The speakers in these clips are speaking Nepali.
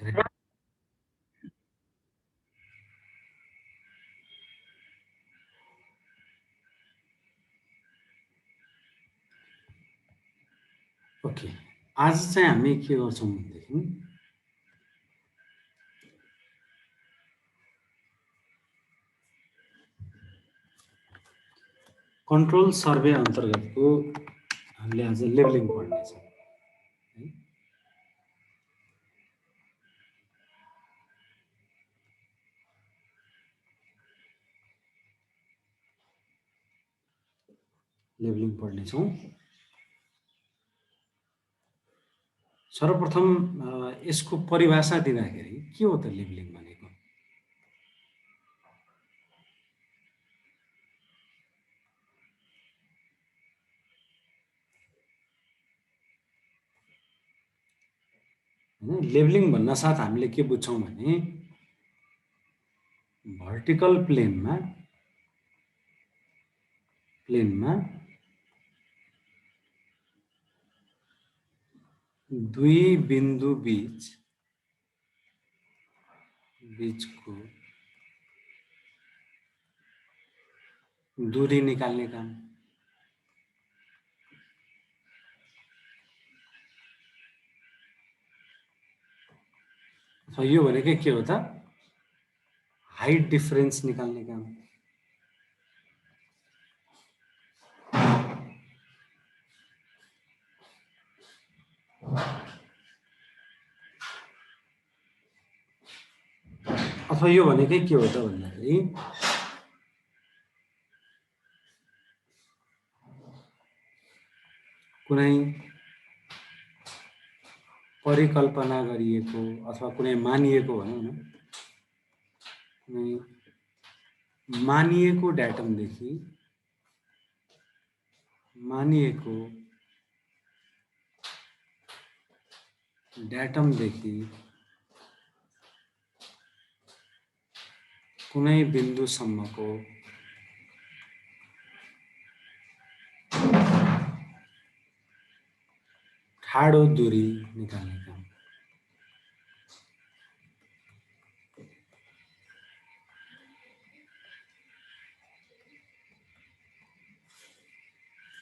ओके, आज चाहिँ हामी के गर्छौँ भनेदेखि कन्ट्रोल सर्वे अन्तर्गतको हामीले आज लेभलिङ पढ्नेछौँ है। लेभलिङ पढ्नेछौँ। सर्वप्रथम यसको परिभाषा दिँदाखेरि के हो त लेभलिङ भनेको? हैन, लेभलिङ भन्न साथ हामीले के बुझ्छौँ भने भर्टिकल प्लेनमा दुई बिन्दु बीचको दूरी निकाल्ने काम। यो भनेकै के हो त? हाइट डिफरेन्स निकाल्ने काम। अथवा यो भनेकै के हो त भन्दाखेरि कुनै परिकल्पना गरिएको अथवा कुनै मानिएको भनौँ न, कुनै मानिएको ड्याटमदेखि कुनै बिन्दुसम्मको ठाडो दूरी निकाल्ने काम।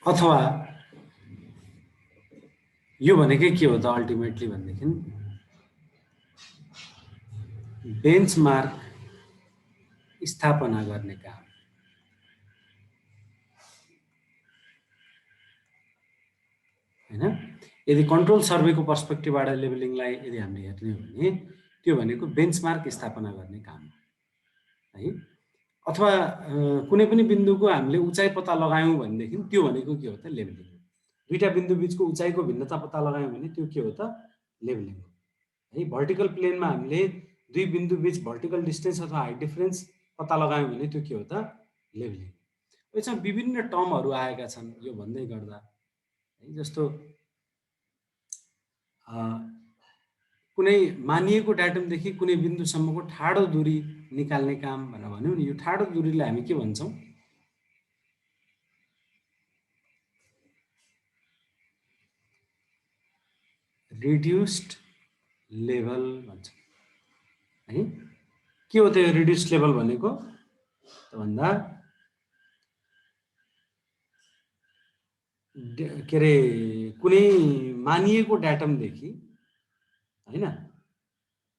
अथवा यो भनेकै के हो त अल्टिमेटली भनेदेखि बेन्चमार्क स्थापना गर्ने काम। हैन, यदि कन्ट्रोल सर्वेको पर्सपेक्टिभबाट लेभलिङलाई यदि हामीले हेर्ने हो भने त्यो भनेको बेन्चमार्क स्थापना गर्ने काम है। अथवा कुनै पनि बिन्दुको हामीले उचाइ पत्ता लगायौँ भनेदेखि त्यो भनेको के हो त? लेभलिङ। दुईटा बिन्दु बीचको उचाइको भिन्नता पत्ता लगायौँ भने त्यो के हो त? लेभलिङ है। भर्टिकल प्लेनमा हामीले दुई बिन्दु बीच भर्टिकल डिस्टेन्स अथवा हाइट डिफरेन्स पत्ता लगायौँ भने त्यो के हो त? लेभलिङ। यसमा विभिन्न टर्महरू आएका छन् यो भन्दै गर्दा है। जस्तो कुनै मानिएको डाटमदेखि कुनै बिन्दुसम्मको ठाडो दूरी निकाल्ने काम भनेर भन्यौँ नि। यो ठाडो दूरीलाई हामी के भन्छौँ? रिड्युस्ड लेभल भन्छौँ है। के हो त यो रिड्युस्ड लेभल भनेको त भन्दा के अरे कुनै मानिएको डाटमदेखि हैन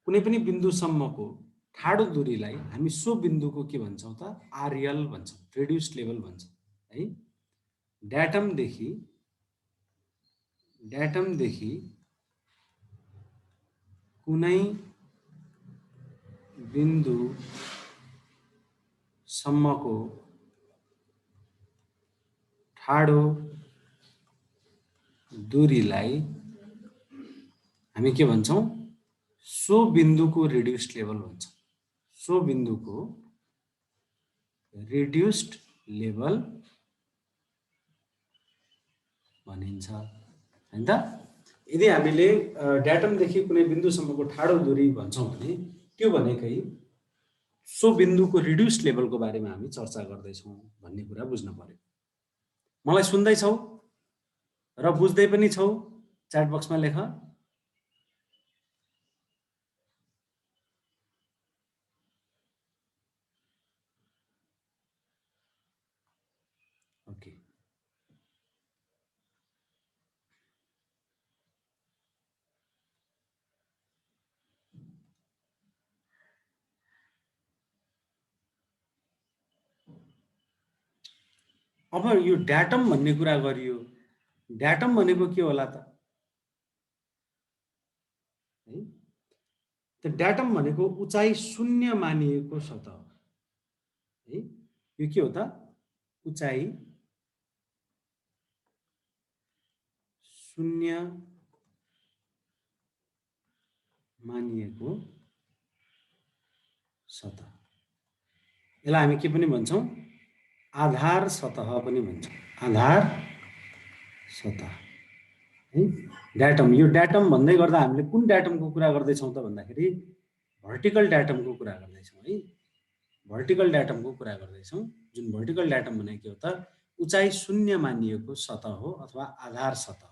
कुनै पनि बिन्दुसम्मको ठाडो दूरीलाई हामी सो बिन्दुको के भन्छौँ त? आरएल भन्छौँ, रिड्युस्ड लेभल भन्छौँ है। डाटमदेखि कुनै बिन्दुसम्मको ठाडो दूरीलाई हामी के भन्छौँ? सो बिन्दुको रिड्युस्ड लेभल भन्छौँ। सो बिन्दुको रिड्युस्ड लेभल भनिन्छ हैन त। यदि हामीले डाटमदेखि कुनै बिन्दुसम्मको ठाडो दूरी भन्छौँ भने त्यो भनेकै सो बिन्दुको रिड्युस्ड लेभलको बारेमा हामी चर्चा गर्दैछौँ भन्ने कुरा बुझ्न पर्यो। मलाई सुन्दैछौ र बुझ्दै पनि छौ? च्याट बक्समा लेख। अब यो ड्याटम भन्ने कुरा गरियो, ड्याटम भनेको के होला त है? त ड्याटम भनेको उचाइ शून्य मानिएको सतह है। यो के हो त? उचाइ शून्य मानिएको सतह, यसलाई हामी के पनि भन्छौँ? आधार सतह पनि भन्छौँ, आधार सतह है। ड्याटम, यो ड्याटम भन्दै गर्दा हामीले कुन ड्याटमको कुरा गर्दैछौँ त भन्दाखेरि भर्टिकल ड्याटमको कुरा गर्दैछौँ है। भर्टिकल ड्याटमको कुरा गर्दैछौँ, जुन भर्टिकल ड्याटम भनेको के हो त? उचाइ शून्य मानिएको सतह हो अथवा आधार सतह।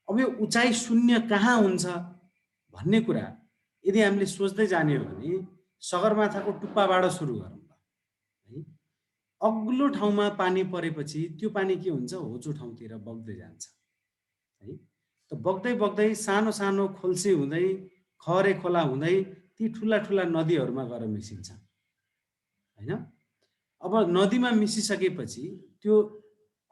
अब यो उचाइ शून्य कहाँ हुन्छ भन्ने कुरा यदि हामीले सोच्दै जाने हो भने सगरमाथाको टुप्पाबाट सुरु गरौँ है। अग्लो ठाउँमा पानी परेपछि त्यो पानी के हुन्छ? होचो ठाउँतिर बग्दै जान्छ है। त बग्दै बग्दै सानो सानो खोल्सी हुँदै खहरे खोला हुँदै ती ठुला ठुला नदीहरूमा गएर मिसिन्छ हैन। अब नदीमा मिसिसकेपछि त्यो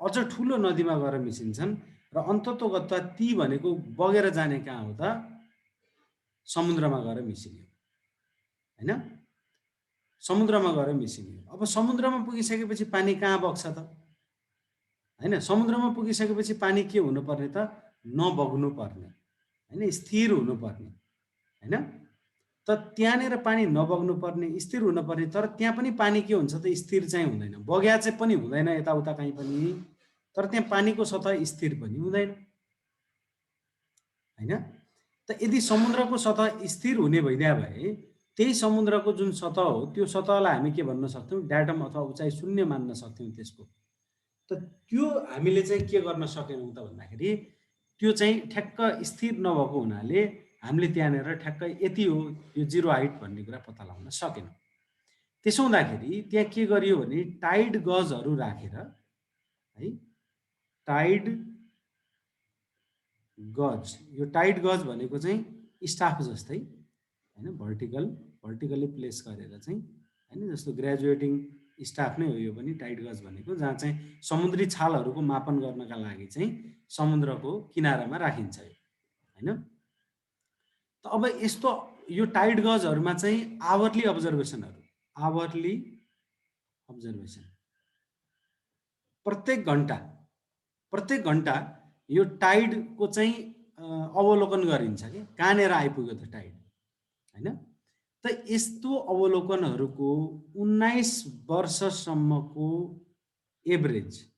अझ ठुलो नदीमा गएर मिसिन्छन् र अन्ततोगत्वा ती भनेको बगेर जाने कहाँ हो त? समुद्रमा गएर मिसिने हैन, समुद्रमा गएर मिसिने। अब समुद्रमा पुगिसकेपछि पानी कहाँ बग्छ त हैन? समुद्रमा पुगिसकेपछि पानी के हुनुपर्ने त? नबग्नु पर्ने हैन, स्थिर हुनुपर्ने हैन। त त्यहाँनिर पानी नबग्नु पर्ने, स्थिर हुनुपर्ने, तर त्यहाँ पनि पानी के हुन्छ त? स्थिर चाहिँ हुँदैन, बग्या चाहिँ पनि हुँदैन यताउता कहीँ पनि, तर त्यहाँ पानीको सतह स्थिर पनि हुँदैन हैन। त यदि समुद्रको सतह स्थिर हुने भइदिया भए त्यही समुद्रको जुन सतह हो त्यो सतहलाई हामी के भन्न सक्थ्यौँ? ड्याटम अथवा उचाइ शून्य मान्न सक्थ्यौँ त्यसको। त त्यो हामीले चाहिँ के गर्न सकेनौँ त भन्दाखेरि त्यो चाहिँ ठ्याक्क स्थिर नभएको हुनाले हामीले त्यहाँनिर ठ्याक्क यति हो यो जिरो हाइट भन्ने कुरा पत्ता लगाउन सकेनौँ। त्यसो हुँदाखेरि त्यहाँ के गरियो भने टाइड गजहरू राखेर है, टाइड गज, यो टाइड गज भनेको चाहिँ स्टाफ जस्तै हैन, भर्टिकली प्लेस गरेर चाहिँ हैन, जस्तो ग्रेजुएटिङ स्टाफ नै हो यो पनि टाइड गज भनेको, जहाँ चाहिँ समुद्री छालहरूको मापन गर्नका लागि चाहिँ समुद्रको किनारामा राखिन्छ हैन। त अब यस्तो यो टाइड गजहरूमा चाहिँ आवरली अब्जर्भेसन प्रत्येक घन्टा यो टाइडको चाहिँ अवलोकन गरिन्छ कि कहाँनिर आइपुग्यो त टाइड हैन। त यस्तो अवलोकनहरूको 19 वर्षसम्मको एभरेजले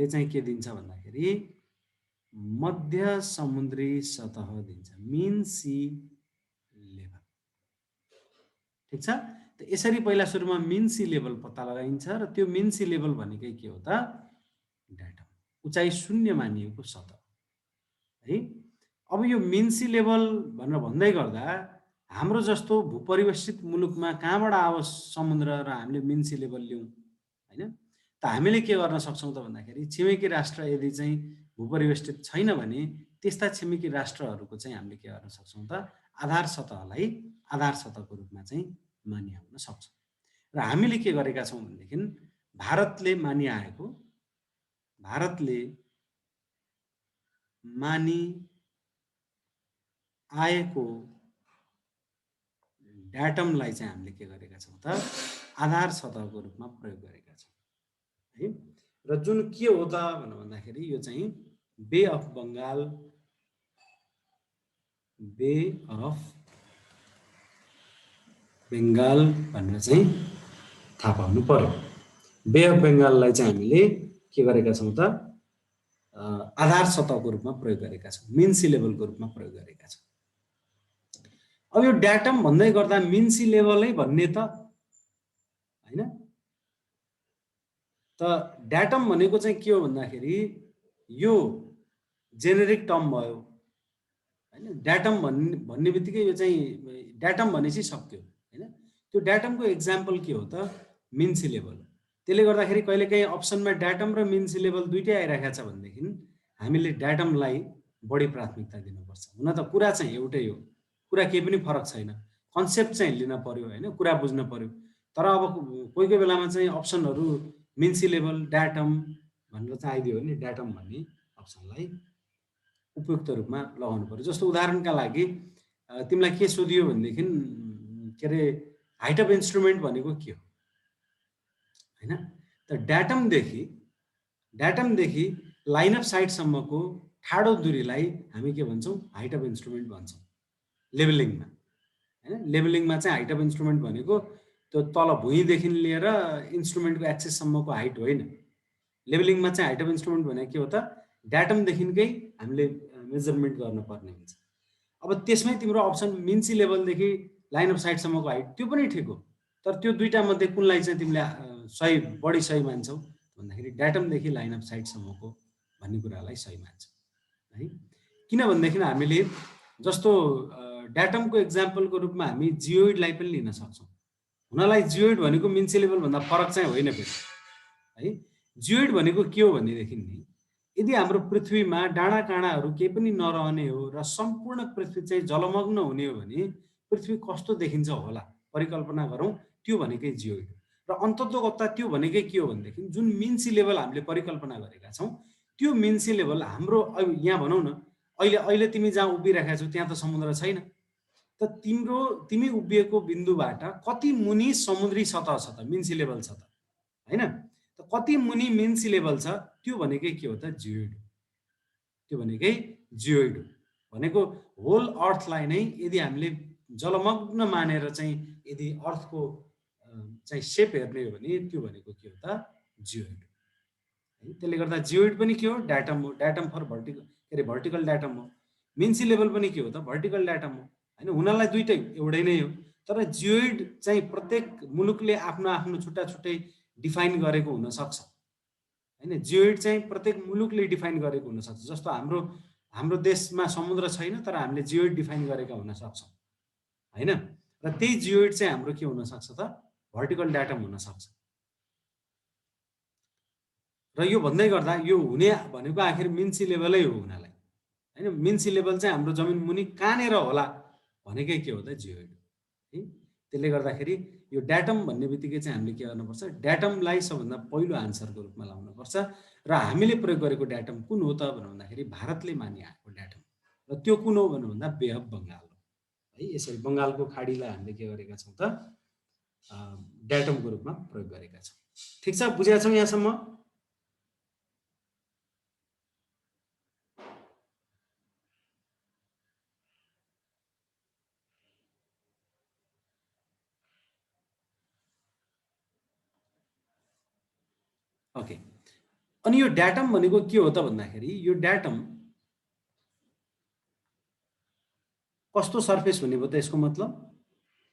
चाहिँ के दिन्छ भन्दाखेरि मध्य समुद्री सतह दिन्छ, मिन सी लेभल। ठिक छ। त यसरी पहिला सुरुमा मिन सी लेभल पत्ता लगाइन्छ र त्यो मिन सी लेभल भनेकै के हो त? ड्याटम, उचाइ शून्य मानिएको सतह है। अब यो मिन सी लेभल भनेर भन्दै गर्दा हाम्रो जस्तो भूपरिवेष्टित मुलुकमा कहाँबाट आओस् समुद्र र हामीले मिन सी लेभल लिउँ हैन। त हामीले के गर्न सक्छौँ त भन्दाखेरि छिमेकी राष्ट्र यदि चाहिँ भूपरिवेष्टित छैन भने त्यस्ता छिमेकी राष्ट्रहरूको चाहिँ हामीले के गर्न सक्छौँ त? आधार सतहलाई आधार सतहको रूपमा चाहिँ मानिआउन सक्छौँ। र हामीले के गरेका छौँ भनेदेखि भारतले मानिआएको ड्याटमलाई चाहिँ हामीले के गरेका छौँ त? आधार सतहको रूपमा प्रयोग गरेका छौँ है। र जुन के हो त भन्दाखेरि यो चाहिँ बे अफ बङ्गाल भनेर चाहिँ थाहा पाउनु पर्यो। बे अफ बेङ्गाललाई चाहिँ हामीले के गरेका छौँ त? आधार सतहको रूपमा प्रयोग गरेका छौँ, मिन सी लेभलको रूपमा प्रयोग गरेका छौँ। अब यो ड्याटम भन्दै गर्दा मिन सी लेभलै भन्ने त हैन। त ड्याटम भनेको चाहिँ के हो भन्दाखेरि यो जेनेरिक टर्म भयो हैन। ड्याटम भन्ने बित्तिकै यो चाहिँ ड्याटम भनेपछि सक्यो हैन। त्यो ड्याटमको एक्जाम्पल के हो त? Mean sea level. त्यसले गर्दाखेरि कहिलेकाहीँ अप्सनमा ड्याटम र मिन सी लेभल दुइटै आइरहेको छ भनेदेखि हामीले ड्याटमलाई बढी प्राथमिकता दिनुपर्छ। हुन त कुरा चाहिँ एउटै हो, कुरा केही पनि फरक छैन, कन्सेप्ट चाहिँ लिन पर्यो हैन, कुरा बुझ्न पर्यो। तर अब कोही कोही बेलामा चाहिँ अप्सनहरू मिन सी लेभल डाटम भनेर चाहिँ आइदियो भने डाटम भन्ने अप्सनलाई उपयुक्त रूपमा लगाउनु पर्यो। जस्तो उदाहरणका लागि तिमीलाई के सोधियो भनेदेखि के अरे हाइट अफ इन्स्ट्रुमेन्ट भनेको के हो होइन? त डाटमदेखि लाइन अफ साइटसम्मको ठाडो दूरीलाई हामी के भन्छौँ? हाइट अफ इन्स्ट्रुमेन्ट भन्छौँ लेभलिङमा होइन? लेभलिङमा चाहिँ हाइट अफ इन्स्ट्रुमेन्ट भनेको त्यो तल भुइँदेखि लिएर इन्स्ट्रुमेन्टको एक्सेससम्मको हाइट होइन। लेभलिङमा चाहिँ हाइट अफ इन्स्ट्रुमेन्ट भनेको के हो त? डाटमदेखिकै हामीले मेजरमेन्ट गर्नुपर्ने हुन्छ। अब त्यसमै तिम्रो अप्सन मिन सी लेभलदेखि लाइन अफ साइटसम्मको हाइट त्यो पनि ठिक हो, तर त्यो दुईटा मध्ये कुनलाई चाहिँ तिमीले बढी सही मान्छौ भन्दाखेरि डाटमदेखि लाइन अफ साइटसम्मको भन्ने कुरालाई सही मान्छौ है। किनभनेदेखि हामीले जस्तो डाटमको एक्जाम्पलको रूपमा हामी जियोइडलाई पनि लिन सक्छौँ। हुनलाई जियोइड भनेको मिन सी लेभलभन्दा फरक चाहिँ होइन फेरि है। जियोइड भनेको के हो भनेदेखि नि यदि हाम्रो पृथ्वीमा डाँडा काँडाहरू केही पनि नरहने हो र सम्पूर्ण पृथ्वी चाहिँ जलमग्न हुने हो भने पृथ्वी कस्तो देखिन्छ होला परिकल्पना गरौँ, त्यो भनेकै जियोइड। र अन्ततोगत्ता त्यो भनेकै के हो भनेदेखि जुन मिन सी लेभल हामीले परिकल्पना गरेका छौँ त्यो मिन सी लेभल हाम्रो यहाँ भनौँ न अहिले तिमी जहाँ उभिरहेका छौ त्यहाँ त समुद्र छैन, त तिमी उभिएको बिन्दुबाट कति मुनि समुद्री सतह छ त? मिन सी लेभल छ त होइन? त कति मुनि मिन सी लेभल छ त्यो भनेकै के हो त? जियोइड। त्यो भनेकै जियोइड भनेको होल अर्थलाई नै यदि हामीले जलमग्न मानेर चाहिँ यदि अर्थको चाहिँ सेप हेर्ने हो भने त्यो भनेको के हो त? जियोइड है। त्यसले गर्दा जियोइड पनि के हो? डाटम हो। डाटम फर भर्टिकल डाटम हो। मिन सी लेभल पनि के हो त? भर्टिकल डाटम हो होइन? हुनलाई दुइटै एउटै नै हो, तर जियोइड चाहिँ प्रत्येक मुलुकले आफ्नो आफ्नो छुट्टा छुट्टै डिफाइन गरेको हुनसक्छ होइन? जियोइड चाहिँ प्रत्येक मुलुकले डिफाइन गरेको हुनसक्छ। जस्तो हाम्रो देशमा समुद्र छैन तर हामीले जियोइड डिफाइन गरेका हुन सक्छौँ होइन? र त्यही जियोइड चाहिँ हाम्रो के हुनसक्छ त? भर्टिकल डाटम हुनसक्छ। र यो भन्दै गर्दा यो हुने भनेको आखिर मिन सी लेभलै हो हुनलाई होइन? मिन सी लेभल चाहिँ हाम्रो जमिन मुनि कहाँनिर होला भनेकै के हो त? जियोइड है। त्यसले गर्दाखेरि यो डाटम भन्ने बित्तिकै चाहिँ हामीले के गर्नुपर्छ? डाटमलाई सबभन्दा पहिलो आन्सरको रूपमा लाउनुपर्छ। र हामीले प्रयोग गरेको डाटम कुन हो त भन्दाखेरि भारतले मानिआएको डाटम, र त्यो कुन हो भन्दा बे अफ बङ्गाल हो है। यसरी बङ्गालको खाडीलाई हामीले के गरेका छौँ त? डाटमको रूपमा प्रयोग गरेका छौँ। ठिक छ, बुझेका छौँ यहाँसम्म? ओके। अनि यो डाटम भनेको के हो त भन्दाखेरि यो डाटम कस्तो सर्फेस हुने भयो त? यसको मतलब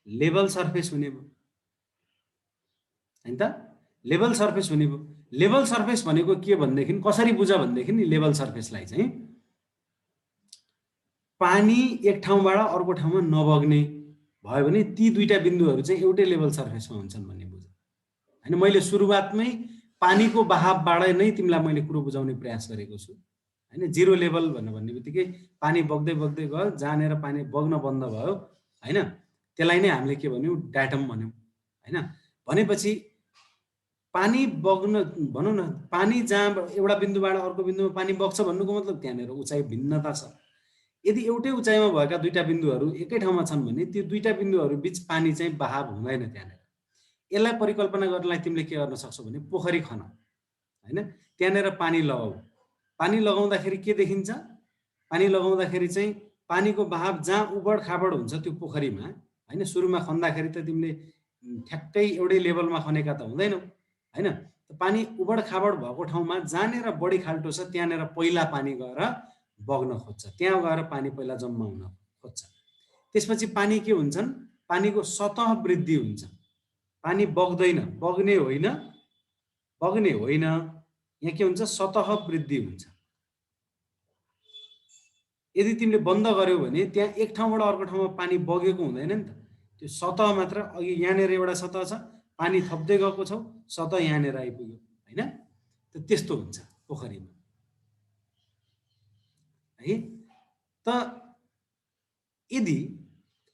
लेभल सर्फेस हुने भयो होइन त? लेभल सर्फेस हुने भयो। लेभल सर्फेस भनेको के भनेदेखि कसरी बुझ भनेदेखि नि लेभल सर्फेसलाई चाहिँ पानी एक ठाउँबाट अर्को ठाउँमा नबग्ने भयो भने ती दुईटा बिन्दुहरू चाहिँ एउटै लेभल सर्फेसमा हुन्छन् भन्ने बुझ होइन? मैले सुरुवातमै पानीको बहावबाट नै तिमीलाई मैले कुरो बुझाउने प्रयास गरेको छु होइन? जिरो लेभल भन्ने बित्तिकै पानी बग्दै बग्दै गयो, जहाँनिर पानी बग्न बन्द भयो होइन? त्यसलाई नै हामीले के भन्यौँ? डाटम भन्यौँ होइन? भनेपछि पानी बग्न भनौँ न, पानी जहाँ एउटा बिन्दुबाट अर्को बिन्दुमा पानी बग्छ भन्नुको मतलब त्यहाँनिर उचाइ भिन्नता छ। यदि एउटै उचाइमा भएका दुईटा बिन्दुहरू एकै ठाउँमा छन् भने त्यो दुईटा बिन्दुहरू बिच पानी चाहिँ बहाव हुँदैन त्यहाँनिर। यसलाई परिकल्पना गर्नलाई तिमीले के गर्न सक्छौ भने पोखरी खन होइन? त्यहाँनिर पानी लगाऊ। पानी लगाउँदाखेरि के देखिन्छ? पानी लगाउँदाखेरि चाहिँ पानीको बहाव जहाँ उबड खाबड हुन्छ त्यो पोखरीमा होइन? सुरुमा खन्दाखेरि त तिमीले ठ्याक्कै एउटै लेभलमा खनेका त हुँदैनौ होइन? पानी उबड खाबड भएको ठाउँमा जहाँनिर बढी खाल्टो छ त्यहाँनिर पहिला पानी गएर बग्न खोज्छ, त्यहाँ गएर पानी पहिला जम्मा हुन खोज्छ। त्यसपछि पानी के हुन्छन्? पानीको सतह वृद्धि हुन्छ। पानी बग्दैन, बग्ने होइन, यहाँ के हुन्छ? सतह वृद्धि हुन्छ। यदि तिमीले बन्द गर्यौ भने त्यहाँ एक ठाउँबाट अर्को ठाउँमा पानी बगेको हुँदैन नि त, त्यो सतह मात्र। अघि यहाँनिर एउटा सतह छ, पानी थप्दै गएको छौ, सतह यहाँनिर आइपुग्यो होइन? त त्यस्तो हुन्छ पोखरीमा है। त यदि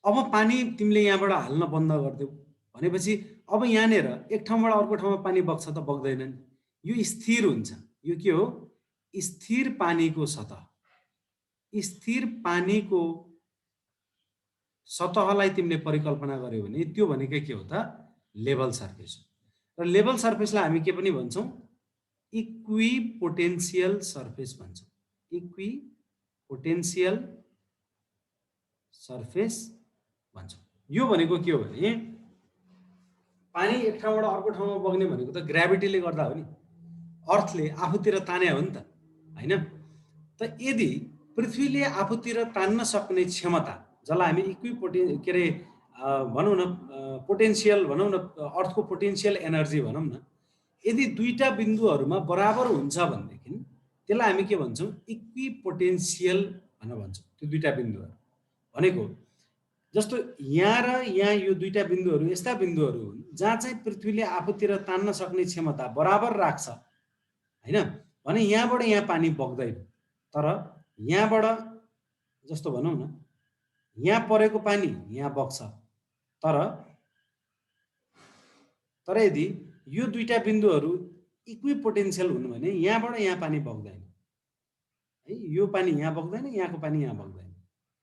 अब पानी तिमीले यहाँबाट हाल्न बन्द गरिदेऊ भनेपछि अब यहाँनिर एक ठाउँबाट अर्को ठाउँमा पानी बग्छ त बग्दैन नि, यो स्थिर हुन्छ। यो के हो? स्थिर पानीको सतह। स्थिर पानीको सतहलाई तिमीले परिकल्पना गर्यो भने त्यो भनेको के हो त? लेभल सर्फेस हो। र लेभल सर्फेसलाई हामी के पनि भन्छौँ? इक्विपोटेन्शियल सर्फेस भन्छौँ। इक्विपोटेन्शियल सर्फेस भन्छौँ। यो भनेको के हो भने पानी एक ठाउँबाट अर्को ठाउँमा बग्ने भनेको त ग्राभिटीले गर्दा हो नि, अर्थले आफूतिर ताने हो नि त, हैन? त यदि पृथ्वीले आफूतिर तान्न सक्ने क्षमता, जसलाई हामी के अरे भनौँ न पोटेन्सियल भनौँ न, अर्थको पोटेन्सियल एनर्जी भनौँ न, यदि दुईटा बिन्दुहरूमा बराबर हुन्छ भनेदेखि त्यसलाई हामी के भन्छौँ? इक्विपोटेन्सियल भनेर भन्छौँ। त्यो दुईटा बिन्दुहरू भनेको जस्तो यहाँ र यहाँ यो दुईटा बिन्दुहरू यस्ता बिन्दुहरू हुन् जहाँ चाहिँ पृथ्वीले आफूतिर तान्न सक्ने क्षमता बराबर राख्छ, हैन? भने यहाँबाट यहाँ पानी बग्दैन। तर यहाँबाट जस्तो भनौँ न, यहाँ परेको पानी यहाँ बग्छ। तर यदि यो दुईटा बिन्दुहरू इक्विपोटेन्शियल हुनु भने यहाँबाट यहाँ पानी बग्दैन है। यो पानी यहाँ बग्दैन, यहाँको पानी यहाँ बग्दैन,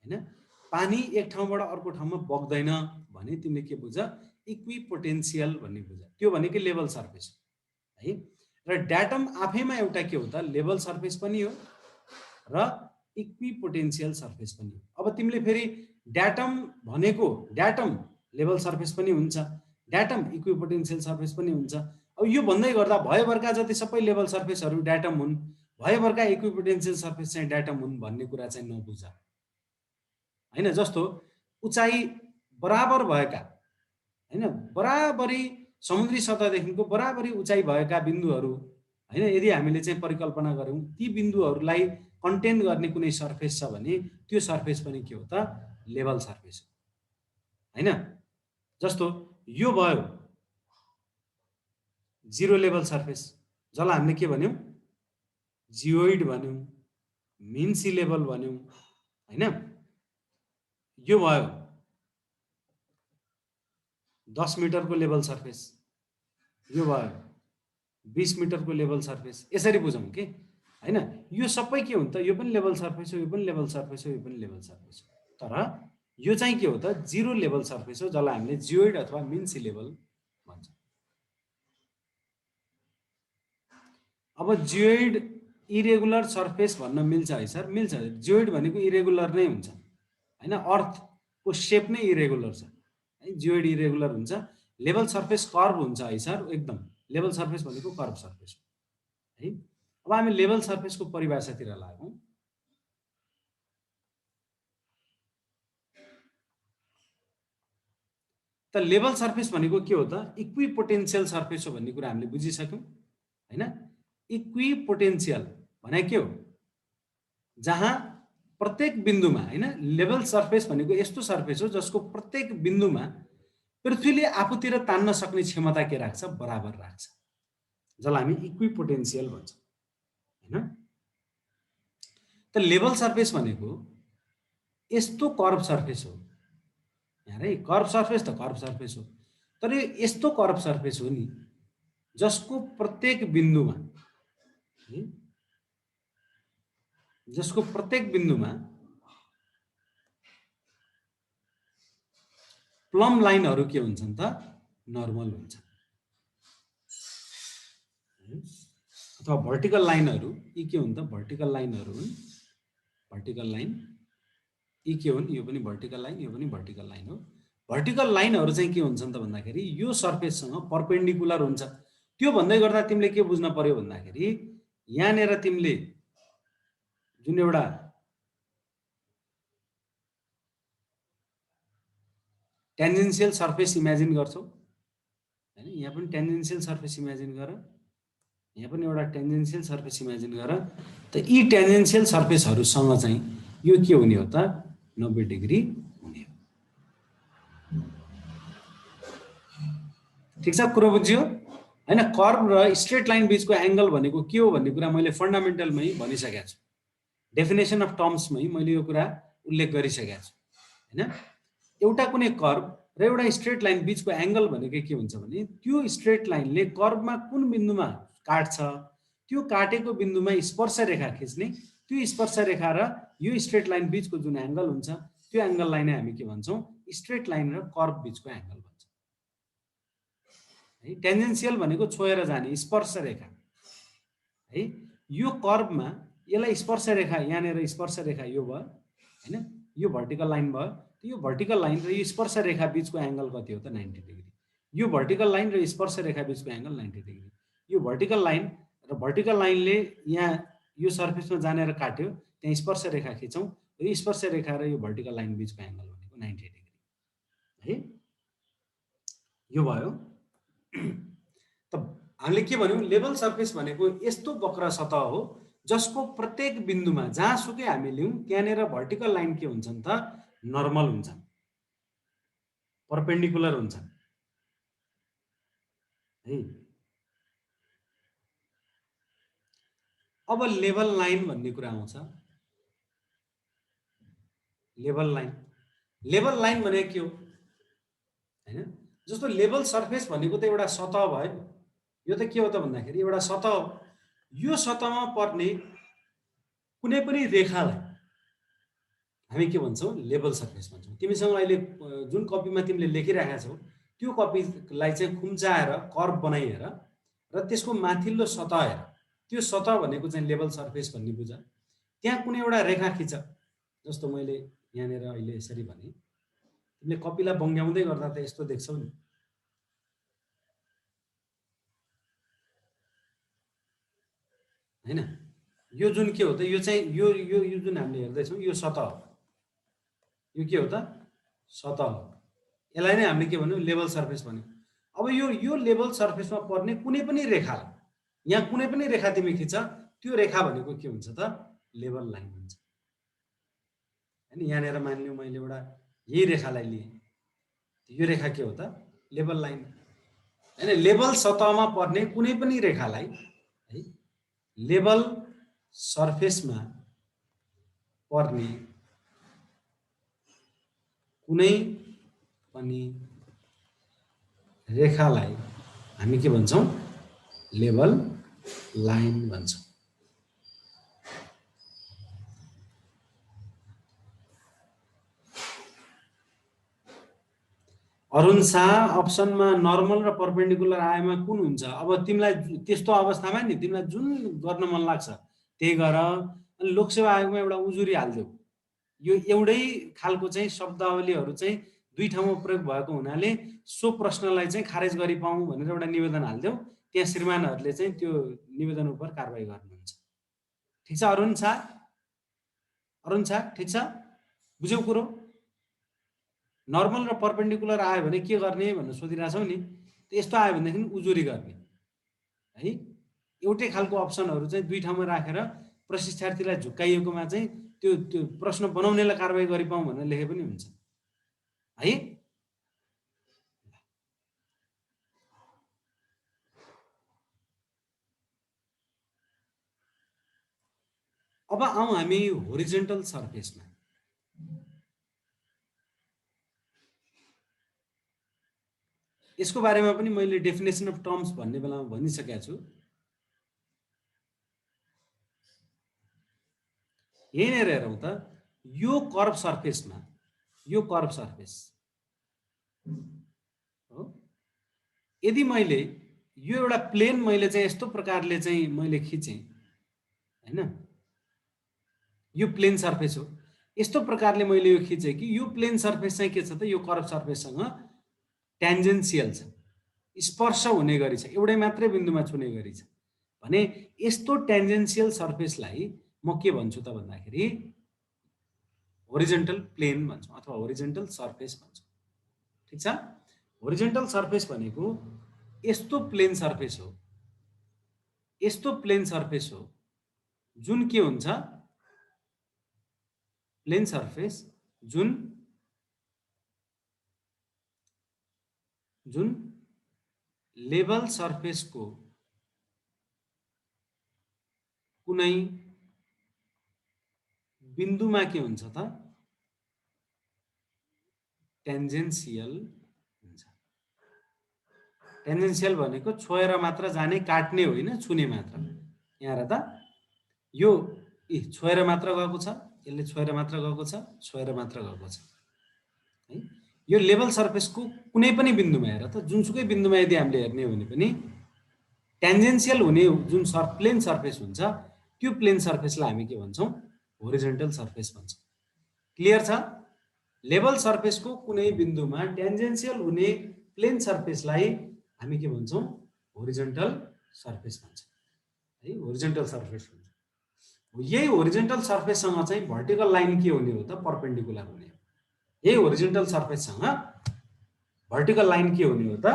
हैन? पानी एक ठाउँबाट अर्को ठाउँमा बग्दैन भने तिमीले के बुझ? इक्विपोटेन्शियल भन्ने बुझ। त्यो भनेको लेभल सर्फेस है। र ड्याटम आफैमा एउटा के हो त? लेभल सर्फेस पनि हो र इक्विपोटेन्शियल सर्फेस पनि हो। अब तिमीले फेरि ड्याटम भनेको ड्याटम लेभल सर्फेस पनि हुन्छ, ड्याटम इक्विपोटेन्शियल सर्फेस पनि हुन्छ। अब यो भन्दै गर्दा भयभरका जति सबै लेभल सर्फेसहरू ड्याटम हुन्, भयभरका इक्विपोटेन्शियल सर्फेस चाहिँ ड्याटम हुन् भन्ने कुरा चाहिँ नबुझ, हैन? जस्तो उचाइ बराबर भएका, हैन, बराबरी समुद्री सतहदेखिको बराबरी उचाइ भएका बिन्दुहरू, हैन, यदि हामीले चाहिँ परिकल्पना गऱ्यौँ ती बिन्दुहरूलाई कन्टेन गर्ने कुनै सर्फेस छ भने त्यो सर्फेस पनि के हो त? लेभल सर्फेस हो, हैन? जस्तो यो भयो जिरो लेभल सर्फेस, जसलाई हामीले के भन्यौँ? जियोइड भन्यौँ, मिन सी लेभल भन्यौँ, हैन? यो भयो 10 मिटरको लेभल सर्फेस, यो भयो 20 मिटरको लेभल सर्फेस, यसरी बुझौँ कि, हैन? यो सबै के हुन्छ? यो पनि लेभल सर्फेस हो, यो पनि लेभल सर्फेस हो, यो पनि लेभल सर्फेस हो। तर यो चाहिँ के हो त? जिरो लेभल सर्फेस हो, जसलाई हामीले जियोइड अथवा मिन सी लेभल भन्छौँ। अब जियोइड इरेगुलर सर्फेस भन्न मिल्छ है सर? मिल्छ। जियोइड भनेको इरेगुलर नै हुन्छ, हैन? अर्थको सेप नै इरेगुलर छ है, जियोइड इरेगुलर हुन्छ। लेभल सर्फेस कर्भ हुन्छ है सर? एकदम लेभल सर्फेस भनेको कर्भ सर्फेस हो है। अब हामी लेभल सर्फेसको परिभाषातिर लागौँ। त लेभल सर्फेस भनेको के हो त? इक्विपोटेन्शियल सर्फेस हो भन्ने कुरा हामीले बुझिसक्यौँ, हैन? इक्विपोटेन्शियल भने के हो? जहाँ प्रत्येक बिन्दुमा, हैन, लेभल सर्फेस भनेको यस्तो सर्फेस हो जसको प्रत्येक बिन्दुमा पृथ्वीले आफूतिर तान्न सक्ने क्षमता के राख्छ? बराबर राख्छ, जसलाई हामी इक्विपोटेन्शियल भन्छौँ, हैन? त लेभल सर्फेस भनेको यस्तो कर्भ सर्फेस हो, यहाँ कर्भ सर्फेस त कर्भ सर्फेस हो, तर यो यस्तो कर्भ सर्फेस हो नि जसको प्रत्येक बिन्दुमा प्लम लाइनहरू के हुन्छन् त? नर्मल हुन्छ, अथवा भर्टिकल लाइनहरू यी के हुन् त? भर्टिकल लाइनहरू हुन्। भर्टिकल लाइन यी के हुन्? यो पनि भर्टिकल लाइन, यो पनि भर्टिकल लाइन हो। भर्टिकल लाइनहरू चाहिँ के हुन्छन् त भन्दाखेरि यो सर्फेससँग परपेन्डिकुलर हुन्छ। त्यो भन्दै गर्दा तिमीले के बुझ्न पर्यो भन्दाखेरि यहाँनिर तिमीले जुन एउटा टेन्जेन्शियल सर्फेस इमेजिन गर्छौ, हैन? यहाँ पनि टेन्जेन्शियल सर्फेस इमेजिन गर, यहाँ पनि एउटा टेन्जेन्शियल सर्फेस इमेजिन गर। त यी टेन्जेन्शियल सर्फेसहरूसँग चाहिँ यो के हुने हो त? 90 डिग्री हुने हो। ठिक छ? कुरो बुझ्यो हैन? कर्भ र स्ट्रेट लाइन बीचको एंगल भनेको के हो भन्ने कुरा मैले फन्डामेन्टलमै भनिसकेको छु, डेफिनेसन अफ टर्म्समै मैले यो कुरा उल्लेख गरिसकेको छु, हैन? एउटा कुनै कर्भ र एउटा स्ट्रेट लाइन बिचको एंगल भनेको के हुन्छ भने त्यो स्ट्रेट लाइनले कर्वमा कुन बिन्दुमा काट्छ त्यो काटेको बिन्दुमा स्पर्श रेखा खिच्ने त्यो स्पर्श रेखा र यो स्ट्रेट लाइन बिचको जुन एंगल हुन्छ त्यो एंगललाई नै हामी के भन्छौं स्ट्रेट लाइन र कर्व बिचको एंगल भन्छौं है। टेन्जेन्शियल भनेको छोएर जाने स्पर्श रेखा है। यो कर्वमा यसलाई स्पर्श रेखा यहाँनिर स्पर्श रेखा यो भयो हैन यो भर्टिकल लाइन भयो यो भर्टिकल लाइन र यो स्पर्श रेखा बिचको एंगल कति हो त 90 डिग्री। यो भर्टिकल लाइन र स्पर्श रेखा बिचको एंगल 90 डिग्री। यो भर्टिकल लाइन र भर्टिकल लाइनले यहाँ यो सर्फेसमा जानेर काट्यो त्यहाँ स्पर्श रेखा खिचौं र यो स्पर्श रेखा र यो भर्टिकल लाइन बिचको एंगल भनेको 90 डिग्री है। यो भयो। त हामीले के भन्यौं लेभल सर्फेस भनेको यस्तो वक्र सतह हो जसको प्रत्येक बिन्दुमा जहाँसुकै हामी लियौं त्यहाँनेर भर्टिकल लाइन के हुन्छन् त नर्मल हुन्छन् परपेन्डिकुलर हुन्छन् है। अब लेभल लाइन भन्ने कुरा आउँछ। लेभल लाइन भनेको के हो हैन जस्तो लेभल सर्फेस भनेको त एउटा सतह भयो। यो त के हो त भन्दाखेरि एउटा सतह हो। यो सतहमा पर्ने कुनै पनि रेखालाई हामी के भन्छौं लेभल सर्फेस भन्छौं। तिमीसँग अहिले जुन कपीमा तिमीले लेखिराखेका छौ त्यो कपीलाई चाहिँ खुम्चाएर कर्व बनाइहेर र त्यसको माथिल्लो सतह हेर त्यो सतह भनेको चाहिँ लेभल सर्फेस भन्ने बुझ। त्यहाँ कुनै एउटा रेखा खिच जस्तो मैले यहाँनिर अहिले यसरी भने तिमीले कपीलाई बङ्ग्याउँदै गर्दा त यस्तो देख्छौ नि हैन। यो जुन के हो त यो चाहिँ यो जुन हामीले हेर्दैछौँ यो सतह हो। यो के हो त सतह हो। यसलाई नै हामीले के भन्यौं लेभल सर्फेस भन्यौं। अब यो लेभल सर्फेसमा पर्ने कुनै पनि रेखा यहाँ कुनै पनि रेखा तिमी खिच त्यो रेखा भनेको के हुन्छ त लेभल लाइन हुन्छ हैन। यहाँनिर मानिलिउँ मैले एउटा यही रेखालाई लिए यो रेखा के हो त लेभल लाइन हैन। लेभल सतहमा पर्ने कुनै पनि रेखालाई है लेभल सर्फेसमा पर्ने कुनै पनि रेखालाई हामी के भन्छौं लेभल लाइन भन्छौं। अरुण शाह अप्सनमा नर्मल र परपेन्डिकुलर आएमा कुन हुन्छ? अब तिमीलाई त्यस्तो अवस्थामा नि तिमीलाई जुन गर्न मन लाग्छ त्यही गर। अनि लोकसेवा आयोगमा एउटा उजुरी हाल्देऊ यो एउटै खालको चाहिँ शब्दावलीहरू चाहिँ दुई ठाउँमा प्रयोग भएको हुनाले सो प्रश्नलाई चाहिँ खारेज गरी पाऊँ भनेर एउटा निवेदन हाल्देऊ। त्यहाँ श्रीमानहरूले चाहिँ त्यो निवेदन उप कारबाही गर्नुहुन्छ। ठिक छ अरुण शाह? अरुण शाह ठिक छ? बुझ्यौ कुरो? नर्मल र परपेन्डिकुलर आयो भने के गर्ने भनेर सोधिरहेछौ नि यस्तो आयो भनेदेखि उजुरी गर्ने है। एउटै खालको अप्सनहरू चाहिँ दुई ठाउँमा राखेर प्रशिक्षार्थीलाई झुक्काइएकोमा चाहिँ त्यो प्रश्न बनाउनेलाई कारबाही गरी पाऊँ भनेर लेखे पनि हुन्छ है। अब आउँ हामी होरिजेन्टल सर्फेसमा। यसको बारेमा पनि मैले डेफिनेसन अफ टर्म्स भन्ने बेलामा भनिसकेको छु। यहीँनिर हेरौँ त यो कर्व सर्फेसमा यो कर्व सर्फेस हो। यदि मैले यो एउटा प्लेन मैले चाहिँ यस्तो प्रकारले चाहिँ मैले खिचेँ हैन यो प्लेन सर्फेस हो। यस्तो प्रकारले मैले यो खिचेँ कि यो प्लेन सर्फेस चाहिँ के छ त यो कर्व सर्फेससँग ट्यान्जेन्सियल छ स्पर्श हुने गरी छ एउटै मात्रै बिन्दुमा छुने गरी छ भने यस्तो ट्यान्जेन्सियल सर्फेसलाई म के भन्छु त भन्दाखेरि होरिजेन्टल प्लेन भन्छौँ अथवा होरिजेन्टल सर्फेस भन्छौँ। ठिक छ? होरिजेन्टल सर्फेस भनेको यस्तो प्लेन सर्फेस हो यस्तो प्लेन सर्फेस हो जुन के हुन्छ प्लेन सर्फेस जुन लेभल सर्फेसको कुनै बिन्दुमा के हुन्छ त ट्यान्जेन्सियल टेन्जेन्सियल भनेको छोएर मात्र जाने, काट्ने होइन, छुने मात्र। यहाँ हेर त, यो छोएर मात्र गएको छ, यसले छोएर मात्र गएको छ, छोएर मात्र गएको छ है। यो लेभल सर्फेसको कुनै पनि बिन्दुमा हेर त, जुनसुकै बिन्दुमा यदि हामीले हेर्ने हो भने पनि टेन्जेन्सियल हुने जुन प्लेन सर्फेस हुन्छ, त्यो प्लेन सर्फेसलाई हामी के भन्छौँ? होरिजोन्टल सर्फेस भन्छौँ। क्लियर छ? लेभल सर्फेसको कुनै बिन्दुमा टेन्जेन्सियल हुने प्लेन सर्फेसलाई हामी के भन्छौँ? होरिजोन्टल सर्फेस भन्छौँ है, होरिजोन्टल सर्फेस हुन्छ। यही होरिजोन्टल सर्फेससँग चाहिँ भर्टिकल लाइन के हुने हो त? परपेन्डिकुलर हुने हो। यही होरिजोन्टल सर्फेससँग भर्टिकल लाइन के हुने हो त?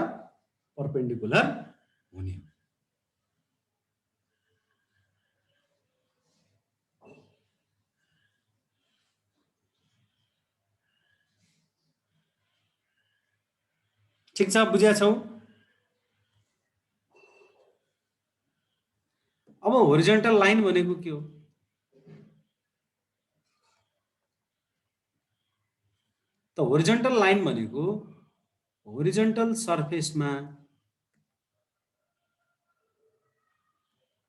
परपेन्डिकुलर हुने हो। ठिक छ, बुझ्या छौ? अब होरिजोन्टल लाइन भनेको के हो? त होरिजोन्टल लाइन भनेको होरिजोन्टल सर्फेसमा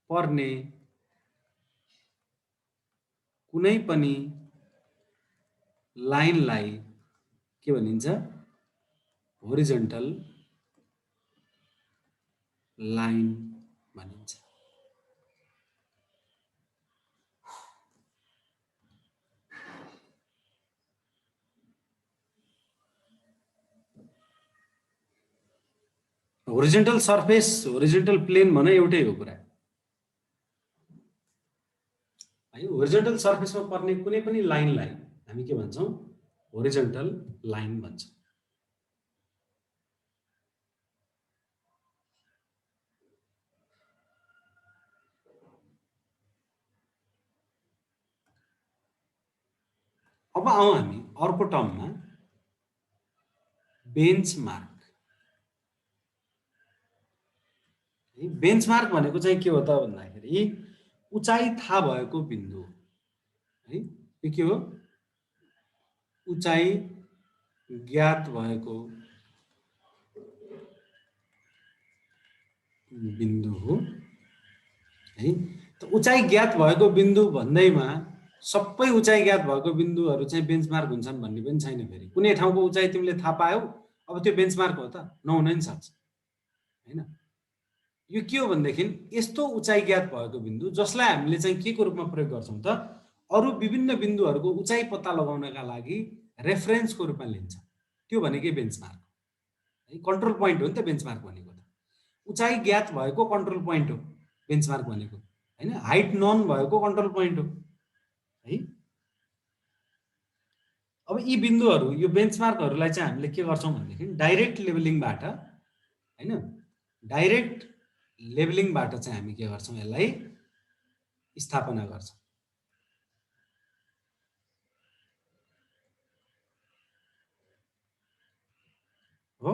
पर्ने कुनै पनि लाइनलाई के भनिन्छ? होरिजोन्टल लाइन भनिन्छ। होरिजोन्टल सर्फेस, होरिजोन्टल प्लेन भने एउटै हो कुरा है। होरिजोन्टल सर्फेसमा पर्ने कुनै पनि लाइनलाई हामी के भन्छौँ? होरिजोन्टल लाइन भन्छौँ। अब आउँ हामी अर्को टर्ममा, बेन्चमार्क। बेन्चमार्क भनेको चाहिँ के हो त भन्दाखेरि उचाइ थाहा भएको बिन्दु है। यो के हो? उचाइ ज्ञात भएको बिन्दु हो है। त उचाइ ज्ञात भएको बिन्दु भन्दैमा सबै उचाइ ज्ञात भएको बिन्दुहरू चाहिँ बेन्चमार्क हुन्छन् भन्ने पनि छैन। फेरि कुनै ठाउँको उचाइ तिमीले थाहा पायौ, अब त्यो बेन्चमार्क हो त? नहुन नि सक्छ हैन। यो के हो भनेदेखि यस्तो उचाइ ज्ञात भएको बिन्दु जसलाई हामीले चाहिँ के को रूपमा प्रयोग गर्छौँ त? अरू विभिन्न बिन्दुहरूको उचाइ पत्ता लगाउनका लागि रेफरेन्सको रूपमा लिन्छ। त्यो भनेकै बेन्चमार्क है। कन्ट्रोल पोइन्ट हो नि त बेन्चमार्क भनेको त। उचाइ ज्ञात भएको कन्ट्रोल पोइन्ट हो बेन्चमार्क भनेको हैन। हाइट नन भएको कन्ट्रोल पोइन्ट हो है। अब यी बिन्दुहरू, यो बेन्चमार्कहरूलाई चाहिँ हामीले के गर्छौँ भनेदेखि डाइरेक्ट लेभलिङबाट हैन, डाइरेक्ट लेभलिङबाट चाहिँ हामी के गर्छौँ? यसलाई स्थापना गर्छौँ हो।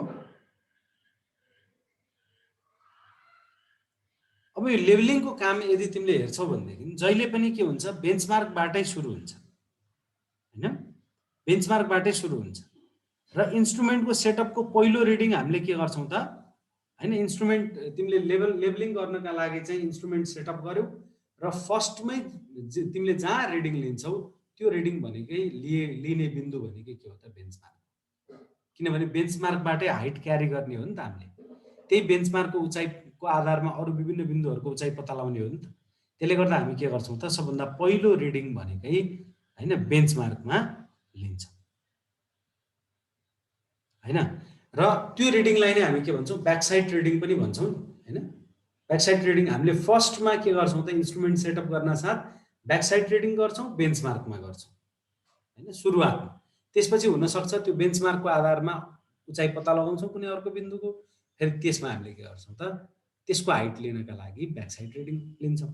अब यो लेभलिङको काम यदि तिमीले हेर्छौ भनेदेखि जहिले पनि के हुन्छ? बेन्चमार्कबाटै सुरु हुन्छ हैन, बेन्चमार्कबाटै सुरु हुन्छ। र इन्स्ट्रुमेन्टको सेटअपको पहिलो रिडिङ हामीले के गर्छौँ त हैन? इन्स्ट्रुमेन्ट तिमीले लेभलिङ गर्नका लागि चाहिँ इन्स्ट्रुमेन्ट सेटअप गर्यौ र फर्स्टमै तिमीले जहाँ रिडिङ लिन्छौ त्यो रिडिङ भनेकै लिने बिन्दु भनेकै के हो त? बेन्चमार्क। किनभने बेन्चमार्कबाटै हाइट क्यारी गर्ने हो नि त हामीले। त्यही बेन्चमार्कको उचाइको आधारमा अरू विभिन्न बिन्दुहरूको उचाइ पत्ता लगाउने हो नि त। त्यसले गर्दा हामी के गर्छौँ त? सबभन्दा पहिलो रिडिङ भनेकै हैन बेन्चमार्कमा लिन्छौँ हैन। र त्यो रिडिङलाई नै हामी के भन्छौँ? ब्याकसाइड रिडिङ पनि भन्छौँ हैन। ब्याकसाइड रिडिङ हामीले फर्स्टमा के गर्छौँ त? इन्स्ट्रुमेन्ट सेटअप गर्न साथ ब्याकसाइड रिडिङ गर्छौँ, बेन्चमार्कमा गर्छौँ हैन, सुरुवातमा। त्यसपछि हुनसक्छ त्यो बेन्चमार्कको आधारमा उचाइ पत्ता लगाउँछौँ कुनै अर्को बिन्दुको, फेरि त्यसमा हामीले के गर्छौँ त? त्यसको हाइट लिनका लागि ब्याकसाइड रिडिङ लिन्छौँ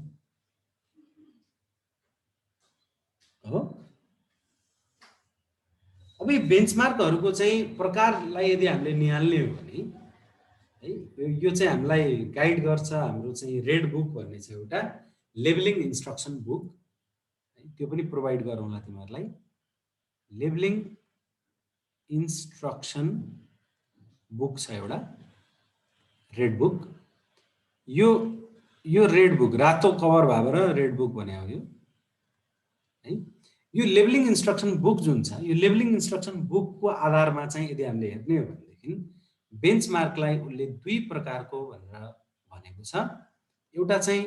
हो। अब यी बेन्चमार्कहरूको चाहिँ प्रकारलाई यदि हामीले निहाल्ने हो भने है, यो चाहिँ हामीलाई गाइड गर्छ हाम्रो चाहिँ रेड बुक भन्ने छ एउटा लेभलिङ इन्स्ट्रक्सन बुक है। त्यो पनि प्रोभाइड गरौँला तिमीहरूलाई। लेभलिङ इन्स्ट्रक्सन बुक छ एउटा रेड बुक यो यो रेड बुक रातो कभर भएर रेड बुक भने हो यो है। यो लेबलिङ इन्स्ट्रक्सन बुक जुन छ यो लेबलिङ इन्स्ट्रक्सन बुकको आधारमा चाहिँ यदि हामीले हेर्ने हो भनेदेखि बेन्चमार्कलाई उसले दुई प्रकारको भनेर भनेको छ। एउटा चाहिँ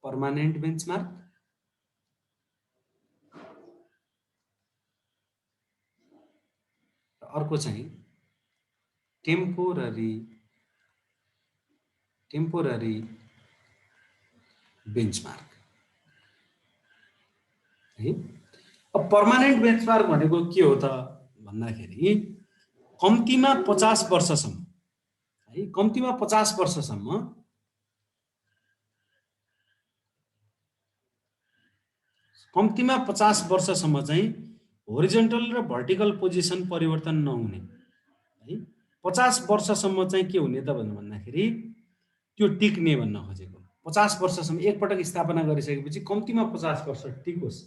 पर्मानेन्ट बेन्चमार्क र अर्को चाहिँ टेम्पोररी बेन्चमार्क है। अब पर्मानेन्ट बेन्चमार्क भनेको के हो त भन्दाखेरि कम्तीमा 50 वर्षसम्म है, कम्तीमा 50 वर्षसम्म चाहिँ होरिजेन्टल र भर्टिकल पोजिसन परिवर्तन नहुने है। 50 वर्षसम्म चाहिँ के हुने त भन्दाखेरि त्यो टिक्ने भन्न खोजेको। 50 वर्षसम्म एकपटक स्थापना गरिसकेपछि कम्तीमा 50 वर्ष टिकोस्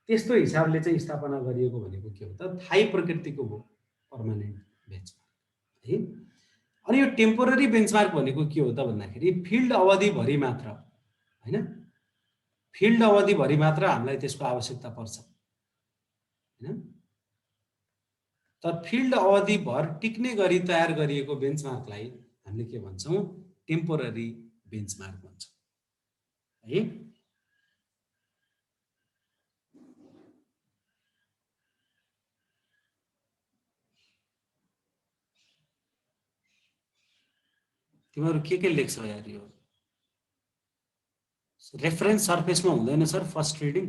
त्यस्तो हिसाबले चाहिँ स्थापना गरिएको भनेको के हो त थायी प्रकृतिको हो पर्मानेन्ट बेन्चमार्क है। अनि यो टेम्पोररी बेन्चमार्क भनेको के हो त भन्दाखेरि फिल्ड अवधिभरि मात्र हैन, फिल्ड अवधिभरि मात्र हामीलाई त्यसको आवश्यकता पर्छ हैन। तर फिल्ड अवधिभर टिक्ने गरी तयार गरिएको बेन्चमार्कलाई हामीले के भन्छौँ टेम्पोररी बेन्चमार्क भन्छौँ है। तिमीहरू के लेख्छौ यार यो रेफरेन्स सर्फेसमा हुँदैन सर फर्स्ट रिडिङ?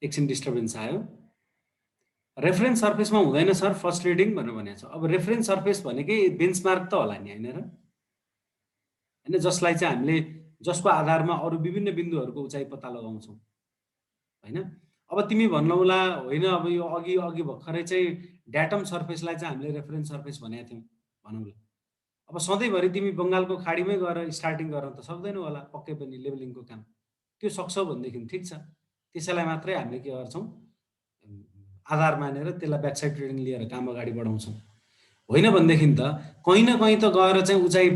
एकछिन डिस्टर्बेन्स आयो। रेफरेन्स सर्फेसमा हुँदैन सर फर्स्ट रिडिङ भनेर भनेको छ। अब रेफरेन्स सर्फेस भनेकै बेन्चमार्क त होला नि हैन र हैन, जसलाई चाहिँ हामीले जसको आधारमा अरू विभिन्न बिन्दुहरूको उचाइ पत्ता लगाउँछौँ हैन। अब तिमी भन्नौला होइन अब यो अघि भर्खरै चाहिँ ड्याटम सर्फेसलाई चाहिँ हामीले रेफरेन्स सर्फेस भनेका थियौँ भनौँला। अब सधैँभरि तिमी बङ्गालको खाडीमै गएर स्टार्टिङ गर्न त सक्दैनौ होला पक्कै पनि लेभलिङको काम। त्यो सक्छौ भनेदेखि ठिक छ, त्यसैलाई मात्रै हामीले के गर्छौँ आधार मानेर त्यसलाई ब्याकसाइड ट्रेडिङ लिएर काम अगाडि बढाउँछौँ। होइन भनेदेखि त कहीँ न कहीँ त गएर चाहिँ उचाइ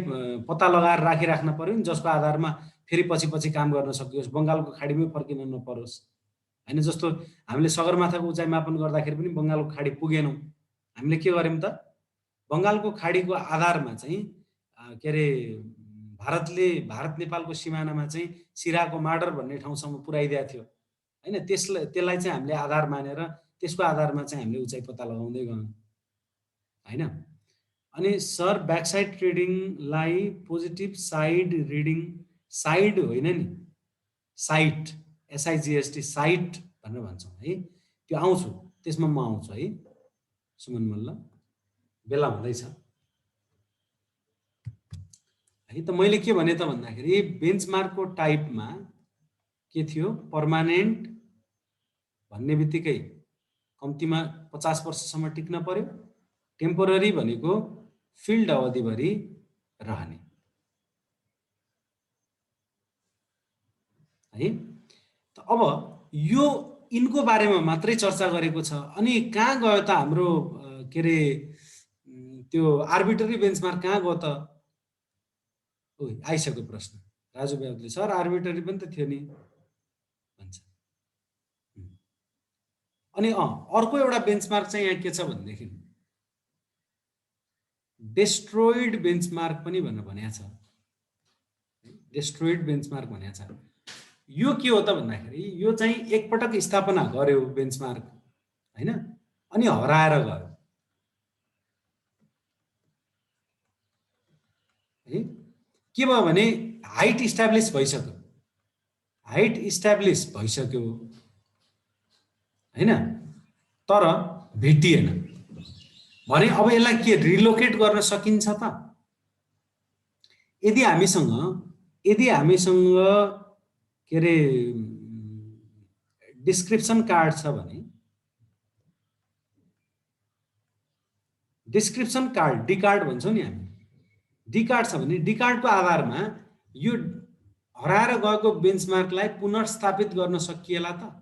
पत्ता लगाएर राखिराख्न पर्यो नि जसको आधारमा फेरि पछि काम गर्न सकियोस्, बङ्गालको खाडीमै फर्किन नपरोस् हैन। जस्तो हामीले सगरमाथाको उचाइ मापन गर्दाखेरि पनि बङ्गालको खाडी पुगेनौँ, हामीले के गर्यौँ त बङ्गालको खाडीको आधारमा चाहिँ के अरे भारत नेपालको सिमानामा चाहिँ सिराको माडर भन्ने ठाउँसम्म पुर्याइदिएको थियो हैन। त्यसलाई चाहिँ हामीले आधार मानेर त्यसको आधारमा चाहिँ हामीले उचाइ पत्ता लगाउँदै गयौँ हैन। अनि सर ब्याकसाइड ट्रेडिङलाई पोजिटिभ साइड रिडिङ, साइड होइन नि साइट SIGST साइट भनेर भन्छौँ है। त्यो आउँछु त्यसमा म आउँछु है सुमन मल्ल, बेला हुँदैछ है। त मैले के भने त भन्दाखेरि बेन्चमार्कको टाइपमा के थियो पर्मानेन्ट भन्ने बित्तिकै कम्तीमा 50 वर्षसम्म टिक्न पर्यो, टेम्पोररी भनेको फिल्ड अवधिभरि रहने है। त अब यो यिनको बारेमा मात्रै चर्चा गरेको छ। अनि कहाँ गयो त हाम्रो के अरे त्यो आर्बिट्ररी बेन्चमार्क कहाँ गयो त? आइसक्यो प्रश्न राजु ब्याउले, सर आर्बिट्ररी पनि त थियो नि भन्छ। अनि अर्को एउटा बेन्चमार्क चाहिँ यहाँ के छ भनेदेखि डेस्ट्रोइड बेन्चमार्क पनि भनेर भनेको छ। डेस्ट्रोइड बेन्चमार्क भनेको छ। यो के हो त भन्दाखेरि यो चाहिँ एकपटक स्थापना गर्यो बेन्चमार्क हैन, अनि हराएर गयो है। के भयो भने हाइट इस्टाब्लिस भइसक्यो हैन, तर भेटिएन भने अब यसलाई के रिलोकेट गर्न सकिन्छ त? यदि हामीसँग के अरे डिस्क्रिप्सन कार्ड छ भने डिस्क्रिप्सन कार्ड डी कार्ड भन्छौँ नि हामी, डी कार्ड छ भने डी कार्डको आधारमा यो हराएर गएको बेन्चमार्कलाई पुनर्स्थापित गर्न सकिएला त?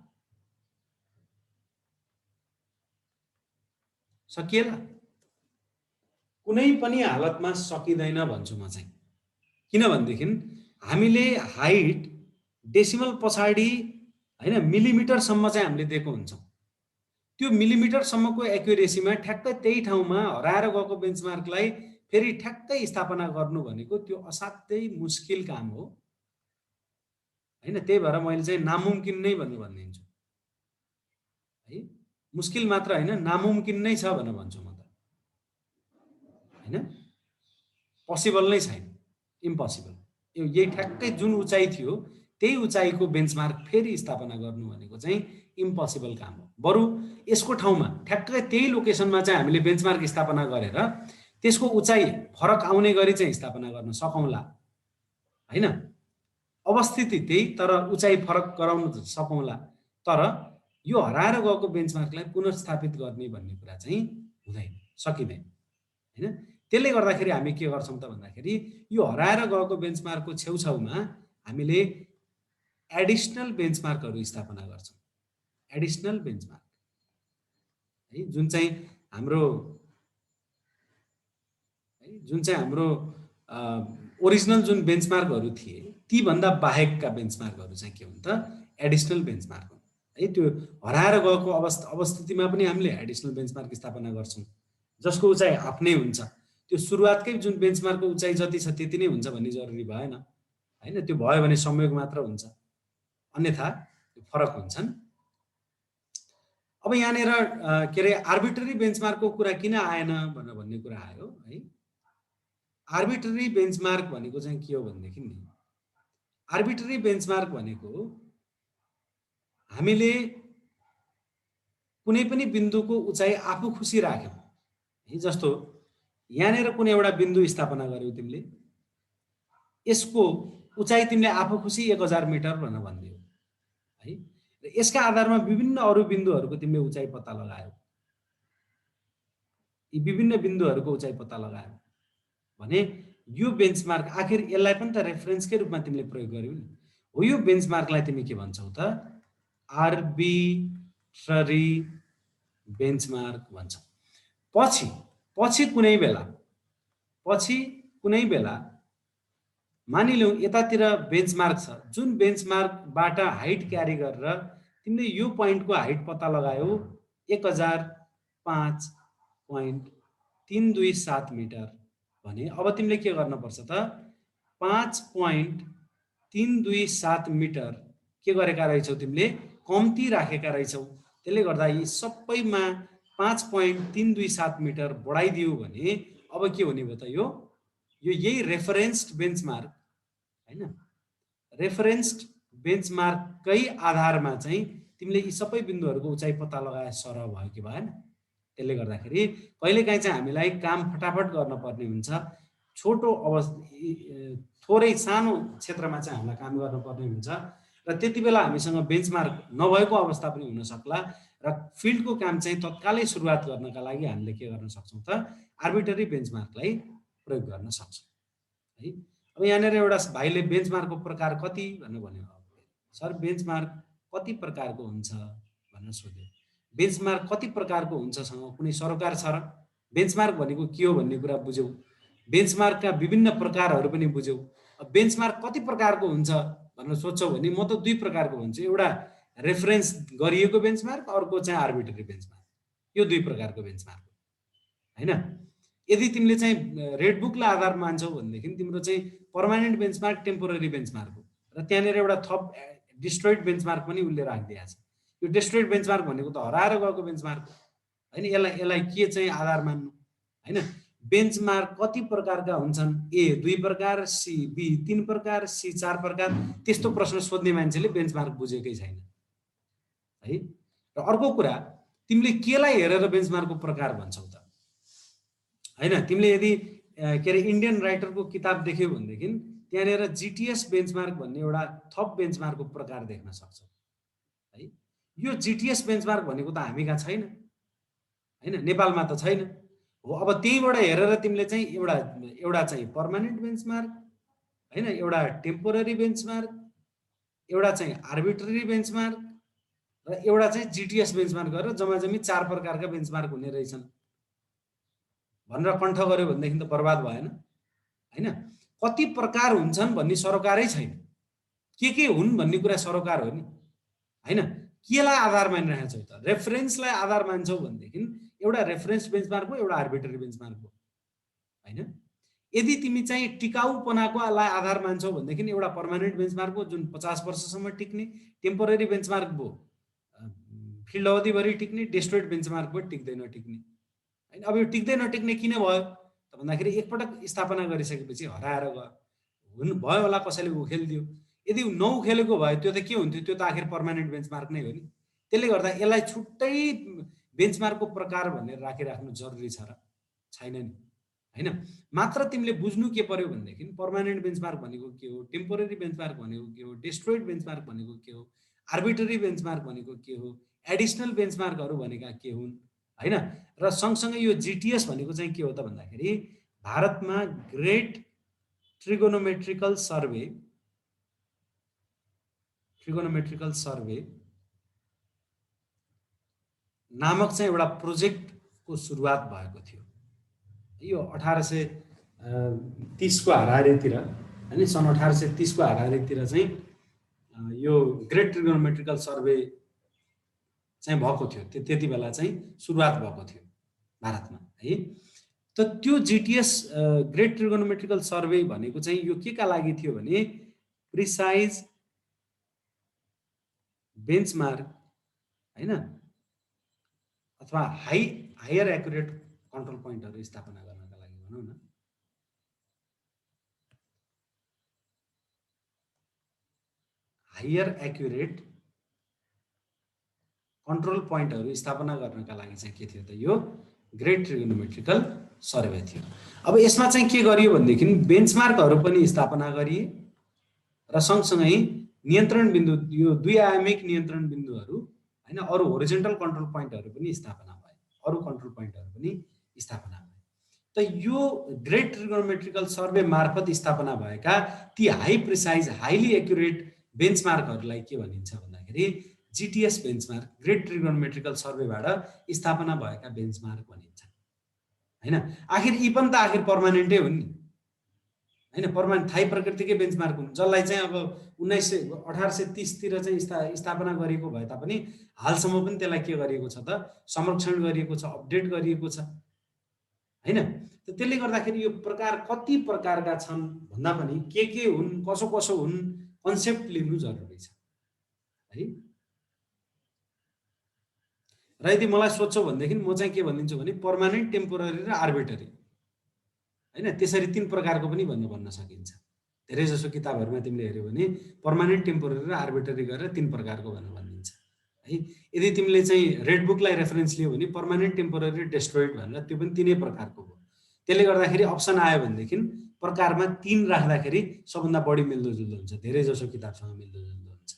सकिएला? कुनै पनि हालतमा सकिँदैन भन्छु म चाहिँ। किनभनेदेखि हामीले हाइट डेसिमल पछाडि हैन मिलिमिटरसम्म चाहिँ हामीले दिएको हुन्छौँ। त्यो मिलिमिटरसम्मको एक्युरेसीमा ठ्याक्कै त्यही ठाउँमा हराएर गएको बेन्चमार्कलाई फेरि ठ्याक्कै स्थापना गर्नु भनेको त्यो असाध्यै मुस्किल काम हो हैन। त्यही भएर मैले चाहिँ नामुमकिन नै भनेर भनिदिन्छु है। मुस्किल मात्र हैन, नामुमकिन नै छ भनेर भन्छु म त हैन। पोसिबल नै छैन, इम्पोसिबल। यही ठ्याक्कै जुन उचाइ थियो त्यही उचाइको बेन्चमार्क फेरि स्थापना गर्नु भनेको चाहिँ इम्पोसिबल काम हो। बरु यसको ठाउँमा ठ्याक्कै त्यही लोकेसनमा चाहिँ हामीले बेन्चमार्क स्थापना गरेर त्यसको उचाइ फरक आउने गरी चाहिँ स्थापना गर्न सकौँला हैन। अवस्थिति त्यही तर उचाइ फरक गराउन सकौँला, तर यो हराएर गएको बेन्चमार्कलाई पुनर्स्थापित गर्ने भन्ने कुरा चाहिँ हुँदैन, सकिँदैन हैन। त्यसले गर्दाखेरि हामी के गर्छौँ त भन्दाखेरि यो हराएर गएको बेन्चमार्कको छेउछाउमा हामीले एडिसनल बेन्चमार्कहरू स्थापना गर्छौँ। एडिसनल बेन्चमार्क है, जुन चाहिँ हाम्रो ओरिजिनल जुन बेन्चमार्कहरू थिए तीभन्दा बाहेकका बेन्चमार्कहरू चाहिँ के हुन् त? एडिसनल बेन्चमार्क हुन् है। त्यो हराएर गएको अवस्थितिमा पनि हामीले एडिसनल बेन्चमार्क स्थापना गर्छौँ जसको उचाइ आफ्नै हुन्छ। त्यो सुरुवातकै जुन बेन्चमार्कको उचाइ जति छ त्यति नै हुन्छ भन्ने जरुरी भएन हैन। त्यो भयो भने संयोग मात्र हुन्छ, अन्यथा फरक हुन्छन्। अब यहाँनिर के अरे आर्बिट्रेरी बेन्चमार्कको कुरा किन आएन भनेर भन्ने कुरा आयो है। आर्बिट्रेरी बेन्चमार्क भनेको चाहिँ के हो भनेदेखि नि, आर्बिट्रेरी बेन्चमार्क भनेको हामीले कुनै पनि बिन्दुको उचाइ आफू खुसी राख्यौ है। जस्तो यहाँनिर कुनै एउटा बिन्दु स्थापना गर्यौ तिमीले, यसको उचाइ तिमीले आफू खुसी 1000 मिटर भनेर भनिदियौ है। र यसका आधारमा विभिन्न अरू बिन्दुहरूको तिमीले उचाइ पत्ता लगायौ, यी विभिन्न बिन्दुहरूको उचाइ पत्ता लगायौ भने यो बेन्चमार्क आखिर यसलाई पनि त रेफरेन्सकै रूपमा तिमीले प्रयोग गर्यौ नि हो। यो बेन्चमार्कलाई तिमी के भन्छौ त? आर्बिट्ररी बेन्चमार्क भन्छौ। पछि कुनै बेला मानिलिउँ यतातिर बेन्चमार्क छ, जुन बेन्चमार्कबाट हाइट क्यारी गरेर तिमीले यो पोइन्टको हाइट पत्ता लगायौ 1005.327 मिटर भने अब तिमीले के गर्न पर्छ त? 5.327 मिटर के गरेका रहेछौ तिमीले? कम्ती राखेका रहेछौ। त्यसले गर्दा यी सबैमा 5.327 मिटर बढाइदियो भने अब के हुने भयो त? यो यही रेफरेन्स्ड बेन्चमार्क हैन, रेफरेन्स्ड बेन्चमार्ककै आधारमा चाहिँ तिमीले यी सबै बिन्दुहरूको उचाइ पत्ता लगाए सरह भयो कि भएन? त्यसले गर्दाखेरि कहिलेकाहीँ चाहिँ हामीलाई काम फटाफट गर्न पर्ने हुन्छ। थोरै सानो क्षेत्रमा चाहिँ हामीलाई काम गर्नुपर्ने हुन्छ र त्यति बेला हामीसँग बेन्चमार्क नभएको अवस्था पनि हुन सक्ला र फिल्डको काम चाहिँ तत्कालै सुरुवात गर्नका लागि हामीले के गर्न सक्छौँ त? आर्बिट्रेरी बेन्चमार्कलाई प्रयोग गर्न सक्छौँ है। अब यहाँनिर एउटा भाइले बेन्चमार्कको प्रकार कति भनेर भन्यो। सर बेन्चमार्क कति प्रकारको हुन्छ भनेर सोध्यो। बेन्चमार्क कति प्रकारको हुन्छसँग कुनै सरोकार छ र? बेन्चमार्क भनेको के हो भन्ने कुरा बुझ्यौ, बेन्चमार्कका विभिन्न प्रकारहरू पनि बुझ्यौ। बेन्चमार्क कति प्रकारको हुन्छ भनेर सोध्छौ भने म त 2 प्रकारको भन्छु। एउटा रेफरेन्स गरिएको बेन्चमार्क, अर्को चाहिँ आर्बिट्रेरी बेन्चमार्क। यो 2 प्रकारको बेन्चमार्क हैन। यदि तिमीले चाहिँ रेड बुकलाई आधार मान्छौ भनेदेखि तिम्रो चाहिँ पर्मानेन्ट बेन्चमार्क, टेम्पोररी बेन्चमार्क हो र त्यहाँनिर एउटा थप डिस्ट्रोइड बेन्चमार्क पनि उसले राखिदिएको छ। यो डिस्ट्रोइड बेन्चमार्क भनेको त हराएर गएको बेन्चमार्क हैन। यसलाई के चाहिँ आधार मान्नु हैन। बेन्चमार्क कति प्रकारका हुन्छन्? ए 2 प्रकार, सी बी 3 प्रकार, सी 4 प्रकार। त्यस्तो प्रश्न सोध्ने मान्छेले बेन्चमार्क बुझेकै छैन है। र अर्को कुरा, तिमीले केलाई हेरेर बेन्चमार्कको प्रकार भन्छौ त हैन। तिमीले यदि के अरे इन्डियन राइटरको किताब देख्यौ भनेदेखि त्यहाँनिर जीटीएस बेन्चमार्क भन्ने एउटा थप बेन्चमार्कको प्रकार देख्न सक्छौ है। यो जीटीएस बेन्चमार्क भनेको त हामी कहाँ छैन हैन, नेपालमा त छैन। हो। अब त्यहीबाट हेरेर तिमीले चाहिँ एउटा एउटा चाहिँ पर्मानेन्ट बेन्चमार्क हैन, एउटा टेम्पोररी बेन्चमार्क, एउटा चाहिँ आर्बिट्रेरी बेन्चमार्क र एउटा चाहिँ जीटीएस बेन्चमार्क गरेर जम्माजम्मी 4 प्रकारका बेन्चमार्क हुने रहेछन् भनेर कण्ठ गर्यो भनेदेखि त बर्बाद भएन हैन। कति प्रकार हुन्छन् भन्ने सरोकारै छैन, के हुन् भन्ने कुरा सरोकार हो नि हैन। केलाई आधार मानिरहेको छौ त? रेफरेन्सलाई आधार मान्छौ भनेदेखि एउटा रेफरेन्स बेन्चमार्क हो, एउटा आर्बिट्रेरी बेन्चमार्क हो हैन। यदि तिमी चाहिँ टिकाउपनाकोलाई आधार मान्छौ भनेदेखि एउटा पर्मानेन्ट बेन्चमार्क हो जुन 50 वर्षसम्म टिक्ने, टेम्पोररी बेन्चमार्क हो फिल्ड अवधिभरि टिक्ने, डेस्ट्रोइड बेन्चमार्क हो टिक्दैन टिक्ने हैन। अब यो टिक्दै नटिक्ने किन भयो त भन्दाखेरि एकपटक स्थापना गरिसकेपछि हराएर गयो, भयो होला कसैले उखेलिदियो। यदि नउखेलेको भए त्यो त के हुन्थ्यो? त्यो त आखिर पर्मानेन्ट बेन्चमार्क नै हो नि। त्यसले गर्दा यसलाई छुट्टै बेन्चमार्कको प्रकार भनेर राखिराख्नु जरुरी छ र छैन नि हैन। मात्र तिमीले बुझ्नु के पर्यो भनेदेखि पर्मानेन्ट बेन्चमार्क भनेको के हो, टेम्पोररी बेन्चमार्क भनेको के हो, डेस्ट्रोइड बेन्चमार्क भनेको के हो, आर्बिट्रेरी बेन्चमार्क भनेको के हो, एडिसनल बेन्चमार्कहरू भनेका के हुन् हैन। र सँगसँगै यो जीटीएस भनेको चाहिँ के हो त भन्दाखेरि भारतमा ग्रेट ट्रिगोनोमेट्रिकल सर्वे नामक चाहिँ एउटा प्रोजेक्टको सुरुवात भएको थियो। यो 1830 को हाराहारीतिर हैन, सन् 1830 को हाराहारीतिर चाहिँ यो ग्रेट ट्रिगोनोमेट्रिकल सर्वे चाहिँ भएको थियो। त्यति बेला चाहिँ सुरुवात भएको थियो भारतमा है। त त्यो जीटीएस ग्रेट ट्रिगोनोमेट्रिकल सर्वे भनेको चाहिँ यो के का लागि थियो भने प्रिसाइज बेन्चमार्क हैन अथवा हायर एक्युरेट कन्ट्रोल पोइन्टहरु स्थापना गर्नका लागि भनौं न। हायर एक्युरेट कन्ट्रोल पोइन्टहरु स्थापना गर्नका लागि चाहिँ के थियो त यो ग्रेट ट्रिगोनोमेट्रिकल सर्वे थियो। अब यसमा चाहिँ के गरियो भनेदेखि बेन्चमार्कहरु पनि स्थापना गरिए र सँगसँगै नियन्त्रण बिन्दु, यो दुई आयामिक नियन्त्रण बिन्दुहरु हैन, अरु होरिजोन्टल कन्ट्रोल पोइन्टहरु पनि स्थापना भए, अरु कन्ट्रोल पोइन्टहरु पनि स्थापना भए। त यो ग्रेट ट्रिगोनोमेट्रिकल सर्वे मार्फत स्थापना भएका ती हाई प्रिसाइज हाइली एक्युरेट बेन्चमार्कहरुलाई के भनिन्छ भन्दाखेरि जीटीएस बेन्चमार्क, ग्रेट ट्रिगोनोमेट्रिकल सर्वेबाट स्थापना भएका बेन्चमार्क भनिन्छ हैन। आखिर यी पनि त आखिर पर्मानेन्टै हुन् नि हैन, पर्मानेन्ट थाई प्रकृतिकै बेन्चमार्क हुन्, जसलाई चाहिँ अब 1830 तिर चाहिँ स्थापना गरिएको भए तापनि हालसम्म पनि त्यसलाई के गरिएको छ त संरक्षण गरिएको छ, अपडेट गरिएको छ हैन। त त्यसले गर्दाखेरि यो प्रकार कति प्रकारका छन् भन्दा पनि के हुन्, कसो कसो हुन्, कन्सेप्ट लिनु जरुरी छ है। र यदि मलाई सोध्छौ भनेदेखि म चाहिँ के भनिदिन्छु भने पर्मानेन्ट, टेम्पोररी र आर्बिट्रेरी हैन, त्यसरी तीन प्रकारको पनि भन्न सकिन्छ। धेरै जसो किताबहरुमा तिमीले हेर्यौ भने पर्मानेन्ट, टेम्पोररी र आर्बिट्रेरी गरेर तीन प्रकारको भनिन्छ है। यदि तिमीले चाहिँ रेड बुकलाई रेफरेन्स लियौ भने पर्मानेन्ट, टेम्पोररी, डेस्ट्रोइड भनेर त्यो पनि तीनै प्रकारको हो। त्यसले गर्दाखेरि अप्सन आयो भनेदेखि प्रकारमा तीन राख्दाखेरि सबभन्दा बढी मिल्दोजुल्दो हुन्छ, धेरै जसो किताबसँग मिल्दोजुल्दो हुन्छ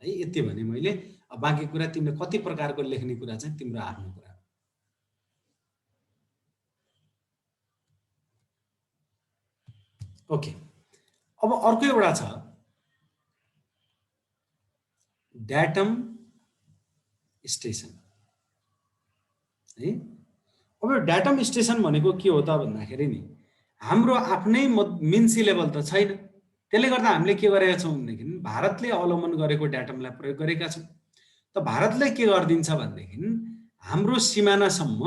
है। यति भने मैले, अब बाँकी कुरा तिमीले कति प्रकारको लेख्ने कुरा चाहिँ तिम्रो आफ्नो कुरा। ओके, अब अर्को एउटा छ डाटम स्टेसन है। अब यो डाटम स्टेसन भनेको के हो त भन्दाखेरि नि हाम्रो आफ्नै मिन्सी लेभल त छैन, त्यसले गर्दा हामीले के गरेका छौं भनेदेखि भारतले अवलम्बन गरेको डाटमलाई प्रयोग गरेका छौं। त भारतले के गर्दिन्छ भनेदेखि हाम्रो सिमानासम्म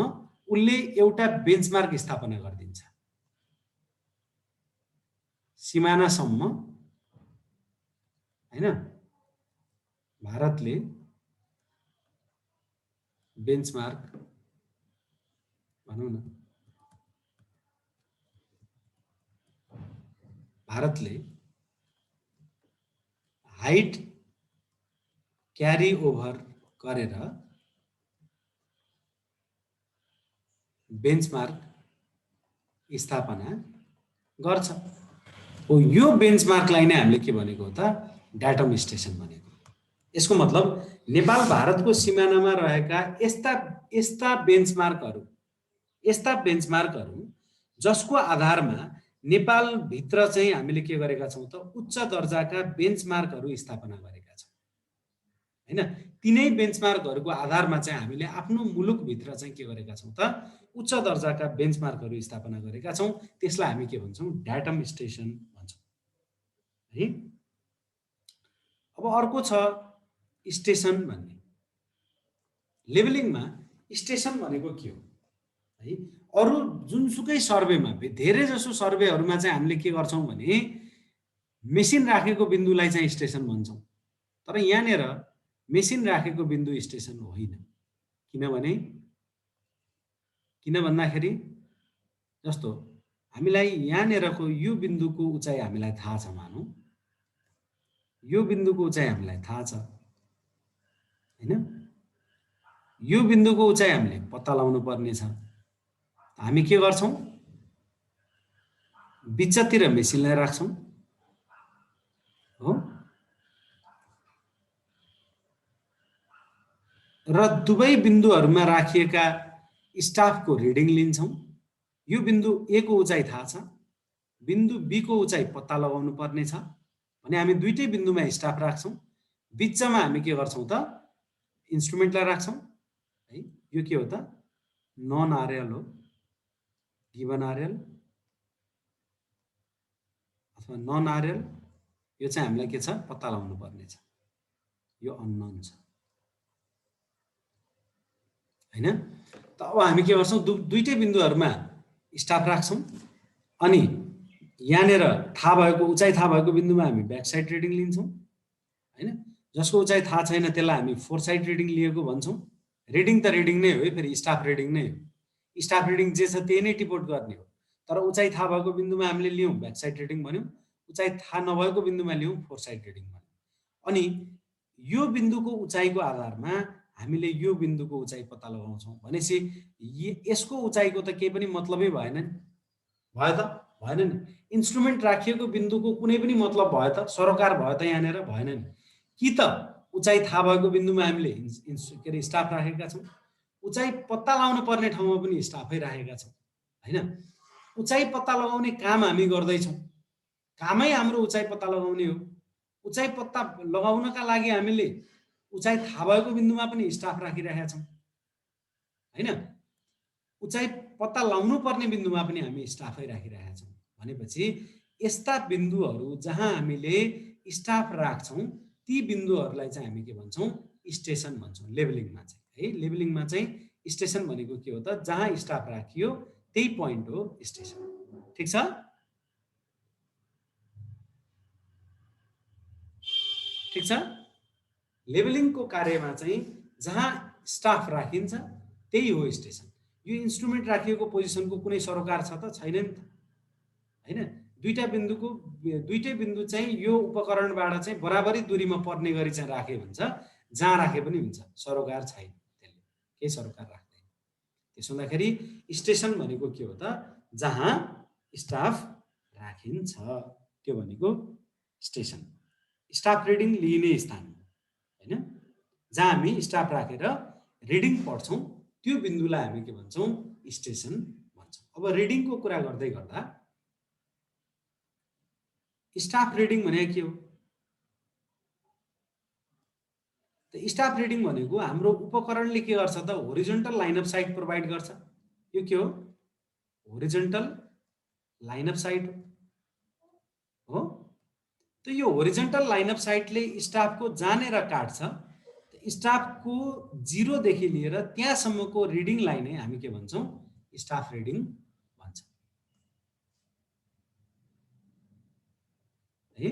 उले एउटा बेन्चमार्क स्थापना गर्दिन्छ, सिमानासम्म हैन। भारतले बेन्चमार्क भनौं न, भारतले हाइट क्यारी ओभर गरेर बेन्चमार्क स्थापना गर्छ। हो, यो बेन्चमार्कलाई नै हामीले के भनेको हो त डाटम स्टेसन भनेको। यसको मतलब नेपाल भारतको सिमानामा रहेका यस्ता बेन्चमार्कहरु यस्ता बेन्चमार्कहरू जसको आधारमा नेपालभित्र चाहिँ हामीले के गरेका छौँ त उच्च दर्जाका बेन्चमार्कहरू स्थापना गरेका छौँ हैन। तिनै बेन्चमार्कहरूको आधारमा चाहिँ हामीले आफ्नो मुलुकभित्र चाहिँ के गरेका छौँ त उच्च दर्जाका बेन्चमार्कहरू स्थापना गरेका छौँ। त्यसलाई हामी के भन्छौँ डाटम स्टेसन भन्छौँ है। अब अर्को छ स्टेसन भन्ने। लेभलिङमा स्टेसन भनेको के हो है। अरू जुनसुकै सर्वेमा धेरै जसो सर्वेहरूमा चाहिँ हामीले के गर्छौँ भने मेसिन राखेको बिन्दुलाई चाहिँ स्टेसन भन्छौँ। तर यहाँनिर मेसिन राखेको बिन्दु स्टेसन होइन। किन भन्दाखेरि जस्तो हामीलाई यहाँनिरको यो बिन्दुको उचाइ हामीलाई थाहा छ मानौँ, यो बिन्दुको उचाइ हामीलाई थाहा छ हैन। यो बिन्दुको उचाइ हामीले पत्ता लगाउनु पर्ने छ। हामी के गर्छौँ बिचतिर मेसिनलाई राख्छौँ हो र दुवै बिन्दुहरूमा राखिएका स्टाफको रिडिङ लिन्छौँ। यो बिन्दु ए को उचाइ थाहा छ, बिन्दु बी को उचाइ पत्ता लगाउनु पर्ने छ भने हामी दुईटै बिन्दुमा स्टाफ राख्छौँ। बिचमा हामी के गर्छौँ त इन्स्ट्रुमेन्टलाई राख्छौँ है। यो के हो त नन आरएल हो, गिभन आरएल अथवा नन आरएल। यो चाहिँ हामीलाई के छ पत्ता लगाउनु पर्ने छ, यो अननोन छ हैन। त अब हामी के गर्छौँ दुईटै बिन्दुहरूमा स्टाफ राख्छौँ अनि यहाँनिर थाहा भएको उचाइ थाहा भएको बिन्दुमा हामी ब्याक साइड रिडिङ लिन्छौँ हैन। जसको उचाइ थाहा छैन त्यसलाई हामी फोर साइड रिडिङ लिएको भन्छौँ। रिडिङ त रिडिङ नै हो है, फेरि स्टाफ रिडिङ नै हो। स्टाफ रिडिङ जे छ त्यही नै टिपोट गर्ने हो। तर उचाइ थाहा भएको बिन्दुमा हामीले लियौँ ब्याक साइड रिडिङ भन्यौँ, उचाइ थाहा नभएको बिन्दुमा लियौँ फोर साइड रिडिङ भन्यौँ। अनि यो बिन्दुको उचाइको आधारमा हामीले यो बिन्दुको उचाइ पत्ता लगाउँछौँ भनेपछि यसको उचाइको त केही पनि मतलबै भएन नि, भयो त भएन नि। इन्स्ट्रुमेन्ट राखिएको बिन्दुको कुनै पनि मतलब भयो त, सरोकार भयो त यहाँनिर भएन नि। कि त उचाइ थाहा भएको बिन्दुमा हामीले के अरे स्टाफ राखेका छौँ, उचाइ पत्ता लगाउनु पर्ने ठाउँमा पनि स्टाफै राखेका छौँ हैन। उचाइ पत्ता लगाउने काम हामी गर्दैछौँ, कामै हाम्रो उचाइ पत्ता लगाउने हो। उचाइ पत्ता लगाउनका लागि हामीले उचाइ थाहा भएको बिन्दुमा पनि स्टाफ राखिरहेका छौँ हैन। उचाइ पत्ता लगाउनु पर्ने बिन्दुमा पनि हामी स्टाफै राखिरहेका छौँ भनेपछि यस्ता बिन्दुहरू जहाँ हामीले स्टाफ राख्छौँ ती बिन्दुहरूलाई चाहिँ हामी के भन्छौँ स्टेसन भन्छौँ लेभलिङमा चाहिँ है। लेभलिङमा चाहिँ स्टेसन भनेको के हो त जहाँ स्टाफ राखियो त्यही पोइन्ट हो स्टेसन। ठिक छ। ठिक छ। लेभलिङको कार्यमा चाहिँ जहाँ स्टाफ राखिन्छ त्यही हो स्टेसन। यो इन्स्ट्रुमेन्ट राखिएको पोजिसनको कुनै सरोकार छ त छैन नि त हैन। दुईटै बिन्दु चाहिँ यो उपकरणबाट चाहिँ बराबरी दूरीमा पर्ने गरी चाहिँ राखे हुन्छ, जहाँ राखे पनि हुन्छ, सरोकार छैन, त्यसले केही सरोकार राख्दैन। त्यसो हुँदाखेरि स्टेसन भनेको के हो त जहाँ स्टाफ राखिन्छ त्यो भनेको स्टेसन। स्टाफ रिडिङ लिइने स्थान हैन, जहाँ हामी स्टाफ राखेर रिडिङ पढ्छौँ त्यो बिन्दुलाई हामी के भन्छौँ स्टेसन भन्छौँ। अब रिडिङको कुरा गर्दै गर्दा स्टाफ रिडिङ भनेको के हो त स्टाफ रिडिङ भनेको हाम्रो उपकरणले के गर्छ त होरिजोन्टल लाइन अफ साइट प्रोभाइड गर्छ। यो के हो होरिजोन्टल लाइन अफ साइट हो। त यो होरिजोन्टल लाइन अफ साइटले स्टाफको जानेर काट्छ। स्टाफको जिरोदेखि लिएर त्यहाँसम्मको रिडिङलाई नै हामी के भन्छौँ स्टाफ रिडिङ भन्छौँ है।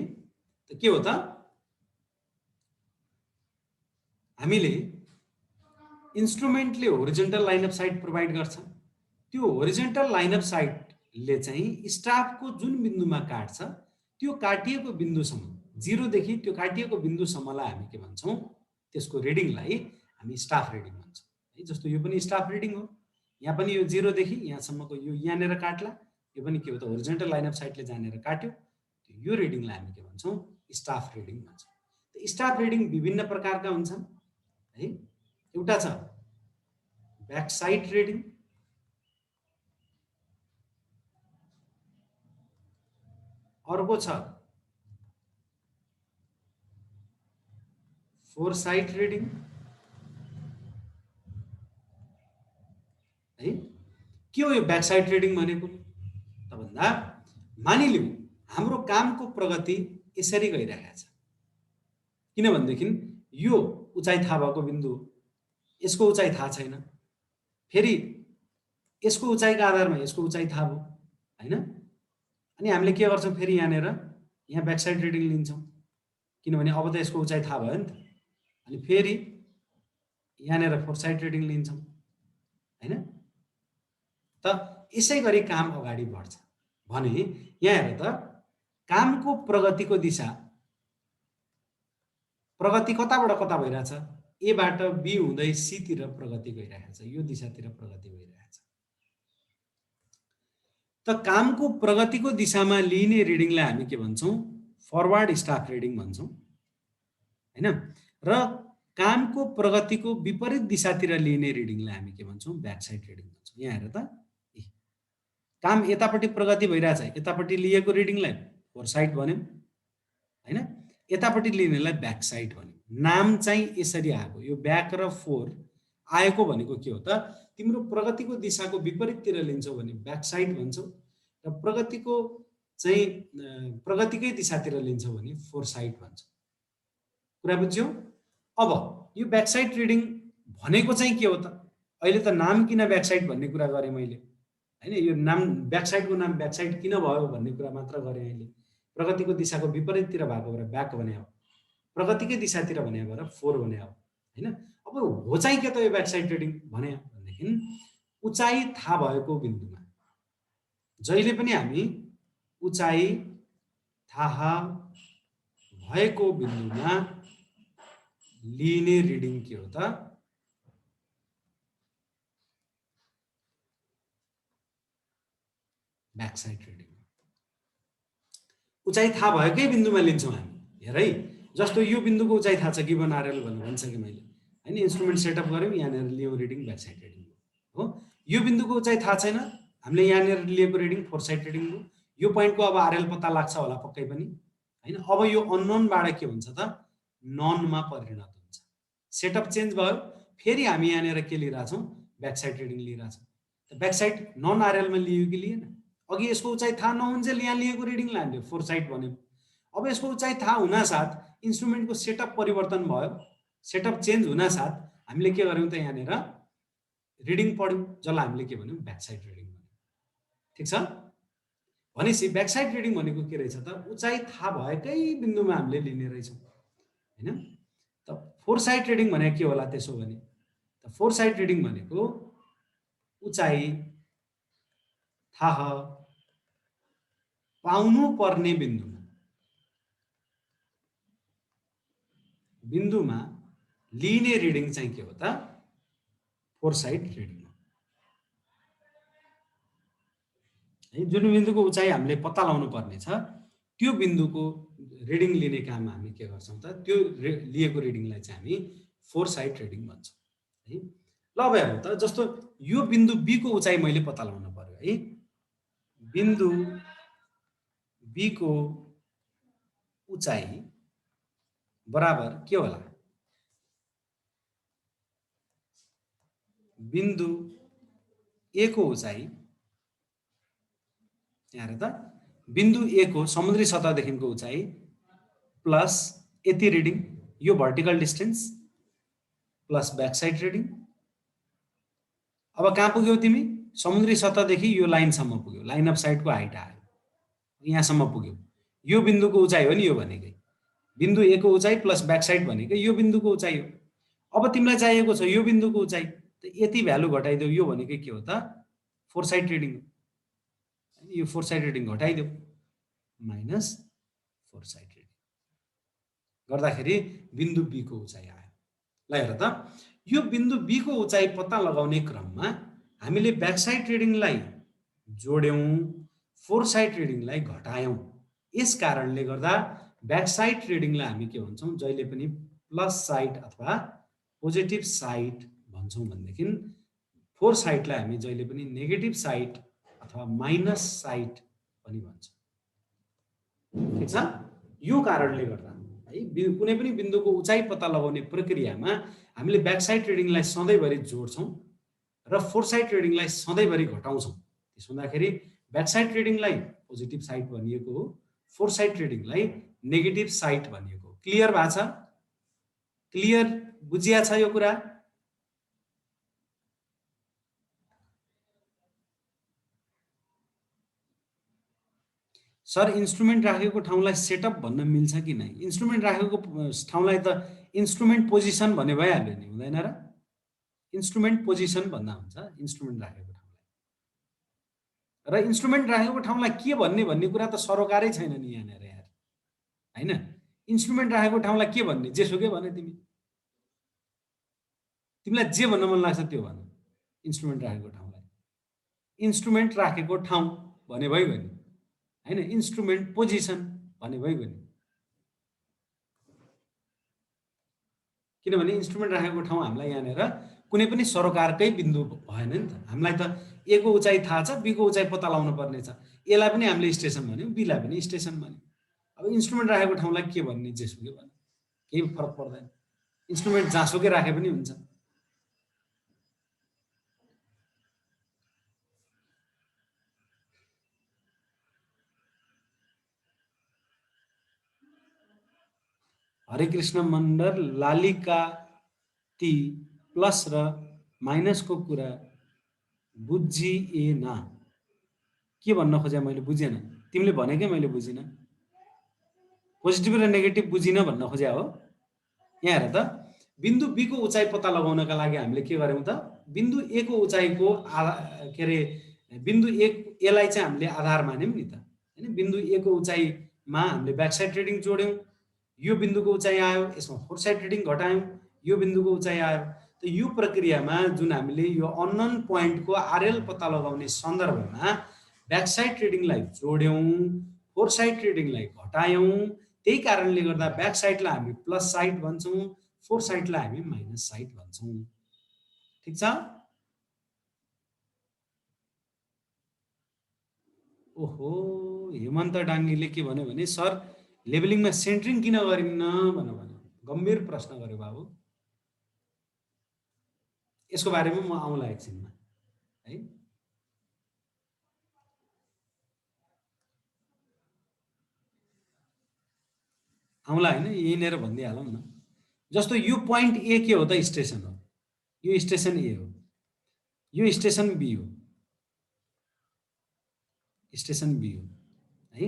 त के हो त हामीले इन्स्ट्रुमेन्टले होरिजोन्टल लाइन अफ साइट प्रोभाइड गर्छ। त्यो होरिजोन्टल लाइन अफ साइटले चाहिँ स्टाफको जुन बिन्दुमा काट्छ त्यो काटिएको बिन्दुसम्म जिरोदेखि त्यो काटिएको बिन्दुसम्मलाई हामी के भन्छौँ त्यसको रिडिङलाई हामी स्टाफ रिडिङ भन्छौँ है। जस्तो यो पनि स्टाफ रिडिङ हो, यहाँ पनि यो जिरोदेखि यहाँसम्मको यो यहाँनिर काट्ला, यो पनि के हो त होरिजोन्टल लाइन अफ साइटले जानेर काट्यो, यो रिडिङलाई हामी के भन्छौँ स्टाफ रिडिङ भन्छौँ। स्टाफ रिडिङ विभिन्न प्रकारका हुन्छन् है। एउटा छ ब्याक साइड रिडिङ, अर्को छ फोरसाइट रिडिङ है। के हो यो ब्याकसाइड रिडिङ भनेको त भन्दा मानिलिउँ हाम्रो कामको प्रगति यसरी गइरहेको छ, किनभनेदेखि यो उचाइ थाहा भएको बिन्दु, यसको उचाइ थाहा छैन, फेरि यसको उचाइको आधारमा यसको उचाइ थाहा भयो हैन। अनि हामीले के गर्छौँ फेरि यहाँनिर यहाँ ब्याकसाइड रिडिङ लिन्छौँ, किनभने अब त यसको उचाइ थाहा भयो नि त। अनि फेरि यहाँनिर फोरसाइट रिडिङ लिन्छौँ हैन। त यसै गरी काम अगाडि बढ्छ भने यहाँ हेर त कामको प्रगतिको दिशा, प्रगति कताबाट कता भइरहेछ, एबाट बी हुँदै सी तिर प्रगति गइरहेको छ, यो दिशातिर प्रगति भइरहेको छ। त कामको प्रगतिको दिशामा लिने रिडिङलाई हामी के भन्छौँ, फरवर्ड स्टाफ रिडिङ भन्छौँ हैन। र कामको प्रगतिको विपरीत दिशातिर लिने रिडिङलाई हामी के भन्छौँ, ब्याकसाइड रिडिङ भन्छौँ। यहाँ हेर त काम यतापट्टि प्रगति भइरहेछ, यतापट्टि लिएको रिडिङलाई फोरसाइट भन्यौँ हैन, यतापट्टि लिनेलाई ब्याकसाइड भन्यौँ। नाम चाहिँ यसरी आएको, यो ब्याक र फोर आएको भनेको के हो त, तिम्रो प्रगतिको दिशाको विपरीततिर लिन्छौ भने ब्याकसाइड भन्छौ, र प्रगतिको चाहिँ प्रगतिकै दिशातिर लिन्छौ भने फोरसाइट भन्छौ। कुरा बुझ्यौ? अब यो ब्याकसाइड रिडिङ भनेको चाहिँ के हो त, अहिले त नाम किन ब्याकसाइड भन्ने कुरा गरेँ मैले हैन। यो नाम ब्याकसाइडको नाम ब्याकसाइड किन भयो भन्ने कुरा मात्र गरेँ अहिले। प्रगतिको दिशाको विपरीततिर भएको भएर ब्याक भने हो, प्रगतिकै दिशातिर भने भएर फोर भने हो हैन। अब हो चाहिँ के त यो ब्याकसाइड रिडिङ भने भनेदेखि उचाइ थाहा भएको बिन्दुमा जहिले पनि हामी उचाइ थाहा भएको बिन्दुमा लिने रिडिङ के हो त, ब्याकसाइड रिडिङ। उचाइ थाहा भएकै बिन्दुमा लिन्छौँ हामी। हेर है, जस्तो यो बिन्दुको उचाइ थाहा छ, गिभन आरएल भनेर भनिसकेँ मैले हैन। इन्स्ट्रुमेन्ट सेटअप गऱ्यौँ, यहाँनिर लियौँ रिडिङ ब्याकसाइड रिडिङ हो। यो बिन्दुको उचाइ थाहा छैन, हामीले यहाँनिर लिएको रिडिङ फोरसाइट रिडिङ हो। यो पोइन्टको अब आरएल पत्ता लाग्छ होला पक्कै पनि हैन। अब यो अननोनबाट के हुन्छ त, ननमा परिणत हुन्छ। सेटअप चेन्ज भयो, फेरि हामी यहाँनिर के लिइरहेछौँ, ब्याकसाइड रिडिङ लिइरहेछौँ। ब्याकसाइड नन आरएलमा लियो कि लिएन, अघि यसको उचाइ थाहा नहुन्जेल यहाँ लिएको रिडिङलाई हामीले फोरसाइट भन्यौँ। अब यसको उचाइ थाहा हुनासाथ इन्स्ट्रुमेन्टको सेटअप परिवर्तन भयो, सेटअप चेन्ज हुनासाथ हामीले के गर्यौँ त, यहाँनिर रिडिङ पढ्यौँ, जसलाई हामीले के भन्यौँ, ब्याकसाइड रिडिङ भन्यौँ। ठिक छ? भनेपछि ब्याकसाइड रिडिङ भनेको के रहेछ त, उचाइ थाहा भएकै बिन्दुमा हामीले लिने रहेछौँ हैन। त फोरसाइट रिडिङ भनेको के होला त्यसो भने त, फोरसाइट रिडिङ भनेको उचाइ थाहा पाउनु पर्ने बिन्दुमा लिने रिडिङ चाहिँ के हो त, फोरसाइट रिडिङ हो है। जुन बिन्दुको उचाइ हामीले पत्ता लगाउनु पर्ने छ, त्यो बिन्दुको रिडिङ लिने काम हामी के गर्छौँ त, त्यो लिएको रिडिङलाई चाहिँ हामी फोरसाइट रिडिङ भन्छौँ है। ल अब हेरौँ त, जस्तो यो बिन्दु बी को उचाइ मैले पत्ता लगाउनु पर्यो है। बिन्दु बी को उचाइ बराबर के होला, बिन्दु ए को उचाइ, यहाँ हेर त, बिन्दु ए को समुद्री सतहदेखिको उचाइ प्लस यति रिडिङ, यो vertical distance plus backside reading. अब कहाँ पुग्यौ तिमी, समुद्री सतहदेखि यो लाइनसम्म पुग्यौ, लाइन अफ साइटको हाइट आयो, यहाँसम्म पुग्यौ। यो बिन्दुको उचाइ हो नि यो भनेकै, बिन्दु ए को उचाइ प्लस ब्याकसाइड भनेकै यो बिन्दुको उचाइ हो। अब तिमीलाई चाहिएको छ यो बिन्दुको उचाइ, त यति भ्यालु घटाइदेऊ, यो भनेकै के हो त, फोरसाइट रिडिङ हो। यो फोरसाइट रिडिङ घटाइदेऊ, माइनस फोरसाइट रिडिङ गर्दाखेरि बिन्दु बी को उचाइ आयो। ल हेर त, यो बिन्दु बी को उचाइ पत्ता लगाउने क्रममा हामीले ब्याकसाइड रिडिङलाई जोड्यौँ, फोरसाइट रिडिङलाई घटायौँ। यस कारणले गर्दा ब्याकसाइड रिडिङलाई हामी के भन्छौँ, जहिले पनि प्लस साइड अथवा पोजिटिभ साइड भन्छौँ भनेदेखि फोरसाइटलाई हामी जहिले पनि नेगेटिभ साइड अथवा माइनस साइड पनि भन्छौँ। ठिक छ। यो कारणले गर्दा है कुनै पनि बिन्दुको उचाइ पत्ता लगाउने प्रक्रियामा हामीले ब्याक साइड रिडिङलाई सधैँभरि जोड्छौँ र फोर साइड रिडिङलाई सधैँभरि घटाउँछौँ। त्यसो हुँदाखेरि ब्याक साइड रिडिङलाई पोजिटिभ साइड भनिएको हो, फोर साइड रिडिङलाई नेगेटिभ साइड भनिएको हो। क्लियर भएको छ? क्लियर बुझिया छ यो कुरा? सर इन्स्ट्रुमेन्ट राखेको ठाउँलाई सेटअप भन्न मिल्छ कि नै? इन्स्ट्रुमेन्ट राखेको ठाउँलाई त इन्स्ट्रुमेन्ट पोजिसन भने भइहाल्यो नि, हुँदैन र? इन्स्ट्रुमेन्ट पोजिसन भन्दा हुन्छ इन्स्ट्रुमेन्ट राखेको ठाउँलाई। र इन्स्ट्रुमेन्ट राखेको ठाउँलाई के भन्ने कुरा त सरोकारै छैन नि यहाँनिर यार, होइन? इन्स्ट्रुमेन्ट राखेको ठाउँलाई के भन्ने? जेसुकै भने तिमीलाई जे भन्न मन लाग्छ त्यो भन। इन्स्ट्रुमेन्ट राखेको ठाउँलाई इन्स्ट्रुमेन्ट राखेको ठाउँ भने भइगयो नि, होइन? इन्स्ट्रुमेन्ट पोजिसन भने भइगयो नि। किनभने इन्स्ट्रुमेन्ट राखेको ठाउँ हामीलाई यहाँनिर कुनै पनि सरोकारकै बिन्दु भएन नि त। हामीलाई त ए को उचाइ थाहा छ, बी को उचाइ पत्ता लगाउनु पर्ने छ। एलाई पनि हामीले स्टेसन भन्यौँ, बीलाई पनि स्टेसन भन्यौँ। अब इन्स्ट्रुमेन्ट राखेको ठाउँलाई के भन्ने? जेसुकै भन्ने, केही फरक पर्दैन। इन्स्ट्रुमेन्ट जहाँसुकै राखे पनि हुन्छ। हरेकृष्ण मण्डल लालिका ती प्लस र माइनसको कुरा बुझिएन। के भन्न खोजे मैले बुझेन। तिमीले भनेकै मैले बुझिनँ। पोजिटिभ र नेगेटिभ बुझिन भन्न खोज्या हो। यहाँ हेर त, बिन्दु बी को उचाइ पत्ता लगाउनका लागि हामीले के गर्यौँ त? बिन्दु ए को उचाइको के अरे बिन्दु एलाई चाहिँ हामीले आधार मान्यौँ नि त, होइन? बिन्दु ए को उचाइमा हामीले ब्याक साइड रिडिङ जोड्यौँ। यो बिन्दुको उचाइ आयो, यसमा फोर साइड रिडिङ घटायौँ, यो बिन्दुको उचाइ आयो। त यो प्रक्रियामा जुन हामीले यो अननोन पोइन्टको आरएल पत्ता लगाउने सन्दर्भमा ब्याक साइड रिडिङलाई जोड्यौँ, फोर साइड रिडिङलाई घटायौँ। त्यही कारणले गर्दा ब्याक साइडलाई हामी प्लस साइड भन्छौँ, फोर साइडलाई हामी माइनस साइड भन्छौँ। ठिक छ? ओहो, हेमन्त डाङ्गीले के भन्यो भने सर लेबलिङमा सेन्ट्रिङ किन गरिन्न भन्यो। गम्भीर प्रश्न गर्यो बाबु। यसको बारेमा म आउँला एकछिनमा है। आउँला, होइन? यहीँनिर भनिदिइहालौँ न। जस्तो यो पोइन्ट ए के हो त? स्टेसन हो। यो स्टेसन ए हो, यो स्टेसन बी हो, स्टेसन बी हो, है?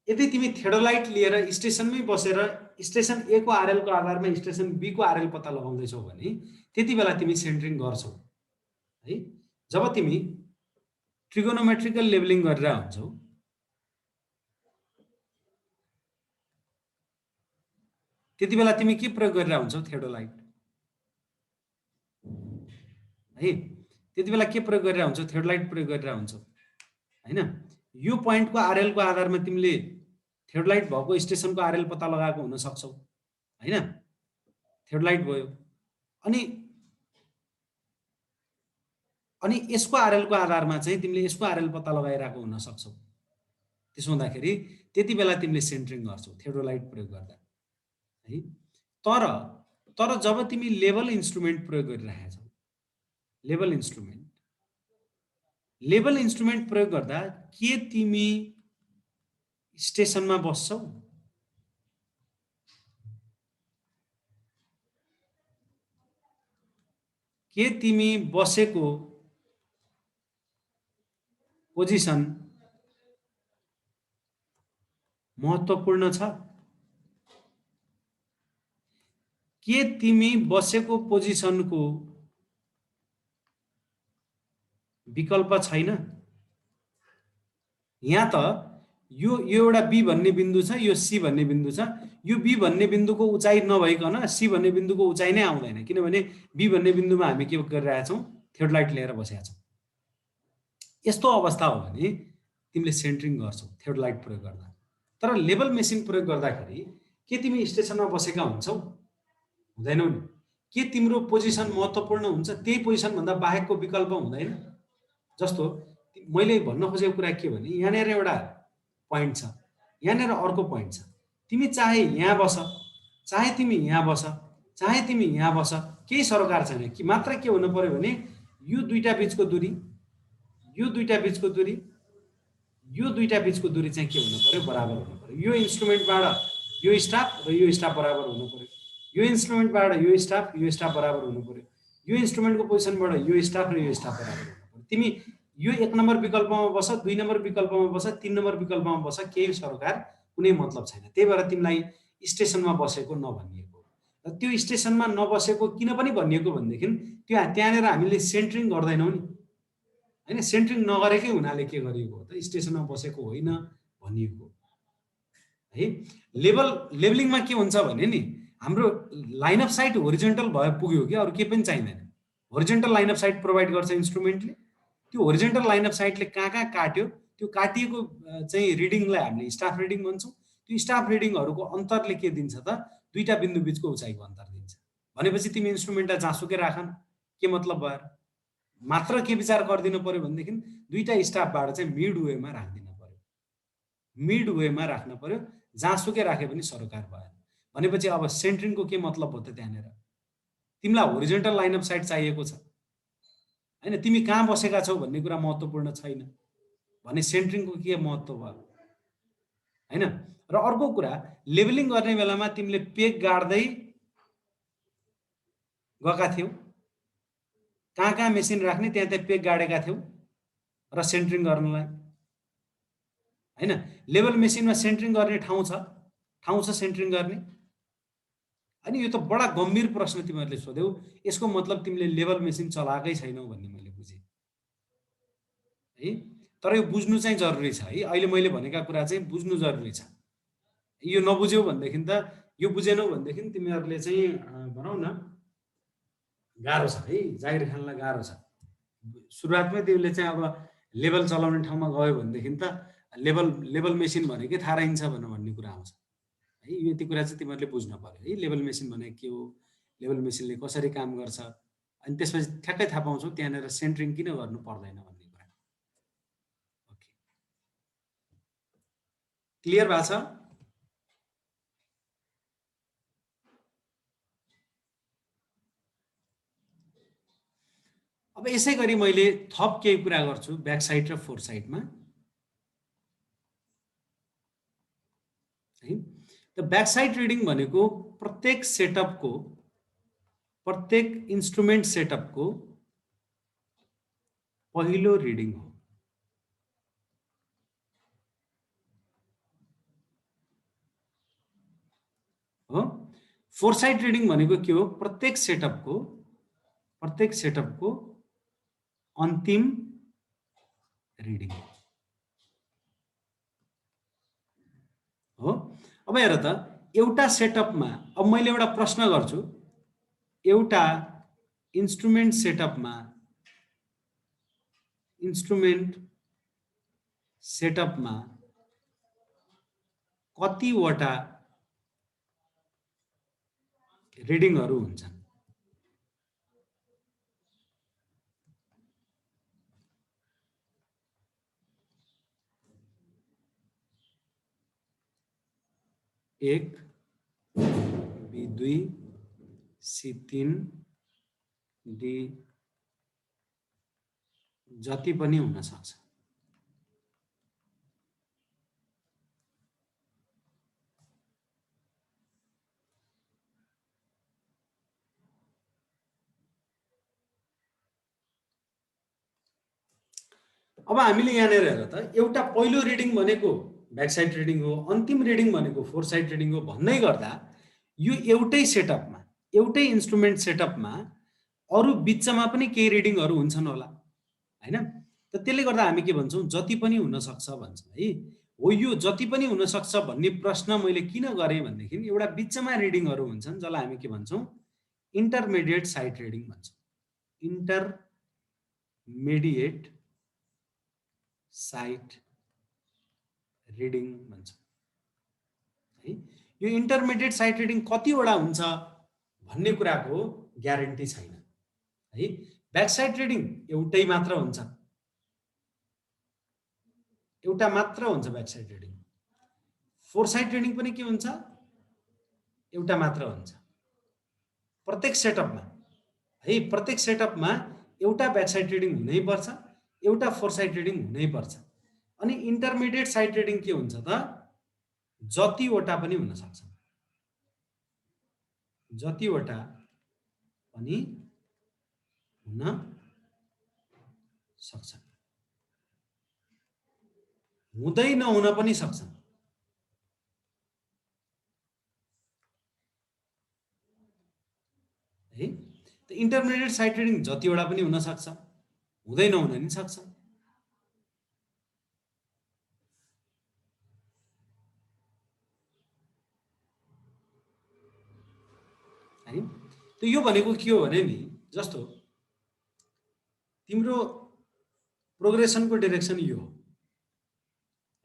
यदि तिमी थेडोलाइट लिएर स्टेसनमै बसेर स्टेसन ए को आरएलको आधारमा स्टेसन बी को आरएल पत्ता लगाउँदैछौ भने त्यति बेला तिमी सेन्ट्रिङ गर्छौ, है? जब तिमी ट्रिगोनोमेट्रिकल लेभलिङ गरेर हुन्छौ, त्यति बेला तिमी के प्रयोग गरेर हुन्छौ? थेडोलाइट, है? त्यति बेला के प्रयोग गरेर हुन्छौ? थेडोलाइट प्रयोग गरेर हुन्छौ, होइन? यो पोइन्टको आरएलको आधारमा तिमीले थेडोलाइट भएको स्टेसनको आरएल पत्ता लगाएको हुन सक्छौ, होइन? थेडोलाइट भयो। अनि यसको आरएलको आधारमा चाहिँ तिमीले यसको आरएल पत्ता लगाइरहेको हुन सक्छौ। त्यसो हुँदाखेरि त्यति बेला तिमीले सेन्ट्रिङ गर्छौ थेडोलाइट प्रयोग गर्दा, है? तर जब तिमी लेभल इन्स्ट्रुमेन्ट प्रयोग गरिरहेका छौ, लेभल इन्स्ट्रुमेन्ट प्रयोग गर्दा के तिमी स्टेसनमा बस्छौ? के तिमी बसेको पोजिसन महत्त्वपूर्ण छ? के तिमी बसेको पोजिसनको विकल्प छैन? यहाँ त यो एउटा बी भन्ने बिन्दु छ, यो सी भन्ने बिन्दु छ। यो बी भन्ने बिन्दुको उचाइ नभइकन सी भन्ने बिन्दुको उचाइ नै आउँदैन, किनभने बी भन्ने बिन्दुमा हामी के गरिरहेका छौँ? थेडोलाइट लिएर बसेका छौँ। यस्तो अवस्था हो भने तिमीले सेन्ट्रिङ गर्छौ थेडोलाइट प्रयोग गर्दा। तर लेभल मेसिन प्रयोग गर्दाखेरि के तिमी स्टेसनमा बसेका हुन्छौ? हुँदैनौ नि। के तिम्रो पोजिसन महत्त्वपूर्ण हुन्छ? त्यही पोजिसन भन्दा बाहेकको विकल्प हुँदैन? जस्तो मैले भन्न खोजेको कुरा के भने यहाँनिर एउटा पोइन्ट छ, यहाँनिर अर्को पोइन्ट छ। तिमी चाहे यहाँ बस, चाहे तिमी यहाँ बस, चाहे तिमी यहाँ बस, केही सरोकार छैन कि मात्र के हुनु पर्यो भने यो दुईटा बीचको दूरी, यो दुईटा बीचको दूरी, यो दुईटा बीचको दूरी चाहिँ के हुनु पर्यो, बराबर हुनु पर्यो। यो इन्स्ट्रुमेन्टबाट यो स्टाफ र यो स्टाफ बराबर हुनु पर्यो, यो इन्स्ट्रुमेन्टबाट यो स्टाफ बराबर हुनु पर्यो, यो इन्स्ट्रुमेन्टको पोजिसनबाट यो स्टाफ र यो स्टाफ बराबर हुनु पर्यो। तिमी यो 1 नम्बर विकल्पमा बस, 2 नम्बर विकल्पमा बस, 3 नम्बर विकल्पमा बस, केही सरोकार कुनै मतलब छैन। त्यही भएर तिमीलाई स्टेसनमा बसेको नभनिएको। र त्यो स्टेसनमा नबसेको किन पनि भनिएको भनेदेखि त्यहाँनिर हामीले सेन्ट्रिङ गर्दैनौँ नि, हैन। सेन्ट्रिङ नगरेकै हुनाले के गरिएको हो त, स्टेसनमा बसेको होइन भनिएको है। लेभलिङमा के हुन्छ भने नि हाम्रो लाइन अफ साइट होरिजेन्टल भए पुग्यो कि अरू केही पनि चाहिँदैन। Horizontal line of site provide गर्छ इन्स्ट्रुमेन्टले। त्यो होरिजेन्टल लाइन अफ साइटले कहाँ काट्यो, त्यो काटिएको चाहिँ रिडिङलाई हामीले स्टाफ रिडिङ भन्छौँ। त्यो स्टाफ रिडिङहरूको अन्तरले के दिन्छ त, दुईटा बिन्दु बीचको उचाइको अन्तर दिन्छ। भनेपछि तिमी इन्स्ट्रुमेन्टलाई जहाँसुकै राख न, के मतलब भएर मात्र के विचार गरिदिनु पर्यो भनेदेखि दुईटा स्टाफबाट चाहिँ मिड वेमा राखिदिनु पर्यो, मिड वेमा राख्न पर्यो। जहाँसुकै राखे पनि सरोकार भएन। भनेपछि अब सेन्ट्रिङको के मतलब हो त, त्यहाँनिर तिमीलाई होरिजेन्टल लाइन अफ साइट चाहिएको छ हैन, तिमी कहाँ बसेका छौ भन्ने कुरा महत्त्वपूर्ण छैन भने सेन्ट्रिङको के महत्त्व भयो हैन। र अर्को कुरा, लेभलिङ गर्ने बेलामा तिमीले पेग गाड्दै गएका थियौ, कहाँ मेसिन राख्ने त्यहाँ पेग गाडेका थियौ र सेन्ट्रिङ गर्नलाई हैन। लेभल मेसिनमा सेन्ट्रिङ गर्ने ठाउँ छ सेन्ट्रिङ गर्ने। अनि यो त बडा गम्भीर प्रश्न तिमीहरूले सोध्यौ। यसको मतलब तिमीले लेभल मेसिन चलाएकै छैनौ भन्ने मैले बुझेँ है। तर यो बुझ्नु चाहिँ जरुरी छ है। अहिले मैले भनेका कुरा चाहिँ बुझ्नु जरुरी छ। यो नबुझ्यौ भनेदेखि त, यो बुझेनौ भनेदेखि तिमीहरूले चाहिँ भनौँ न गाह्रो छ है, जागिर खानलाई गाह्रो छ। सुरुवातमै तिमीले चाहिँ अब लेभल चलाउने ठाउँमा गयो भनेदेखि त लेभल मेसिन भनेकै थाहा रहन्छ भन्ने कुरा आउँछ है। यति कुरा चाहिँ तिमीहरूले बुझ्न पर्यो है। लेभल मेसिन भनेको के हो, लेभल मेसिनले कसरी काम गर्छ, अनि त्यसपछि ठ्याक्कै थाहा पाउँछौ त्यहाँनिर सेन्ट्रिङ किन गर्नु पर्दैन भन्ने कुरा। ओके, क्लियर भएको छ? अब यसै गरी मैले थप केही कुरा गर्छु ब्याक साइड र फोर साइडमा है। त ब्याक साइड रिडिङ भनेको प्रत्येक सेटअपको, प्रत्येक इन्स्ट्रुमेन्ट सेटअपको पहिलो रिडिङ हो। फोर साइड रिडिङ भनेको के हो, प्रत्येक सेटअपको अन्तिम रिडिङ हो। अब हेर त, एउटा सेटअपमा, अब मैले एउटा प्रश्न गर्छु, एउटा इन्स्ट्रुमेन्ट सेटअपमा कतिवटा रिडिङहरू हुन्छन्? एक, B2, C3, D जति पनि हुन सक्छ। अब हामीले यहाँनिर हेर त, एउटा पहिलो रिडिङ भनेको ब्याक साइड रिडिङ हो, अन्तिम रिडिङ भनेको फोर साइड रिडिङ हो भन्दै गर्दा यो एउटै सेटअपमा, एउटै इन्स्ट्रुमेन्ट सेटअपमा अरू बिचमा पनि केही रिडिङहरू हुन्छन् होला हैन। त त्यसले गर्दा हामी के भन्छौँ, जति पनि हुन सक्छ भन्छौँ है। हो, यो जति पनि हुन सक्छ भन्ने प्रश्न मैले किन गरेँ भनेदेखि एउटा बिचमा रिडिङहरू हुन्छन् जसलाई हामी के भन्छौँ, इन्टरमिडिएट साइड रिडिङ भन्छौँ। इन्टरमिडिएट साइड रिडिङ भन्छौँ है। यो इन्टरमिडिएट साइड रिडिङ कतिवटा हुन्छ भन्ने कुराको ग्यारेन्टी छैन है। ब्याक साइड रिडिङ एउटै मात्र हुन्छ एउटा मात्र हुन्छ back side reading. Foresight reading पनि के हुन्छ, एउटा मात्र हुन्छ प्रत्येक सेटअपमा है। प्रत्येक सेटअपमा एउटा ब्याक साइड रिडिङ हुनैपर्छ, एउटा फोर साइड रिडिङ हुनैपर्छ। अनि इन्टरमिडिएट साइड रिडिङ के हुन्छ त, जतिवटा पनि हुन सक्छ, जतिवटा पनि हुन सक्छ, हुँदै नहुन पनि सक्छ है। त इन्टरमिडिएट साइड रिडिङ जतिवटा पनि हुन सक्छ, हुँदै नहुन पनि सक्छ है। त यो भनेको के हो भने नि, जस्तो तिम्रो प्रोग्रेसनको डिरेक्सन यो हो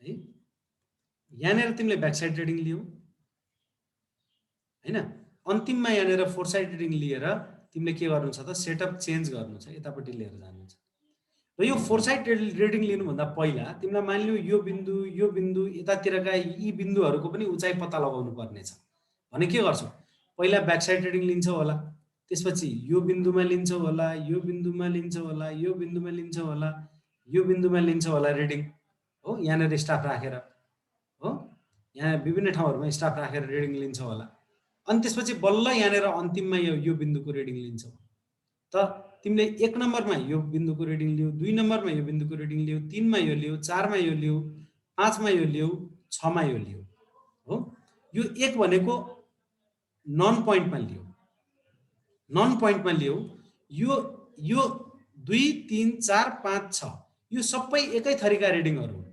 है। यहाँनिर तिमीले ब्याक साइड रिडिङ लियौ हैन, अन्तिममा यहाँनिर फोर साइड रिडिङ लिएर तिमीले के गर्नु छ त, सेटअप चेन्ज गर्नु छ, यतापट्टि लिएर जानु छ। र यो फोर साइड रिडिङ लिनुभन्दा पहिला तिमीलाई मानिलियो यो बिन्दु यतातिरका यी बिन्दुहरूको पनि उचाइ पत्ता लगाउनु पर्ने छ भने के गर्छौ, पहिला ब्याक साइड रिडिङ लिन्छौ होला, त्यसपछि यो बिन्दुमा लिन्छौ होला, यो बिन्दुमा लिन्छौ होला, यो बिन्दुमा लिन्छौ होला, यो बिन्दुमा लिन्छौ होला रिडिङ हो, यहाँनिर स्टाफ राखेर हो, यहाँ विभिन्न ठाउँहरूमा स्टाफ राखेर रिडिङ लिन्छौ होला। अनि त्यसपछि बल्ल यहाँनिर अन्तिममा यो बिन्दुको रिडिङ लिन्छौ। त तिमीले एक नम्बरमा यो बिन्दुको रिडिङ लियो, दुई नम्बरमा यो बिन्दुको रिडिङ लियो, तीनमा यो लियो, चारमा यो लियो, पाँचमा यो लियो, छमा यो लियो हो। यो एक भनेको नन पोइन्टमा लियो, नन पोइन्टमा लियो। यो 2 3 4 5 6 यो सबै एकै थरीका रिडिङहरू हो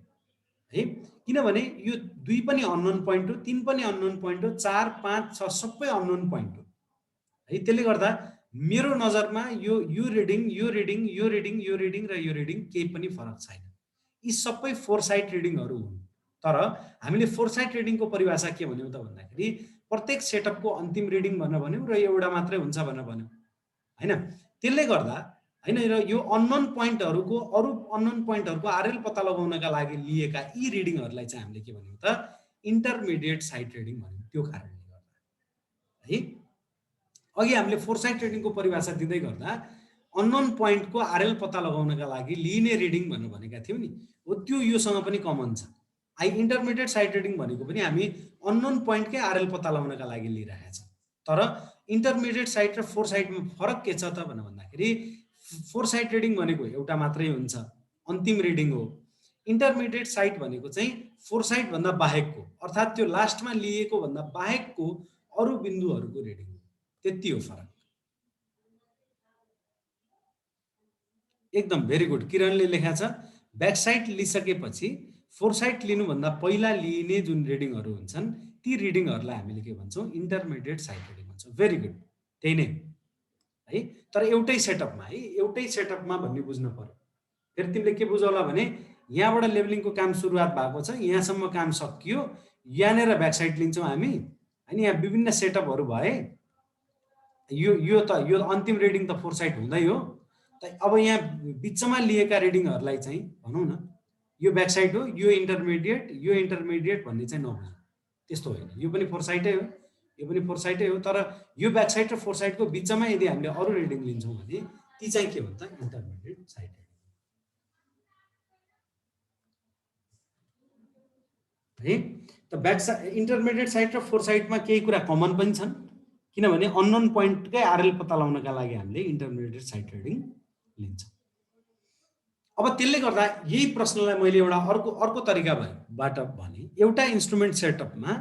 है। किनभने यो 2 पनि अननोन पोइन्ट हो, 3 पनि अननोन पोइन्ट हो, 4 5 6 सबै अननोन पोइन्ट हो है। त्यसले गर्दा मेरो नजरमा यो रिडिङ, यो रिडिङ, यो रिडिङ, यो रिडिङ र यो रिडिङ केही पनि फरक छैन, यी सबै फोर साइड रिडिङहरू हुन्। तर हामीले फोर साइड रिडिङको परिभाषा के भन्यौँ त भन्दाखेरि, प्रत्येक सेटअपको अन्तिम रिडिङ भनेर भन्यौँ र एउटा मात्रै हुन्छ भनेर भन्यौँ हैन। त्यसले गर्दा हैन, र यो अननोन पोइन्टहरूको, अरू अननोन पोइन्टहरूको आरएल पत्ता लगाउनका लागि लिएका यी रिडिङहरूलाई चाहिँ हामीले के भन्यौँ त, इन्टरमिडिएट साइड रिडिङ भन्यौँ। त्यो कारणले गर्दा है, अघि हामीले फोर साइड रिडिङको परिभाषा दिँदै गर्दा अननोन पोइन्टको आरएल पत्ता लगाउनका लागि लिने रिडिङ भनेर भनेका थियौँ नि, हो त्यो योसँग पनि कमन छ। इन्टरमिडिएट साइड रिडिङ भनेको पनि हामी अननोन पोइन्टकै आरएल पत्ता लगाउनका लागि लिइरहेका छौँ। तर इन्टरमिडिएट साइड र फोर साइडमा फरक के छ त भनेर भन्दाखेरि, फोर साइड रिडिङ भनेको एउटा मात्रै हुन्छ, अन्तिम रिडिङ हो। इन्टरमिडिएट साइड भनेको चाहिँ फोर साइड भन्दा बाहेकको, अर्थात् त्यो लास्टमा लिएको भन्दा बाहेकको अरू बिन्दुहरूको रिडिङ हो, त्यति हो फरक। एकदम भेरी गुड, किरणले लेखा छ ब्याक साइड लिसकेपछि फोर साइड लिनुभन्दा पहिला लिइने जुन रिडिङहरू हुन्छन् ती रिडिङहरूलाई हामीले के भन्छौँ, इन्टरमिडिएट साइड रिडिङ भन्छौँ। भेरी गुड, त्यही नै है। तर एउटै सेटअपमा है, एउटै सेटअपमा भन्ने बुझ्नु पर्यो। फेरि तिमीले के बुझौला भने, यहाँबाट लेभलिङको काम सुरुवात भएको छ, यहाँसम्म काम सकियो, यहाँनिर ब्याक साइड लिन्छौँ हामी होइन, यहाँ विभिन्न सेटअपहरू भए, यो अन्तिम रिडिङ त फोर साइड हुँदै हो। अब यहाँ बिचमा लिएका रिडिङहरूलाई चाहिँ भनौँ न, यो ब्याक साइड हो, यो इन्टरमिडिएट भन्ने चाहिँ नहुने, त्यस्तो होइन। यो पनि फोर साइडै हो, यो पनि फोर साइडै हो, तर यो ब्याक साइड र फोर साइडको बिचमा यदि हामीले अरू रिडिङ लिन्छौँ भने ती चाहिँ के भन्छ, इन्टरमिडिएट साइड है। त ब्याक साइड, इन्टरमिडिएट साइड र फोर साइडमा केही कुरा कमन पनि छन्, किनभने अननोन पोइन्टकै आरएल पत्ता लगाउनका लागि हामीले इन्टरमिडिएट साइड रिडिङ लिन्छौँ। अब त्यसले गर्दा यही प्रश्नलाई मैले एउटा अर्को तरिकाबाट भने, एउटा इन्स्ट्रुमेन्ट सेटअपमा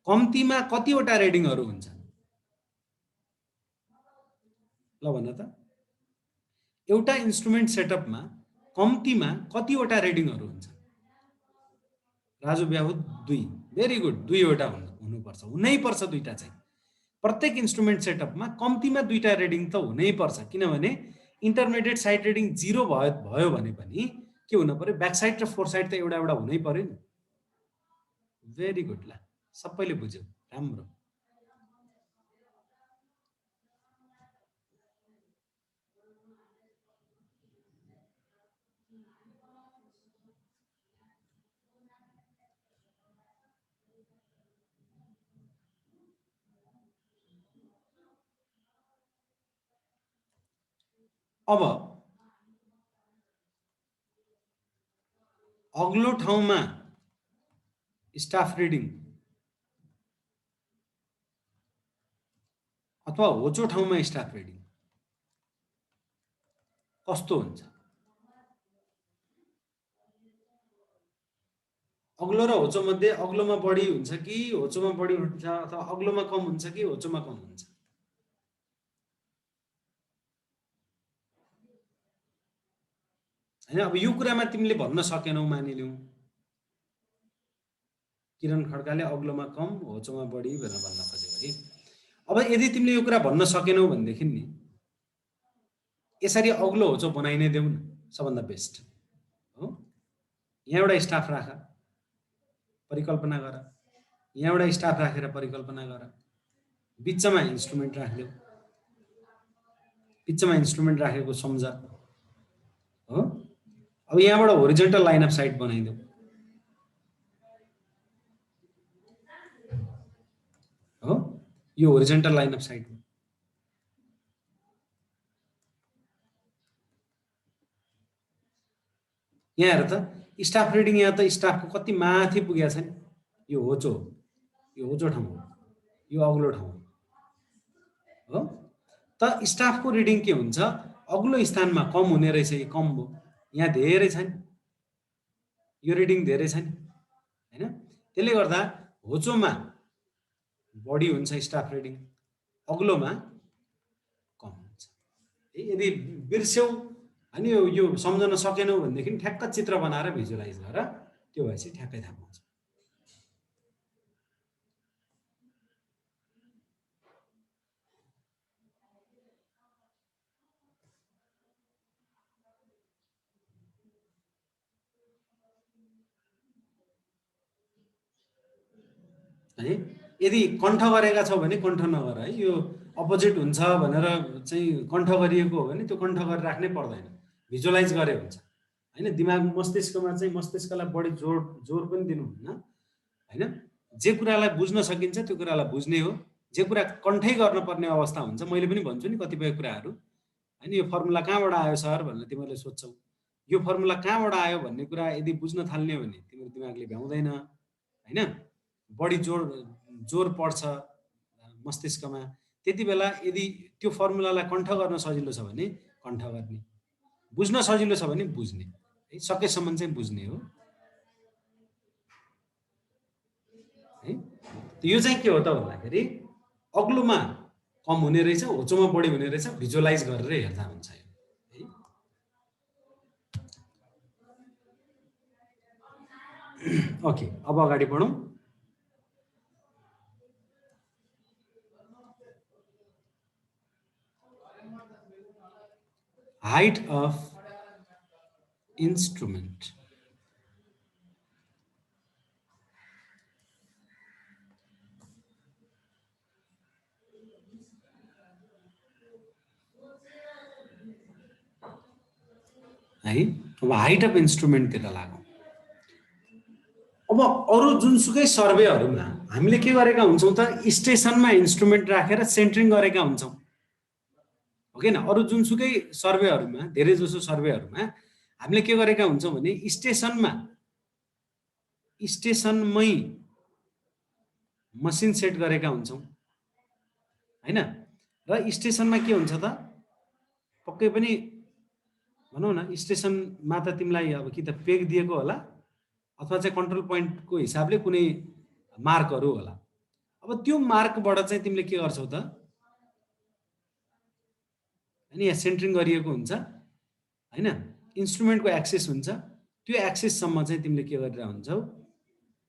कम्तीमा कतिवटा रिडिङहरू हुन्छन्, ल भन त, एउटा इन्स्ट्रुमेन्ट सेटअपमा कम्तीमा कतिवटा रिडिङहरू हुन्छन्? राजु ब्याहु 2, भेरी गुड, 2वटा हुनुपर्छ, हुनैपर्छ 2टा चाहिँ। प्रत्येक इन्स्ट्रुमेन्ट सेटअपमा कम्तीमा 2टा रिडिङ त हुनैपर्छ, किनभने इन्टरमिडिएट साइड रिडिङ 0 भयो भने पनि के हुन पर्यो, ब्याक साइड र फोर साइड त एउटा हुनै पर्यो नि। भेरी गुड, ल सबैले बुझ्यो, राम्रो। अब अग्लो ठाउँमा स्टाफ रिडिङ अथवा होचो ठाउँमा स्टाफ रिडिङ कस्तो हुन्छ? अग्लो र होचो मध्ये अग्लोमा बढी हुन्छ कि होचोमा बढी हुन्छ, अथवा अग्लोमा कम हुन्छ कि होचोमा कम हुन्छ? हैन, अब यो कुरामा तिमीले भन्न सकेनौ, मानिलिउँ किरण खड्काले अग्लोमा कम होचोमा बढी भनेर भन्न खोज्यो है। अब यदि तिमीले यो कुरा भन्न सकेनौ भनेदेखि नि यसरी अग्लो होचो बनाइ नै देऊ न, सबभन्दा बेस्ट हो। यहाँ एउटा स्टाफ राख, परिकल्पना गर, यहाँ एउटा स्टाफ राखेर परिकल्पना गर, बिचमा इन्स्ट्रुमेन्ट राख्देऊ, बिचमा इन्स्ट्रुमेन्ट राखेको सम्झ हो। अब यहाँबाट होरिजेन्टल लाइन अफ साइट बनाइदेऊ हो, यो होरिजेन्टल लाइन अफ साइट हो। यहाँ हेर त स्टाफ रिडिङ, यहाँ त स्टाफको कति माथि पुगेको छ नि। यो होचो ठाउँ हो, यो अग्लो ठाउँ हो। त स्टाफको रिडिङ के हुन्छ, अग्लो स्थानमा कम हुने रहेछ, यो कम हो। यहाँ धेरै छ नि, यो रिडिङ धेरै छ नि हैन। त्यसले गर्दा होचोमा बढी हुन्छ स्टाफ रिडिङ, अग्लोमा कम हुन्छ। यदि बिर्स्यौ अनि यो सम्झन सकेनौ भनेदेखि ठ्याक्क चित्र बनाएर भिजुअलाइज गर, त्यो भएपछि ठ्याक्कै थाहा पाउँछ। है, यदि कण्ठ गरेका छौ भने कण्ठ नगर है। यो अपोजिट हुन्छ भनेर चाहिँ कण्ठ गरिएको हो भने त्यो कण्ठ गरेर राख्नै पर्दैन, भिजुअलाइज गरे हुन्छ हैन। दिमाग मस्तिष्कमा चाहिँ मस्तिष्कलाई बढी जोर पनि दिनुहुन्न हैन। जे कुरालाई बुझ्न सकिन्छ त्यो कुरालाई बुझ्ने हो। जे कुरा कण्ठै गर्नुपर्ने अवस्था हुन्छ, मैले पनि भन्छु नि कतिपय कुराहरू हैन, यो फर्मुला कहाँबाट आयो सर भनेर तिमीले सोध्छौ, यो फर्मुला कहाँबाट आयो भन्ने कुरा यदि बुझ्न थाल्ने हो भने तिम्रो दिमागले भ्याउँदैन हैन, बढी जोर पर्छ मस्तिष्कमा। त्यति बेला यदि त्यो फर्मुलालाई कण्ठ गर्न सजिलो छ भने कण्ठ गर्ने, बुझ्न सजिलो छ भने बुझ्ने है, सकेसम्म चाहिँ बुझ्ने हो है। यो चाहिँ के हो त भन्दाखेरि अग्लोमा कम हुने रहेछ, होचोमा बढी हुने रहेछ, भिजुअलाइज गरेर हेर्दा हुन्छ है। ओके, अब अगाडि बढौँ। Height of instrument. है, अब हाइट अफ इन्स्ट्रुमेन्टतिर लागौँ। अब अरू जुनसुकै सर्वेहरूमा हामीले के गरेका हुन्छौँ त, स्टेसनमा इन्स्ट्रुमेन्ट राखेर सेन्ट्रिङ गरेका हुन्छौँ हो किन। अरू जुनसुकै सर्वेहरूमा, धेरै जसो सर्वेहरूमा हामीले के गरेका हुन्छौँ भने स्टेसनमै मसिन सेट गरेका हुन्छौँ हैन। र स्टेसनमा के हुन्छ त, पक्कै पनि भनौँ न स्टेसनमा त तिमीलाई अब कि त पेग दिएको होला अथवा चाहिँ कन्ट्रोल पोइन्टको हिसाबले कुनै मार्कहरू होला। अब त्यो मार्कबाट चाहिँ तिमीले के गर्छौ त, हैन, यहाँ सेन्ट्रिङ गरिएको हुन्छ हैन, इन्स्ट्रुमेन्टको एक्सेस हुन्छ, त्यो एक्सेससम्म चाहिँ तिमीले के गरेर हुन्छौ,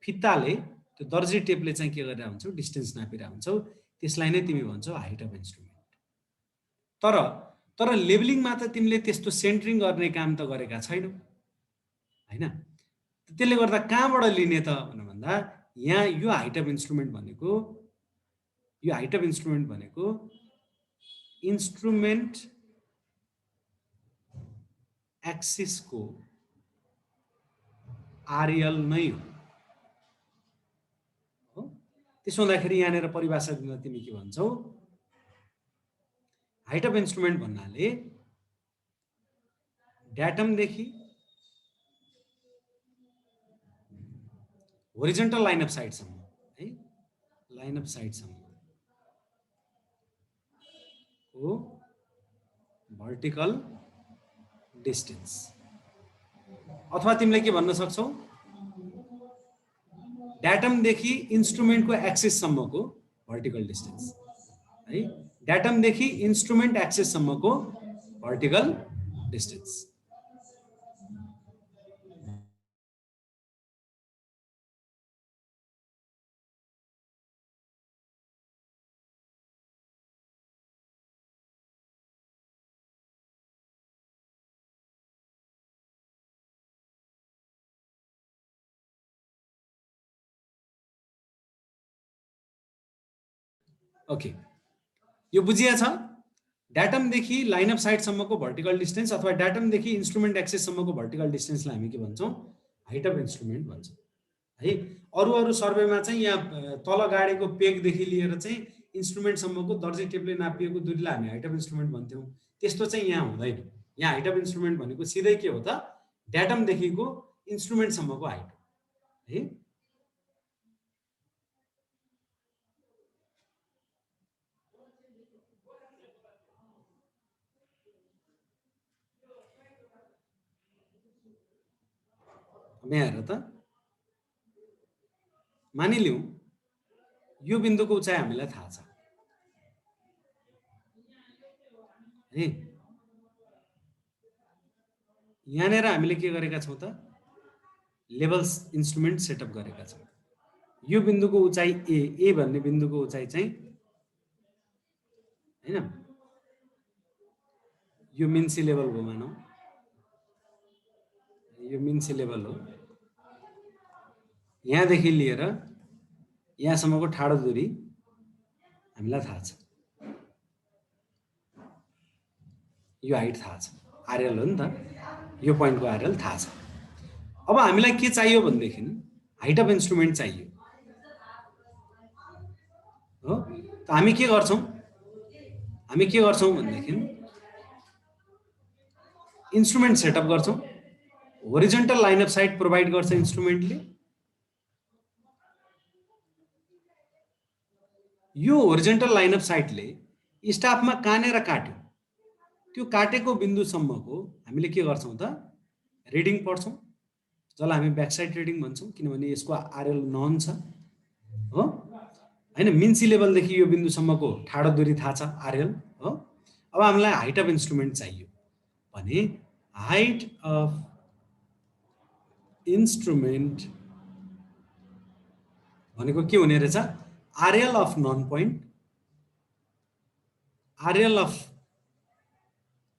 फित्ताले त्यो दर्जी टेपले चाहिँ के गरेर हुन्छौ, डिस्टेन्स नापिरहेको हुन्छौ। त्यसलाई नै तिमी भन्छौ हाइट अफ इन्स्ट्रुमेन्ट। तर लेभलिङमा त तिमीले त्यस्तो सेन्ट्रिङ गर्ने काम त गरेका छैनौ हैन। त्यसले गर्दा कहाँबाट लिने त भन्दा यहाँ यो हाइट अफ इन्स्ट्रुमेन्ट भनेको, यो हाइट अफ इन्स्ट्रुमेन्ट भनेको इन्स्ट्रुमेन्ट एक्सिसको आरएल नै हो। त्यसो हुँदाखेरि यहाँनिर परिभाषा दिन तिमी के भन्छौ, हाइट अफ इन्स्ट्रुमेन्ट भन्नाले ड्याटमदेखि होरिजेन्टल लाइन अफ साइटसम्म है, लाइन अफ साइटसम्मको भर्टिकल डिस्टेन्स, अथवा तिमीले के भन्न सक्छौ, ड्याटमदेखि इन्स्ट्रुमेन्टको एक्सेससम्मको भर्टिकल डिस्टेन्स है, ड्याटमदेखि इन्स्ट्रुमेन्ट एक्सेससम्मको भर्टिकल डिस्टेन्स। ओके, यो बुझिया छ। ड्याटमदेखि लाइन अफ साइटसम्मको भर्टिकल डिस्टेन्स अथवा ड्याटमदेखि इन्स्ट्रुमेन्ट एक्सेससम्मको भर्टिकल डिस्टेन्सलाई हामी के भन्छौँ, हाइट अफ इन्स्ट्रुमेन्ट भन्छौँ है। अरू सर्वेमा चाहिँ यहाँ तल गाडेको पेगदेखि लिएर चाहिँ इन्स्ट्रुमेन्टसम्मको दर्जी टेपले नापिएको दूरीलाई हामी हाइट अफ इन्स्ट्रुमेन्ट भन्थ्यौँ। त्यस्तो चाहिँ यहाँ हुँदैन। यहाँ हाइट अफ इन्स्ट्रुमेन्ट भनेको सिधै के हो त, ड्याटमदेखिको इन्स्ट्रुमेन्टसम्मको हाइट हो है। यहाँ हेर त, मानिलिउँ यो बिन्दुको उचाइ हामीलाई थाहा छ है। यहाँनिर हामीले के गरेका छौँ त, लेभल्स इन्स्ट्रुमेन्ट सेटअप गरेका छौँ। यो बिन्दुको उचाइ ए भन्ने बिन्दुको उचाइ चाहिँ हैन, यो मिन सी लेभल हो मानौ, यो मिन सी लेभल हो। यहाँदेखि लिएर यहाँसम्मको ठाडो दूरी हामीलाई थाहा छ, यो हाइट थाहा छ, आरएल हो नि त, यो पोइन्टको आरएल थाहा छ। अब हामीलाई के चाहियो भनेदेखि हाइट अफ इन्स्ट्रुमेन्ट चाहियो हो। त हामी के गर्छौँ, भनेदेखि इन्स्ट्रुमेन्ट सेटअप गर्छौँ। Horizontal line of site provide गर्छ इन्स्ट्रुमेन्टले। यो होरिजेन्टल लाइन अफ साइटले स्टाफमा कहाँनिर काट्यो, त्यो काटेको बिन्दुसम्मको हामीले के गर्छौँ त, रिडिङ पढ्छौँ, जसलाई हामी ब्याक साइड रिडिङ भन्छौँ, किनभने यसको आरएल नन छ हो हैन। मिन सी लेभलदेखि यो बिन्दुसम्मको ठाडो दूरी थाहा छ, आरएल हो। अब हामीलाई हाइट अफ इन्स्ट्रुमेन्ट चाहियो भने हाइट अफ इन्स्ट्रुमेन्ट भनेको के हुने रहेछ, RL of known point, RL of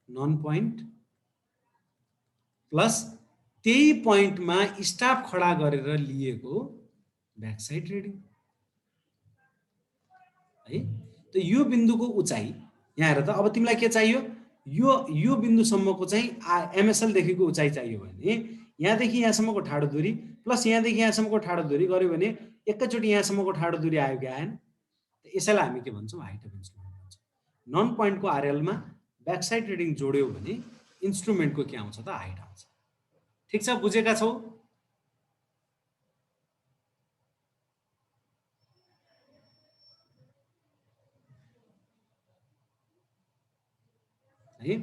known point plus त्यही पोइन्टमा स्टाफ खडा गरेर लिएको ब्याक साइड रिडिङ है। त यो बिन्दुको उचाइ यहाँ हेर त, अब तिमीलाई के चाहियो, यो बिन्दुसम्मको चाहिँ एमएसएल देखिको उचाइ चाहियो भने यहाँदेखि यहाँसम्मको ठाडो दूरी प्लस यहाँदेखि यहाँसम्मको ठाडो दूरी गर्यो भने एकैचोटि यहाँसम्मको ठाडो दूरी आयो कि आएन। यसैलाई हामी के भन्छौँ, हाइट अफ इन्स्ट्रुमेन्ट भन्छौँ। नन पोइन्टको आरएलमा ब्याक साइड रिडिङ जोड्यो भने इन्स्ट्रुमेन्टको के आउँछ त, हाइट आउँछ। ठिक छ, बुझेका छौ है।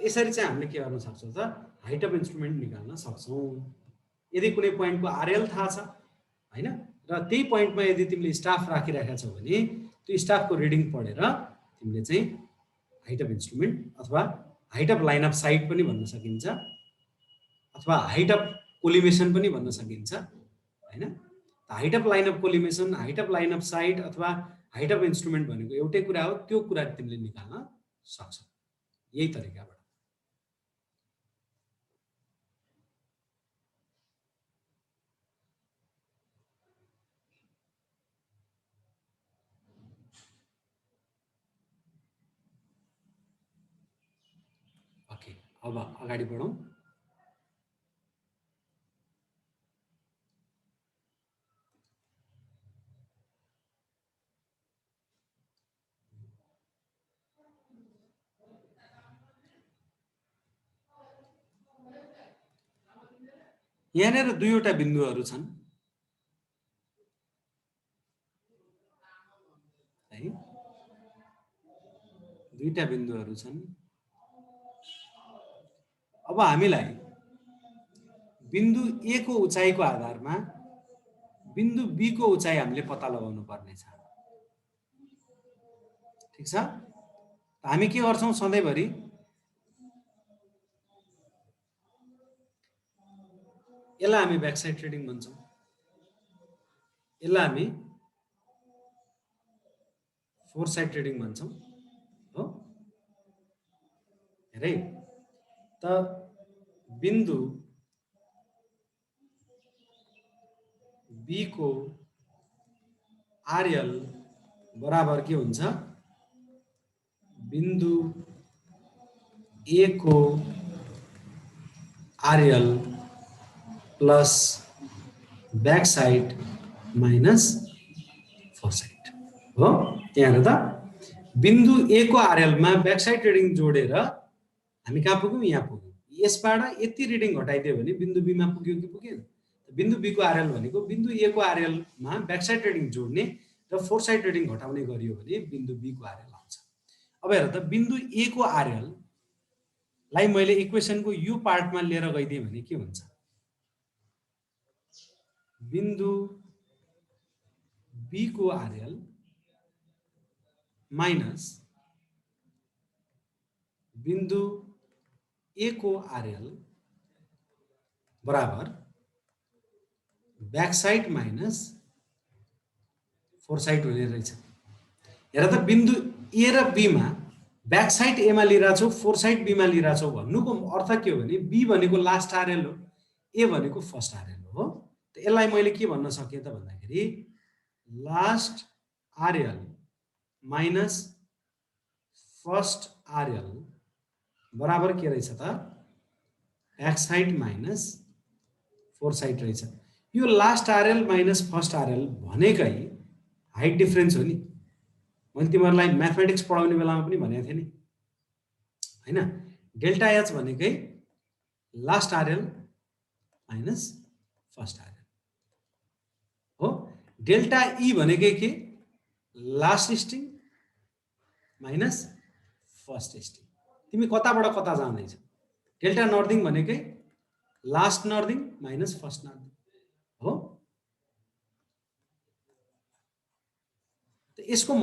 यसरी चाहिँ हामीले के गर्न सक्छौँ त, हाइट अफ इन्स्ट्रुमेन्ट निकाल्न सक्छौँ। यदि कुनै पोइन्टको आरएल थाहा छ हैन, र त्यही पोइन्टमा यदि तिमीले स्टाफ राखिरहेका छौ भने त्यो स्टाफको रिडिङ पढेर तिमीले चाहिँ हाइट अफ इन्स्ट्रुमेन्ट अथवा height of line of site पनि भन्न सकिन्छ, अथवा हाइट अफ कोलिमेसन पनि भन्न सकिन्छ हैन। Height of line of collimation, height of line of site अथवा हाइट अफ इन्स्ट्रुमेन्ट भनेको एउटै कुरा हो। त्यो कुरा तिमीले निकाल्न सक्छौ यही तरिकाबाट। ओके, अब अगाडि बढौँ। यहाँनिर दुईवटा बिन्दुहरू छन् है, दुईटा बिन्दुहरू छन्। अब हामीलाई बिन्दु ए को उचाइको आधारमा बिन्दु बी को उचाइ हामीले पत्ता लगाउनु पर्नेछ। ठीक छ, हामी के गर्छौं सधैँभरि यसलाई हामी ब्याक साइड ट्रेडिङ भन्छौं, यसलाई हामी फोर साइड ट्रेडिङ भन्छौं हो। हेरे त बिन्दु बी को आरएल बराबर के हुन्छ, बिन्दु ए को RL plus back side minus four side हो। यहाँ त बिन्दु ए को आरएल में बैक साइड रिडिङ जोडेर हामी कहाँ पुग्यौं, यहाँ पुग्यौं। यसबाट यति रिडिङ घटाइदियो भने बिन्दु बी में पुग्यो कि पुगेन। बिन्दु बी को आरएल भनेको बिन्दु ए को आरएल में बैक साइड रिडिङ जोड्ने र फोर साइड रिडिङ घटाउने गरियो भने बिन्दु बी को आरएल आउँछ। अब हेर त बिन्दु ए को आरएल लाई मैले इक्वेसन को यो पार्ट में लिएर गइदिए भने के हुन्छ, बिन्दु बी को आरएल माइनस बिन्दु ए को आरएल बराबर back side minus four side हुने रहेछ। हेर त बिन्दु ए र बी में बैक साइड ए में लिइराछौ, फोर साइड बी में लिइराछौ भन्नुको अर्थ के हो भने बी भनेको लास्ट आरएल हो, ए भनेको फर्स्ट आरएल हो। त यसलाई मैले के भन्न सके त भन्दाखेरि last RL minus first RL बराबर के रहेछ त back side minus four side रहेछ। यो last RL minus first RL भनेकै हाइट डिफरेन्स हो नि। मैले तिमीहरूलाई म्याथमेटिक्स पढाउने बेलामा पनि भनेको थिएँ नि हैन, डेल्टा एच भनेकै last RL minus first RL हो। डेल्टा ई भनेकै के last string minus first string. तिमी कताबाट कता जाँदैछ, डेल्टा नर्दिङ भनेकै लास्ट नर्दिङ माइनस फर्स्ट नर्दिङ हो। त यसको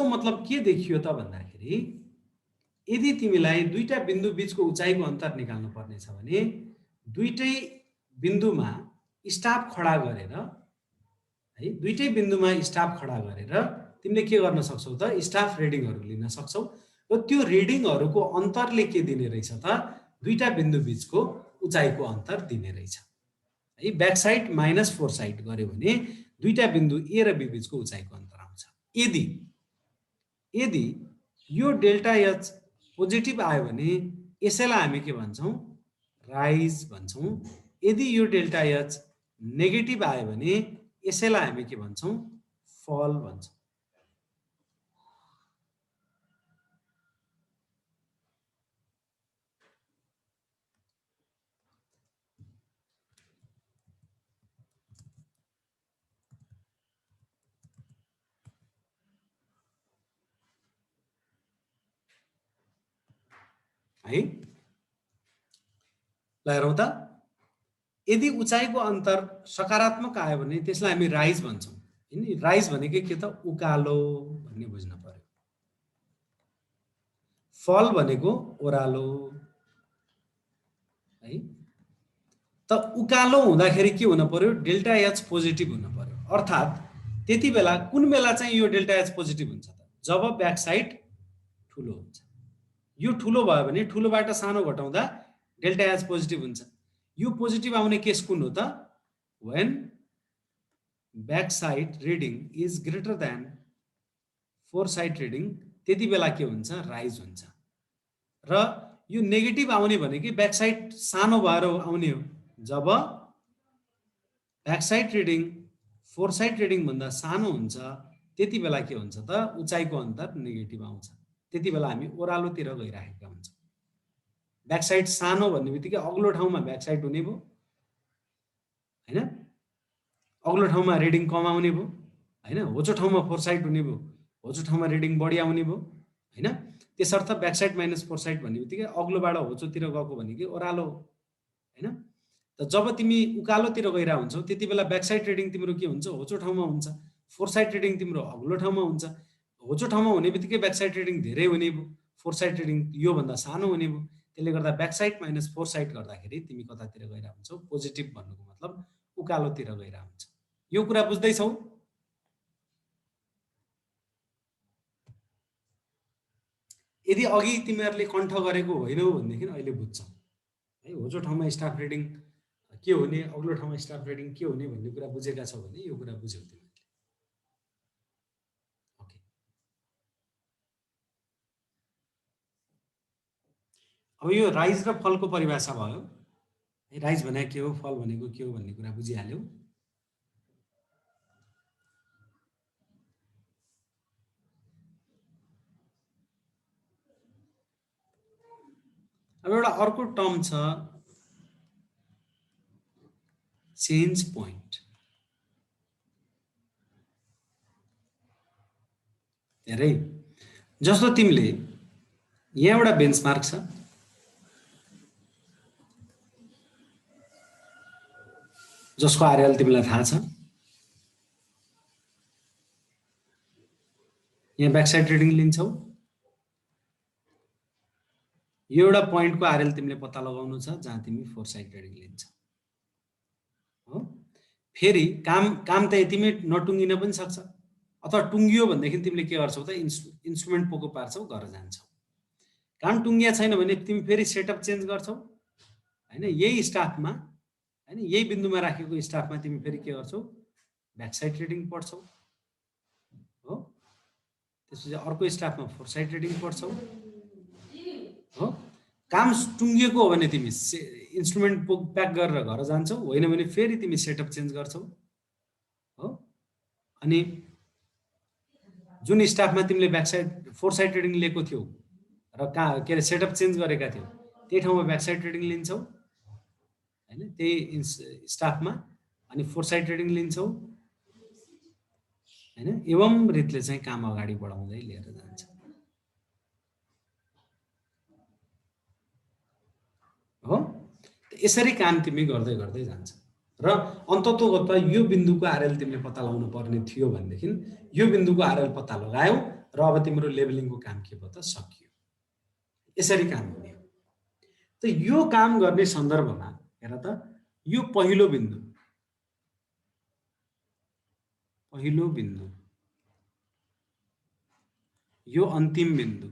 मतलब के देखियो त भन्दाखेरि यदि तिमीलाई दुईटा बिन्दु बीचको उचाइको अन्तर निकाल्नु पर्ने छ भने दुईटै बिन्दुमा स्टाफ खडा गरेर है, दुईटै बिन्दुमा स्टाफ खडा गरेर तिमीले के गर्न सक्छौ त स्टाफ रिडिङहरु लिन सक्छौ र त्यो रिडिङहरुको अन्तरले के दिने रहेछ त दुईटा बिन्दु बीचको उचाइको अन्तर दिने रहेछ है। Back side minus four side गर्यो भने दुईटा बिन्दु ए र बी बीचको उचाइको अन्तर आउँछ। यदि यो डेल्टा एच पोजिटिभ आयो भने यसैलाई हामी के भन्छौं, राइज भन्छौं। यदि यो डेल्टा एच नेगेटिभ आयो भने यसैलाई हामी के भन्छौं, फल भन्छौं। है ल हेरौं त, यदि उचाइको अन्तर सकारात्मक आयो भने त्यसलाई हामी राइज भन्छौं। हैन, राइज भनेको के त उकालो भन्ने बुझ्न पर्यो। फल भनेको ओरालो है। त उकालो हुँदाखेरि के हुन पर्यो, डेल्टा एच पोजिटिभ हुन पर्यो। अर्थात त्यति बेला कुन बेला चाहिँ यो डेल्टा एच पोजिटिभ हुन्छ त जब ब्याक साइड ठुलो हुन्छ। यो ठुलो भयो भने ठुलोबाट सानो घटाउँदा डेल्टा एच पोजिटिभ हुन्छ। यो पोजिटिभ आउने केस कुन हो त, when back side reading is greater than four side reading, त्यति बेला के हुन्छ, राइज हुन्छ। र यो नेगेटिभ आउने भनेकै ब्याक साइड सानो भएर आउने हो। जब backsight reading foresight reading भन्दा सानो हुन्छ त्यति बेला के हुन्छ त उचाइको अन्तर नेगेटिभ आउँछ। त्यति बेला हामी ओरालोतिर गइराखेका हुन्छौं। ब्याक साइड सानो भन्ने बित्तिकै अग्लो ठाउँमा ब्याक साइड हुने भयो हैन, अग्लो ठाउँमा रिडिङ कम आउने भयो हैन, होचो ठाउँमा फोरसाइट हुने भयो, होचो ठाउँमा रिडिङ बढी आउने भयो हैन। त्यसर्थ ब्याकसाइड माइनस फोरसाइट भन्ने बित्तिकै अग्लोबाट होचोतिर गएको भनेको ओह्रालो हैन। त जब तिमी उकालोतिर गइरहेको हुन्छौ त्यति बेला ब्याकसाइड रिडिङ तिम्रो के हुन्छ, होचो ठाउँमा हुन्छ, फोरसाइट रिडिङ तिम्रो अग्लो ठाउँमा हुन्छ। होचो ठाउँमा हुने बित्तिकै ब्याकसाइड रिडिङ धेरै हुने भयो, फोरसाइट रिडिङ योभन्दा सानो हुने भयो। त्यसले गर्दा ब्याकसाइड माइनस फोरसाइट गर्दाखेरि तिमी कतातिर गइरहेको हुन्छौ, पोजिटिभ भन्नुको मतलब उकालोतिर गइरहेको हुन्छ। यो कुरा बुझ्दैछौ? यदि अघि तिमीहरूले कण्ठ गरेको होइनौ भनेदेखि अहिले बुझ्छौ है। होचो ठाउँमा स्टाफ रिडिङ के हुने, अग्लो ठाउँमा स्टाफ रिडिङ के हुने भन्ने कुरा बुझेका छौ भने यो कुरा बुझ्यौ तिमीहरूले। ओके, अब यो राइज र फलको परिभाषा भयो। राइज भनेको के हो, फल भनेको के हो भन्ने कुरा बुझिहाल्यौ। अब एउटा अर्को टर्म छ चेन्ज पोइन्ट। हेरै, जस्तो तिमीले यहाँ एउटा बेन्चमार्क छ, जसको आरएल तिमीलाई थाहा छ। यहाँ ब्याकसाइड रिडिङ लिन्छौ, यो एउटा पोइन्टको आरएल तिमीले पत्ता लगाउनु छ जहाँ तिमी फोरसाइट रिडिङ लिन्छौ हो। फेरि काम त यतिमै नटुङ्गिन पनि सक्छ, अथवा टुङ्गियो भनेदेखि तिमीले के गर्छौ त इन्स्ट्रुमेन्ट पोको पार्छौ, घर जान्छौ। काम टुङ्गिया छैन भने तिमी फेरि सेटअप चेन्ज गर्छौ हैन, यही स्टाफमा हैन, यही बिन्दुमा राखेको स्टाफमा तिमी फेरि के गर्छौ, ब्याकसाइड रिडिङ पढ्छौ हो। त्यसपछि अर्को स्टाफमा फोरसाइट रिडिङ पढ्छौ हो। काम टुङ्गिएको हो भने तिमी इन्स्ट्रुमेन्ट प्याक गरेर घर जान्छौ, होइन भने फेरि तिमी सेटअप चेन्ज गर्छौ हो। अनि जुन स्टाफमा तिमीले ब्याकसाइड फोरसाइट रिडिङ लिएको थियौ र के अरे सेटअप चेन्ज गरेका थियौ त्यही ठाउँमा ब्याकसाइड रिडिङ लिन्छौ हैन, त्यही स्टाफमा अनि फोरसाइट रिडिङ लिन्छौ हैन। एवं रीतले चाहिँ काम अगाडि बढाउँदै लिएर जान्छ हो। यसरी काम तिमी गर्दै गर्दै जान्छ र अन्ततोगत्वा यो बिन्दुको आरएल तिमीले पत्ता लगाउनु पर्ने थियो भनेदेखि यो बिन्दुको आरएल पत्ता लगायौ र अब तिम्रो लेभलिङको काम के भयो त, सकियो। यसरी काम हुने हो। त यो काम गर्ने सन्दर्भमा हेर त, यो पहिलो बिन्दु यो अन्तिम बिन्दु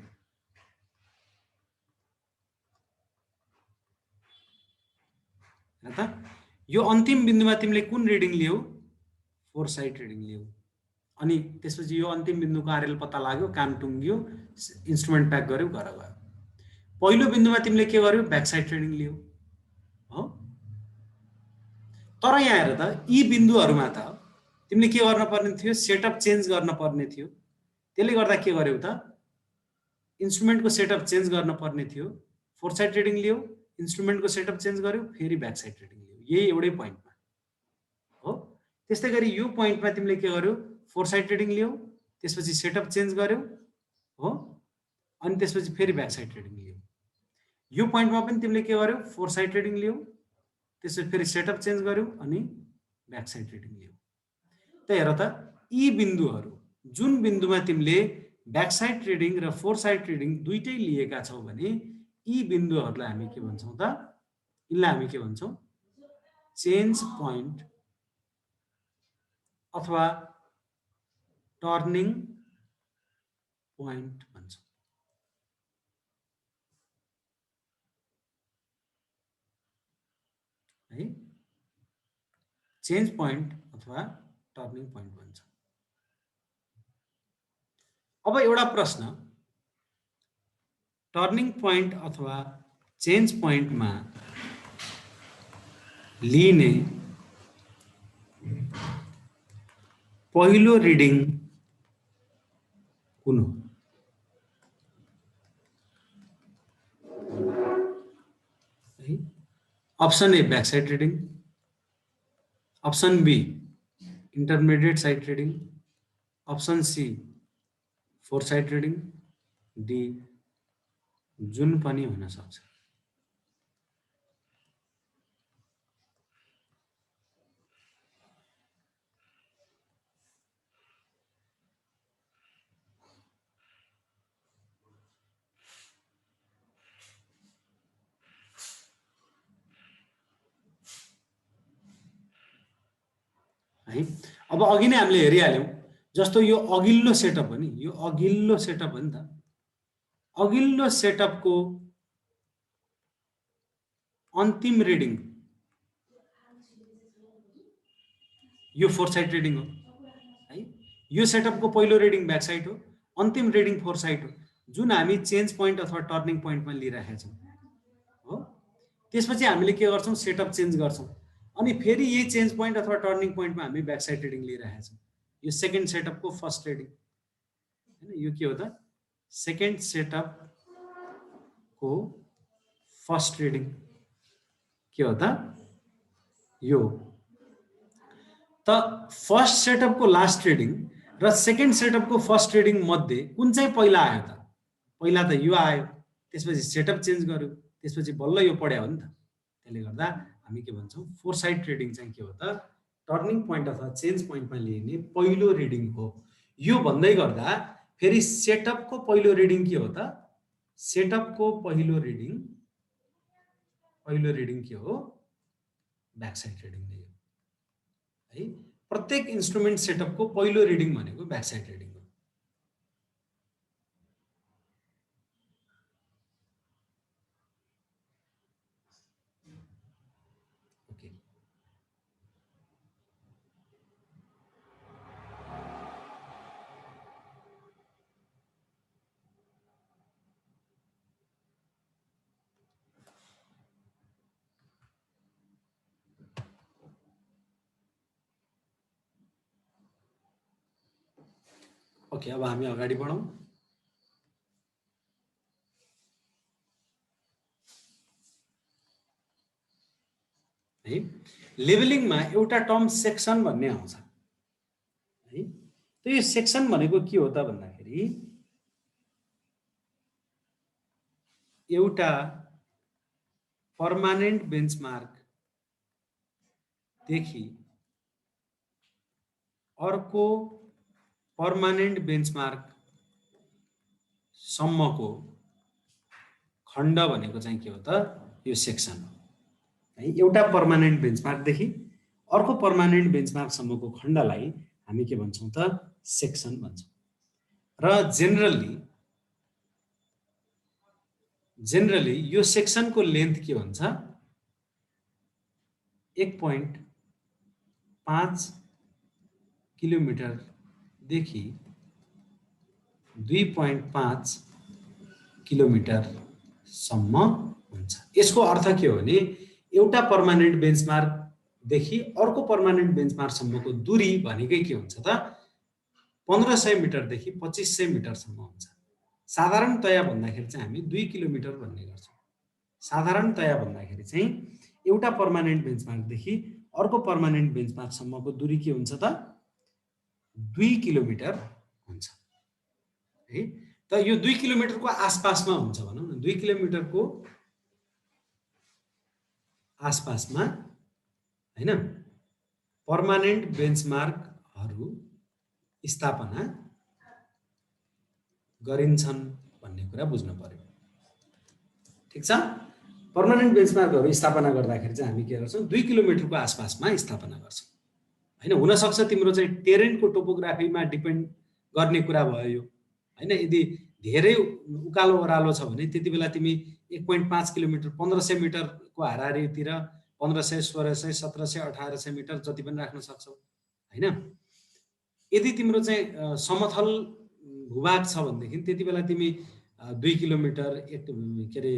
हेर त, यो अन्तिम बिन्दुमा तिमीले कुन रिडिङ लियौ, फोरसाइट रिडिङ लियौ। अनि त्यसपछि यो अन्तिम बिन्दुको आरएल पत्ता लाग्यो, काम टुङ्गियो, इन्स्ट्रुमेन्ट प्याक गर्यो, घर गयो। पहिलो बिन्दुमा तिमीले के गर्यौ, ब्याकसाइड रिडिङ लियौ हो। तर यहाँ हेर त, यी बिन्दुहरूमा त तिमीले के गर्न पर्ने थियो, सेटअप चेन्ज गर्न पर्ने थियो। त्यसले गर्दा के गर्यौ त, इन्स्ट्रुमेन्टको सेटअप चेन्ज गर्न पर्ने थियो। फोरसाइट रिडिङ लियौ, इन्स्ट्रुमेन्टको सेटअप चेन्ज गर्यौ, फेरि ब्याकसाइड रिडिङ लियौ, यही एउटै पोइन्टमा हो। त्यस्तै गरी यो पोइन्टमा तिमीले के गर्यौ, फोरसाइट रिडिङ लियौ, त्यसपछि सेटअप चेन्ज गर्यौ हो, अनि त्यसपछि फेरि ब्याकसाइड रिडिङ लियौ। यो पोइन्टमा पनि तिमीले के गर्यौ, फोरसाइट रिडिङ लियौ, त्यसपछि फेरि सेटअप चेन्ज गर्यौ अनि ब्याकसाइड रिडिङ लियौ। त हेर त, यी बिन्दुहरू जुन बिन्दुमा तिमीले ब्याकसाइड रिडिङ र फोरसाइट रिडिङ दुइटै लिएका छौ भने यी बिन्दुहरूलाई हामी के भन्छौँ त, यिनलाई हामी के भन्छौँ, चेन्ज पोइन्ट अथवा टर्निङ पोइन्ट भन्छौँ है। चेन्ज पोइन्ट अथवा टर्निङ पोइन्ट भन्छ। अब एउटा प्रश्न, टर्निङ पोइन्ट अथवा चेन्ज पोइन्टमा लिने पहिलो रिडिङ कुन हो? Option A backsight reading, option B intermediate sight reading, option C foresight reading, D जुन पनि हुन सक्छ। है अब अघि नै हामीले हेरिहाल्यौं, जस्तो यो अघिल्लो सेटअप हो नि, यो अघिल्लो सेटअप हो नि त। अघिल्लो सेटअपको अन्तिम रिडिङ यो फोर साइड ट्रेडिङ हो है। यो सेटअपको पहिलो रिडिङ ब्याक साइड हो, अन्तिम रिडिङ फोर साइड हो, जुन हामी चेन्ज पोइन्ट अथवा टर्निङ पोइन्टमा लिइराखेका छौँ हो। त्यसपछि हामीले के गर्छौँ, सेटअप चेन्ज गर्छौँ, अनि फेरि यही चेन्ज पोइन्ट अथवा टर्निङ पोइन्टमा हामी ब्याक साइड ट्रेडिङ लिइराखेका छौँ। यो सेकेन्ड सेटअपको फर्स्ट ट्रेडिङ हैन। यो के हो त, सेकेन्ड सेटअपको फर्स्ट ट्रेडिङ के हो त, यो त फर्स्ट सेटअपको लास्ट ट्रेडिङ र सेकेन्ड सेटअपको फर्स्ट ट्रेडिङ मध्ये कुन चाहिँ पहिला आयो त? पहिला त यो आयो, त्यसपछि सेटअप चेन्ज गर्यो, त्यसपछि बल्ल यो पढ्यो हो नि त। त्यसले गर्दा हामी के भन्छौँ, फोर साइड ट्रेडिङ चाहिँ के हो त, टर्निङ पोइन्ट अथवा चेन्ज पोइन्टमा लिइने पहिलो रिडिङ हो। यो भन्दै गर्दा फेरि सेटअपको पहिलो रिडिङ के हो त, सेटअपको पहिलो रिडिङ के हो, ब्याक साइड ट्रेडिङ नै हो है। प्रत्येक इन्स्ट्रुमेन्ट सेटअपको पहिलो रिडिङ भनेको ब्याक साइड ट्रेडिङ हो। ओके, ओके, अब हामी अगाडि बढौँ। है लेभलिङमा एउटा टर्म सेक्सन भन्ने आउँछ है। त यो सेक्सन भनेको के हो त भन्दाखेरि एउटा पर्मानेन्ट बेन्चमार्क देखि अर्को पर्मानेन्ट बेन्चमार्क सम्मको खण्ड भनेको चाहिँ के हो त, यो सेक्सन हो है। एउटा पर्मानेन्ट बेन्चमार्कदेखि अर्को पर्मानेन्ट बेन्चमार्कसम्मको खण्डलाई हामी के भन्छौँ त, सेक्सन भन्छौँ। र जेनरली यो सेक्सनको लेन्थ के हुन्छ, 1.5 किलोमिटरदेखि 2.5 किलोमिटरसम्म हुन्छ। यसको अर्थ के हो भने एउटा पर्मानेन्ट बेन्चमार्कदेखि अर्को पर्मानेन्ट बेन्चमार्कसम्मको दूरी भनेकै के हुन्छ त, 1500 मिटरदेखि 2500 मिटरसम्म हुन्छ। साधारणतया भन्दाखेरि चाहिँ हामी 2 किलोमिटर भन्ने गर्छौँ। साधारणतया भन्दाखेरि चाहिँ एउटा पर्मानेन्ट बेन्चमार्कदेखि अर्को पर्मानेन्ट बेन्चमार्कसम्मको दूरी के हुन्छ त, 2 किलोमिटर हुन्छ है। त यो 2 किलोमिटरको आसपासमा हुन्छ भनौँ न, 2 किलोमिटरको आसपासमा हैन पर्मानेन्ट बेन्चमार्कहरू स्थापना गरिन्छन् भन्ने कुरा बुझ्नु पर्यो। ठिक छ, पर्मानेन्ट बेन्चमार्कहरू स्थापना गर्दाखेरि चाहिँ हामी के गर्छौँ, 2 किलोमिटरको आसपासमा स्थापना गर्छौँ हैन। हुनसक्छ तिम्रो चाहिँ टेरेनको टोपोग्राफीमा डिपेन्ड गर्ने कुरा भयो यो हैन। यदि धेरै उकालो ओह्रालो छ भने त्यति बेला तिमी 1.5 किलोमिटर 1500 मिटरको हाराहारीतिर 1500 1600 1700 1800 मिटर जति पनि राख्न सक्छौ हैन। यदि तिम्रो चाहिँ समथल भूभाग छ भनेदेखि त्यति बेला तिमी 2 किलोमिटर के अरे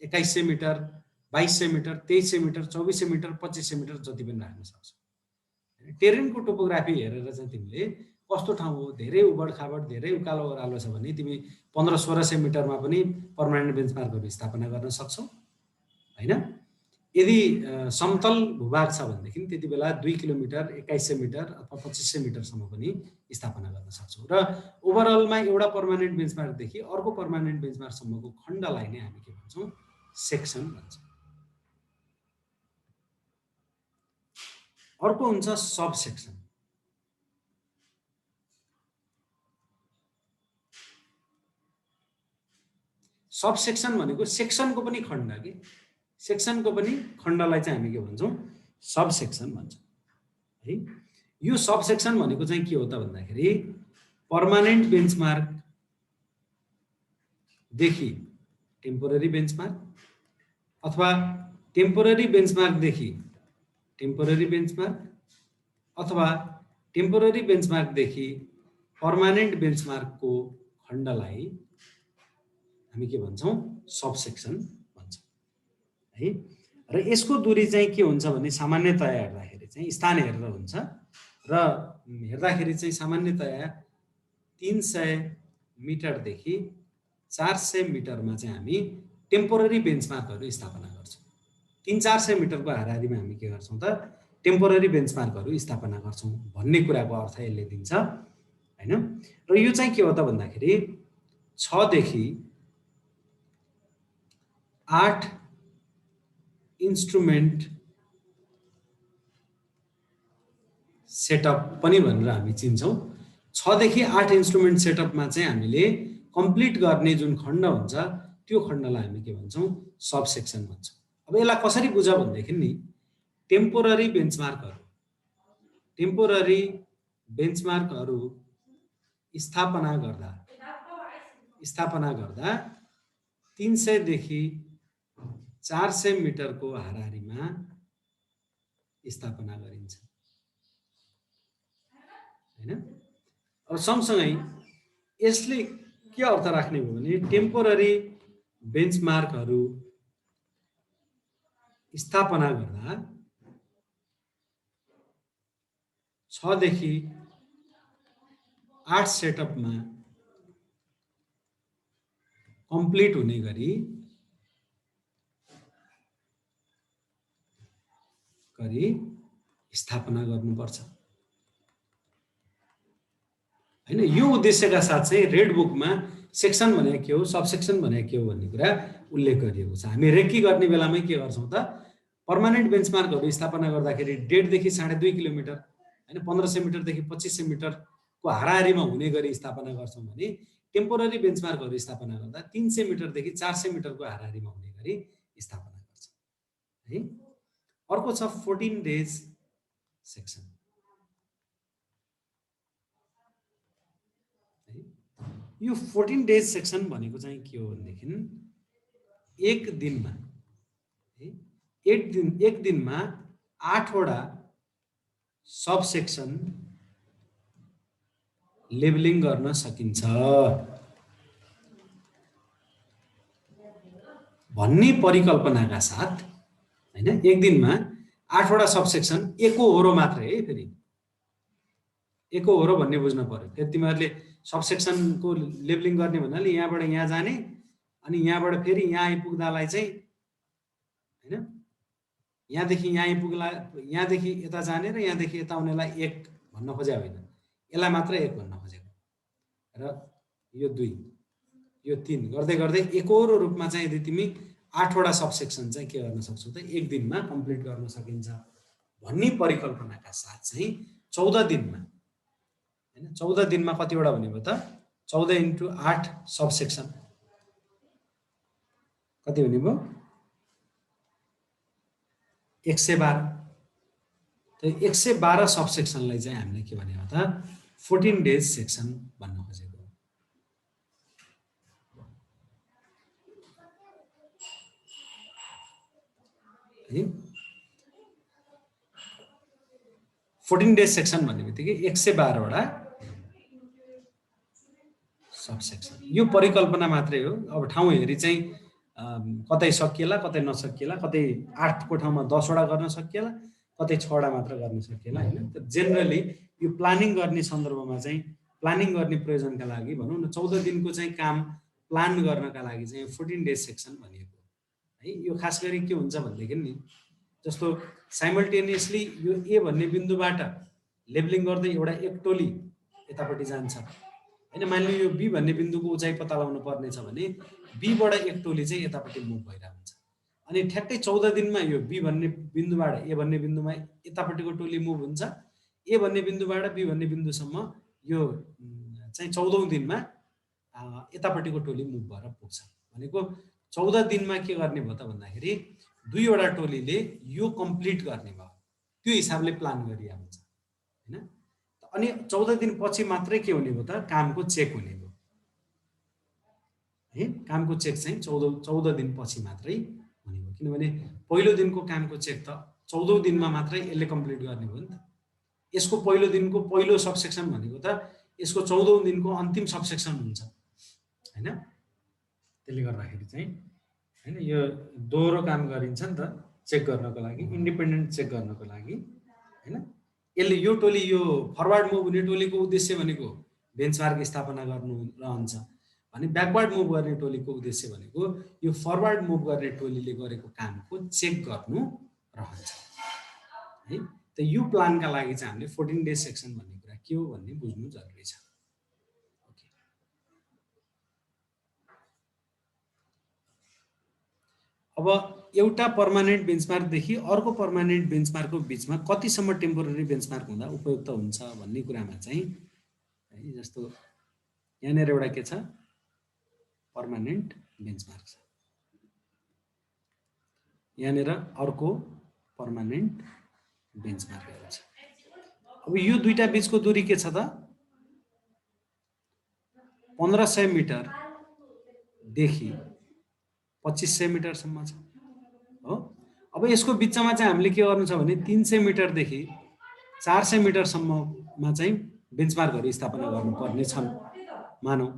2100 metre 2200 metre 2300 metre 2400 metre 2500 metre जति पनि राख्न सक्छौ। टेरेनको टोपोग्राफी हेरेर चाहिँ तिमीले कस्तो ठाउँ हो, धेरै उबड खाबड धेरै उकालो ओह्रालो छ भने तिमी 1500-1600 मिटरमा पनि पर्मानेन्ट बेन्चमार्कहरू स्थापना गर्न सक्छौ हैन। यदि समतल भूभाग छ भनेदेखि त्यति बेला 2 किलोमिटर 2100 मिटर अथवा 2500 मिटरसम्म पनि स्थापना गर्न सक्छौँ र ओभरअलमा एउटा पर्मानेन्ट बेन्चमार्कदेखि अर्को पर्मानेन्ट बेन्चमार्कसम्मको खण्डलाई नै हामी के भन्छौँ सेक्सन भन्छौँ। अर्को हुन्छ सब सेक्सन। सब सेक्सन भनेको सेक्सनको पनि खण्ड के सेक्सनको पनि खण्डलाई चाहिँ हामी के भन्छौँ सब सेक्सन भन्छौँ है। यो सब सेक्सन भनेको चाहिँ के हो त भन्दाखेरि पर्मानेन्ट बेन्चमार्क देखि टेम्पोररी बेन्चमार्क अथवा टेम्पोररी बेन्चमार्क देखि टेम्पोररी बेन्चमार्क अथवा टेम्पोररी बेन्चमार्क देखि पर्मानेन्ट बेन्चमार्कको खण्डलाई हामी के भन्छौँ सब सेक्सन भन्छौँ है। र यसको दूरी चाहिँ के हुन्छ भने सामान्यतया हेर्दाखेरि चाहिँ स्थान हेरेर हुन्छ र हेर्दाखेरि चाहिँ सामान्यतया 300 मिटरदेखि 400 मिटरमा चाहिँ हामी टेम्पोररी बेन्चमार्कहरू स्थापना गर्छौँ। 300-400 मिटरको हाराहारीमा हामी के गर्छौँ त टेम्पोररी बेन्चमार्कहरू स्थापना गर्छौँ भन्ने कुराको अर्थ यसले दिन्छ हैन। र यो चाहिँ के हो त भन्दाखेरि 6 देखि 8 इन्स्ट्रुमेन्ट सेटअप पनि भनेर हामी चिन्छौँ। 6 देखि 8 इन्स्ट्रुमेन्ट सेटअपमा चाहिँ हामीले कम्प्लिट गर्ने जुन खण्ड हुन्छ त्यो खण्डलाई हामी के भन्छौँ सब सेक्सन भन्छौँ। अब यसलाई कसरी बुझ भन्देखि नि टेम्पोररी बेन्चमार्कहरू स्थापना गर्दा 300 देखि 400 मिटरको हाराहारीमा स्थापना गरिन्छ हैन। अब सँगसँगै यसले के अर्थ राख्ने हो भने टेम्पोररी बेन्चमार्कहरू स्थापना गर्दा 6 देखि 8 सेटअपमा कम्प्लिट हुने गरी स्थापना गर्नुपर्छ हैन। यो उद्देश्यका साथ चाहिँ रेड बुकमा सेक्सन भनेको के हो सब सेक्सन भनेको के हो भन्ने कुरा उल्लेख गरिएको छ। हामी रेकी गर्ने बेलामै के गर्छौँ त पर्मानेन्ट बेन्चमार्कहरू स्थापना गर्दाखेरि 1.5 देखि 2.5 किलोमिटर हैन 1500 मिटरदेखि 2500 मिटरको हाराहारीमा हुने गरी स्थापना गर्छौँ भने टेम्पोररी बेन्चमार्कहरू स्थापना गर्दा 300 मिटरदेखि 400 मिटरको हाराहारीमा हुने गरी स्थापना गर्छौँ है। अर्को छ 14 डेज सेक्सन। यो 14 डेज सेक्सन भनेको चाहिँ के हो भनेदेखि एक दिनमा 8 वटा सब सेक्सन लेबलिङ गर्न सकिन्छ भन्ने परिकल्पनाका साथ हैन। एक दिनमा 8 वटा सब सेक्सन एकहोरो मात्रै है। फेरि एकहोरो भन्ने बुझ्न पर्यो। फेरि तिमीहरूले सब सेक्सनको लेबलिङ गर्ने भन्नाले यहाँबाट यहाँ जाने अनि यहाँबाट फेरि यहाँ आइपुग्दालाई चाहिँ हैन यहाँदेखि यहाँ आइपुग्ला यहाँदेखि यता जाने र यहाँदेखि यता आउनेलाई 1 भन्न खोजे होइन, यसलाई मात्र 1 भन्न खोजेको र यो 2 यो 3 गर्दै गर्दै एकहोरो रूपमा चाहिँ यदि तिमी 8 वटा सब सेक्सन चाहिँ के गर्न सक्छौ त एक दिनमा कम्प्लिट गर्न सकिन्छ भन्ने परिकल्पनाका साथ चाहिँ 14 दिनमा हैन 14 दिनमा कतिवटा भनेको त 14 × 8 सब सेक्सन कति भनेको 112। त 112 सब सेक्सनलाई चाहिँ हामीले के भनेको त 14 डेज सेक्सन भन्न खोजेको है। 14 डेज सेक्सन भन्ने बित्तिकै 112 वटा सब सेक्सन। यो परिकल्पना मात्रै हो। अब ठाउँ हेरी चाहिँ कतै सकिएला कतै नसकिएला, कतै 8 को ठाउँमा 10 वटा गर्न सकिएला, कतै 6 वटा मात्र गर्न सकिएला हैन। त जेनरली यो प्लानिङ गर्ने सन्दर्भमा चाहिँ प्लानिङ गर्ने प्रयोजनका लागि भनौँ न 14 दिनको चाहिँ काम प्लान गर्नका लागि चाहिँ 14 डेज सेक्सन भनिएको है। यो खास गरी के हुन्छ भनेदेखि नि जस्तो साइमल्टेनियसली यो ए भन्ने बिन्दुबाट लेबलिङ गर्दै एउटा एक टोली यतापट्टि जान्छ हैन। मानिलियो यो बी भन्ने बिन्दुको उचाइ पत्ता लगाउनु पर्ने छ भने बीबाट एक टोली चाहिँ यतापट्टि मुभ भइरहेको हुन्छ। अनि ठ्याक्कै 14 दिनमा यो बी भन्ने बिन्दुबाट ए भन्ने बिन्दुमा यतापट्टिको टोली मुभ हुन्छ। ए भन्ने बिन्दुबाट बी भन्ने बिन्दुसम्म यो चाहिँ 14औं दिनमा यतापट्टिको टोली मुभ भएर पुग्छ। भनेको 14 दिनमा के गर्ने भयो त भन्दाखेरि दुईवटा टोलीले यो कम्प्लिट गर्ने भयो। त्यो हिसाबले प्लान गरिया हुन्छ हैन। अनि 14 दिन पछि मात्रै के हुने भयो त कामको चेक हुने भयो है। कामको चेक चाहिँ 14 दिन पछि मात्रै हुने भयो, किनभने पहिलो दिनको कामको चेक त 14औं दिनमा मात्रै यसले कम्प्लिट गर्ने भयो नि त। यसको पहिलो दिनको पहिलो सबसेक्सन भनेको त यसको 14औं दिनको अन्तिम सबसेक्सन हुन्छ हैन। त्यसले गर्दाखेरि चाहिँ हैन यो दोहोरो काम गरिन्छ नि त चेक गर्नको लागि, इन्डिपेन्डेन्ट चेक गर्नको लागि हैन। यसले यो टोली यो फरवर्ड मुभ हुने टोलीको उद्देश्य भनेको बेन्चमार्क स्थापना गर्नु रहन्छ भने ब्याकवर्ड मुभ गर्ने टोलीको उद्देश्य भनेको यो फरवर्ड मुभ गर्ने टोलीले गरेको कामको चेक गर्नु रहन्छ है। त यो प्लानका लागि चाहिँ हामीले 14 डे सेक्सन भन्ने कुरा के हो भन्ने बुझ्नु जरुरी छ। अब एउटा पर्मानेन्ट बेन्चमार्कदेखि अर्को पर्मानेन्ट बेन्चमार्कको बिचमा कतिसम्म टेम्पोररी बेन्चमार्क हुँदा उपयुक्त हुन्छ भन्ने कुरामा चाहिँ है जस्तो यहाँनिर एउटा के छ पर्मानेन्ट बेन्चमार्क छ, यहाँनिर अर्को पर्मानेन्ट बेन्चमार्कहरू छ। अब यो दुईटा बिचको दूरी के छ त 1500 मिटर देखि 2500 मिटरसम्म छ हो। अब यसको बिचमा चाहिँ हामीले के गर्नु छ भने 300 मिटरदेखि 400 मिटरसम्ममा चाहिँ बेन्चमार्कहरू स्थापना गर्नुपर्ने छन् मानौ।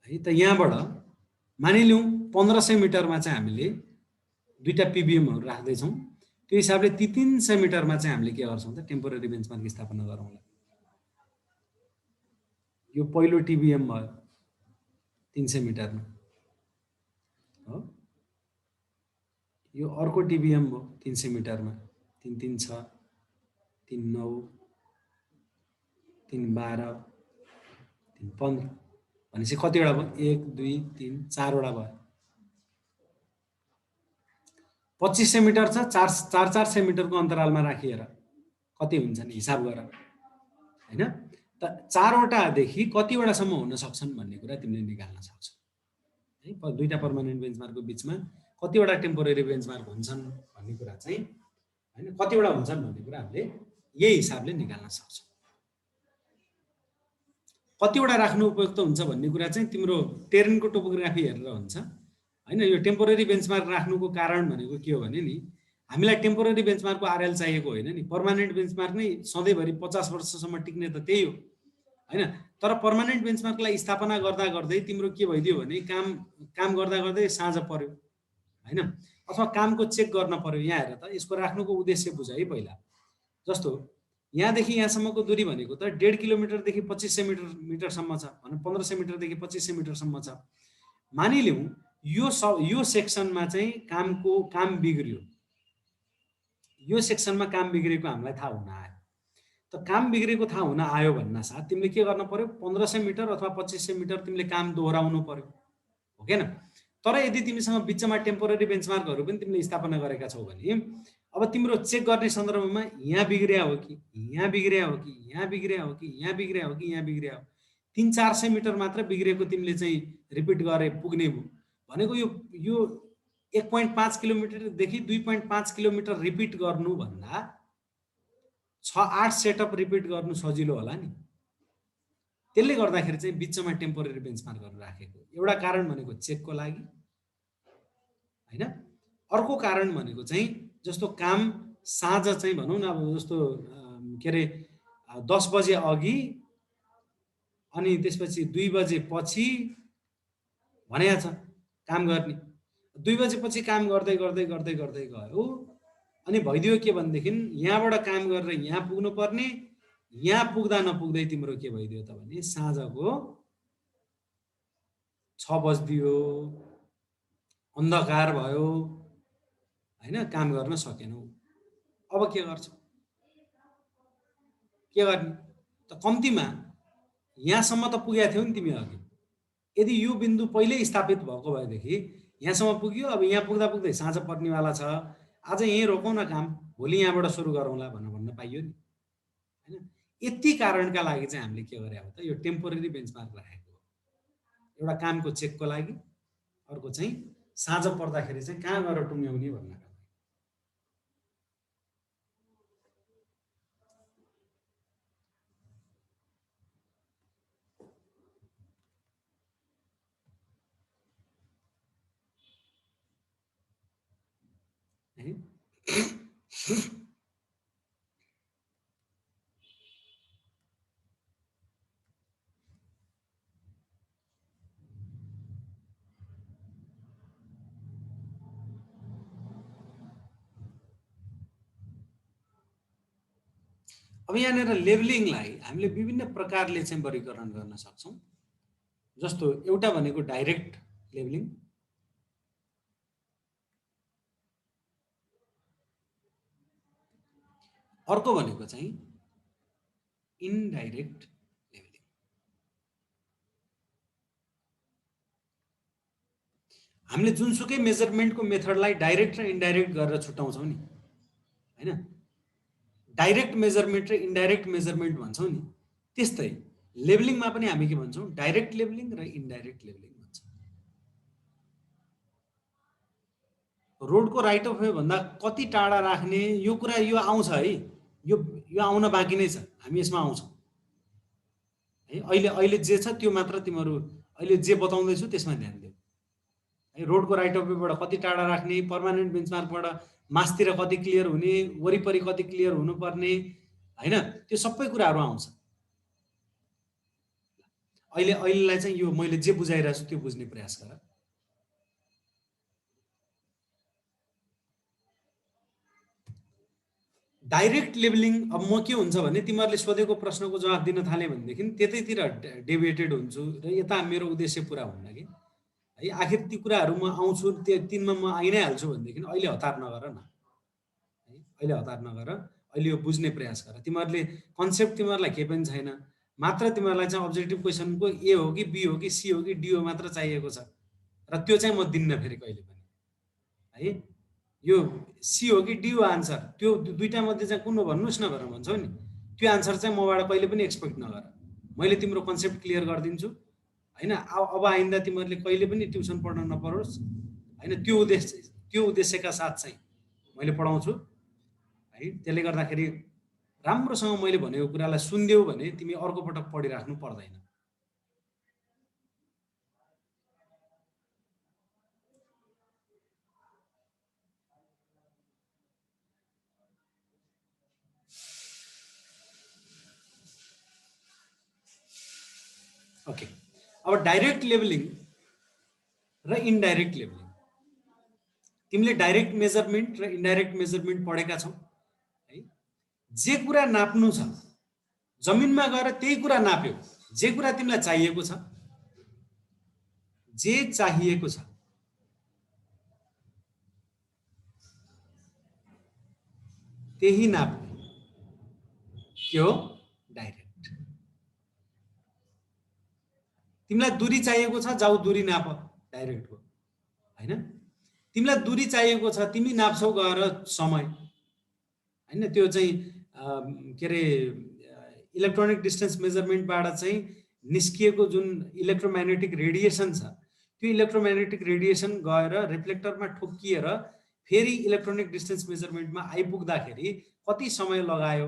है त यहाँबाट मानिलिउँ 1500 मिटरमा चाहिँ हामीले दुईटा पिबिएमहरू राख्दैछौँ। त्यो हिसाबले ती 300 मिटरमा चाहिँ हामीले के गर्छौँ त टेम्पोररी बेन्चमार्क स्थापना गरौँला। यो पहिलो टिबिएम भयो 300 मिटरमा हो। यो अर्को टिबिएम हो 300 मिटरमा 3 3 6 3 9 3 12 3 15 भनेपछि कतिवटा भयो 1 2 3 4 वटा भयो। 2500 मिटर छ 400 मिटरको अन्तरालमा राखिएर कति हुन्छ नि हिसाब गर हैन। त 4 वटादेखि कतिवटासम्म हुन सक्छन् भन्ने कुरा तिमीले निकाल्न सक्छौ है। दुईटा पर्मानेन्ट बेन्चमार्कको बिचमा कतिवटा टेम्पोररी बेन्चमार्क हुन्छन् भन्ने कुरा चाहिँ हैन, कतिवटा हुन्छन् भन्ने कुरा हामीले यही हिसाबले निकाल्न सक्छौँ। कतिवटा राख्नु उपयुक्त हुन्छ भन्ने कुरा चाहिँ तिम्रो टेरेनको टोपोग्राफी हेरेर हुन्छ हैन। यो टेम्पोररी बेन्चमार्क राख्नुको कारण भनेको के हो भने नि हामीलाई टेम्पोररी बेन्चमार्कको आरएल चाहिएको होइन नि। पर्मानेन्ट बेन्चमार्क नै सधैँभरि 50 वर्षसम्म टिक्ने त त्यही हो हैन। तर पर्मानेन्ट बेन्चमार्कलाई स्थापना गर्दा गर्दै तिम्रो के भइदियो भने काम गर्दा गर्दै साँझ पर्यो हैन, अथवा कामको चेक गर्न पर्यो। यहाँ हेर त यसको राख्नुको उद्देश्य बुझ है। पहिला जस्तो यहाँदेखि यहाँसम्मको दूरी भनेको त 1.5 किलोमिटरदेखि 2500 मिटरसम्म छ भने 1500 मिटरदेखि 2500 मिटरसम्म छ। मानिलिउँ यो सेक्सनमा चाहिँ काम बिग्रियो, यो सेक्सनमा काम बिग्रेको हामीलाई थाहा हुन आयो। त काम बिग्रेको थाहा हुन आयो भन्न साथ तिमीले के गर्न पर्यो 1500 मिटर अथवा 2500 मिटर तिमीले काम दोहोऱ्याउनु पर्यो हो के न। तर यदि तिमीसँग बिचमा टेम्पोररी बेन्चमार्कहरू पनि तिमीले स्थापना गरेका छौ भने अब तिम्रो चेक गर्ने सन्दर्भमा यहाँ बिग्रिया हो कि यहाँ बिग्रिया हो कि यहाँ बिग्रिया हो कि यहाँ बिग्रिया हो कि यहाँ बिग्रिया हो 300-400 मिटर मात्र बिग्रेको तिमीले चाहिँ रिपिट गरे पुग्ने भनेको यो 1.5 किलोमिटरदेखि 2.5 किलोमिटर रिपिट गर्नु भन्दा 6-8 सेटअप रिपिट गर्नु सजिलो होला नि। त्यसले गर्दाखेरि चाहिँ बिचमा टेम्पोररी बेन्चमार्कहरू राखेको एउटा कारण भनेको चेकको लागि हैन। अर्को कारण भनेको चाहिँ जस्तो काम साँझ चाहिँ भनौँ न अब जस्तो के अरे 10 बजे अघि अनि त्यसपछि 2 बजे पछि भनेको छ काम गर्ने। 2 बजेपछि काम गर्दै गर्दै गर्दै गर्दै गयो अनि भइदियो के भनेदेखि यहाँबाट काम गरेर यहाँ पुग्नु पर्ने यहाँ पुग्दा नपुग्दै तिम्रो के भइदियो त भने साँझको 6 बज्दियो, अन्धकार भयो, होइन, काम गर्न सकेनौ। अब के गर्छौ? के गर्ने? त कम्तीमा यहाँसम्म त पुगेका थियौ नि तिमी अघि। यदि यो बिन्दु पहिल्यै स्थापित भएको भएदेखि यहाँसम्म पुग्यो, अब यहाँ पुग्दा पुग्दै साँझ पर्नेवाला छ, आज यहीँ रोकौँ न काम, भोलि यहाँबाट सुरु गरौँला भन्न पाइयो नि, होइन? यति कारणका लागि चाहिँ हामीले के गरे हो त, यो टेम्पोरेरी बेन्चमार्क राखेको हो। एउटा कामको चेकको लागि, अर्को चाहिँ साँझ पर्दाखेरि चाहिँ कहाँ गएर टुङ्ग्याउने भन्नका लागि। है अब यहाँनिर लेबलिङलाई हामीले विभिन्न प्रकारले चाहिँ वर्गीकरण गर्न सक्छौँ। जस्तो एउटा भनेको डाइरेक्ट लेबलिङ, अर्को भनेको चाहिँ इनडाइरेक्ट लेबलिङ। हामीले जुनसुकै मेजरमेन्टको मेथडलाई डाइरेक्ट र इन्डाइरेक्ट गरेर छुट्याउँछौँ नि, होइन? डाइरेक्ट मेजरमेन्ट र इन्डाइरेक्ट मेजरमेन्ट भन्छौँ नि, त्यस्तै लेबलिङमा पनि हामी के भन्छौँ? डाइरेक्ट लेबलिङ र इन्डाइरेक्ट लेबलिङ भन्छौँ। रोडको राइट अफ वे भन्दा कति टाढा राख्ने, यो कुरा यो आउँछ है, यो आउन बाँकी नै छ, हामी यसमा आउँछौँ है। अहिले जे छ त्यो मात्र तिमीहरू अहिले जे बताउँदैछु त्यसमा ध्यान देऊ है। रोडको राइट अफ वेबाट कति टाढा राख्ने, पर्मानेन्ट बेन्चमार्कबाट मासतिर कति क्लियर हुने, वरिपरि कति क्लियर हुनुपर्ने, होइन, त्यो सबै कुराहरू आउँछ। अहिलेलाई चाहिँ यो मैले जे बुझाइरहेको छु त्यो बुझ्ने प्रयास गर। डाइरेक्ट लेबलिङ, अब म के हुन्छ भने तिमीहरूले सोधेको प्रश्नको जवाफ दिन थालेँ भनेदेखि त्यतैतिर डेभिएटेड हुन्छु र यता मेरो उद्देश्य पुरा हुन्न कि है। आखिर ती कुराहरू म आउँछु, त्यो तिनमा म आइ नै हाल्छु भनेदेखि अहिले हतार नगर न है, अहिले हतार नगर, अहिले यो बुझ्ने प्रयास गर। तिमीहरूले कन्सेप्ट तिमीहरूलाई केही पनि छैन, मात्र तिमीहरूलाई चाहिँ अब्जेक्टिभ क्वेसनको ए हो कि बी हो कि सी हो कि डी हो मात्र चाहिएको छ, र त्यो चाहिँ म दिन्न फेरि कहिले पनि है। यो सी हो कि डी हो आन्सर, त्यो दुईटा मध्ये चाहिँ कुन हो भन्नुहोस् न भनेर भन्छौ नि, त्यो आन्सर चाहिँ मबाट कहिले पनि एक्सपेक्ट नगर। मैले तिम्रो कन्सेप्ट क्लियर गरिदिन्छु होइन। अब आइन्दा तिमीहरूले कहिले पनि ट्युसन पढ्न नपरोस् होइन, त्यो उद्देश्यका साथ चाहिँ मैले पढाउँछु है। त्यसले गर्दाखेरि राम्रोसँग मैले भनेको कुरालाई सुनिदेऊ भने तिमी अर्को पटक पढिराख्नु पर्दैन। ओके, अब डाइरेक्ट लेबलिङ र इनडाइरेक्ट लेबलिङ, तिमीले डाइरेक्ट मेजरमेन्ट र इन्डाइरेक्ट मेजरमेन्ट पढेका छौ है। जे कुरा नाप्नु छ, जमिनमा गएर त्यही कुरा नाप्यो, जे कुरा तिमीलाई चाहिएको छ, जे चाहिएको छ त्यही नाप्ने के हो? डाइरेक्ट। तिमीलाई दूरी चाहिएको छ, जाऊ दूरी नाप, डाइरेक्ट हो होइन। तिमीलाई दूरी चाहिएको छ, तिमी नाप्छौ गएर समय होइन। त्यो चाहिँ के अरे इलेक्ट्रोनिक डिस्टेन्स मेजरमेन्टबाट चाहिँ निस्किएको जुन इलेक्ट्रोम्याग्नेटिक रेडिएसन छ, त्यो इलेक्ट्रोम्याग्नेटिक रेडिएसन गएर रिफ्लेक्टरमा ठोक्किएर फेरि इलेक्ट्रोनिक डिस्टेन्स मेजरमेन्टमा आइपुग्दाखेरि कति समय लगायो,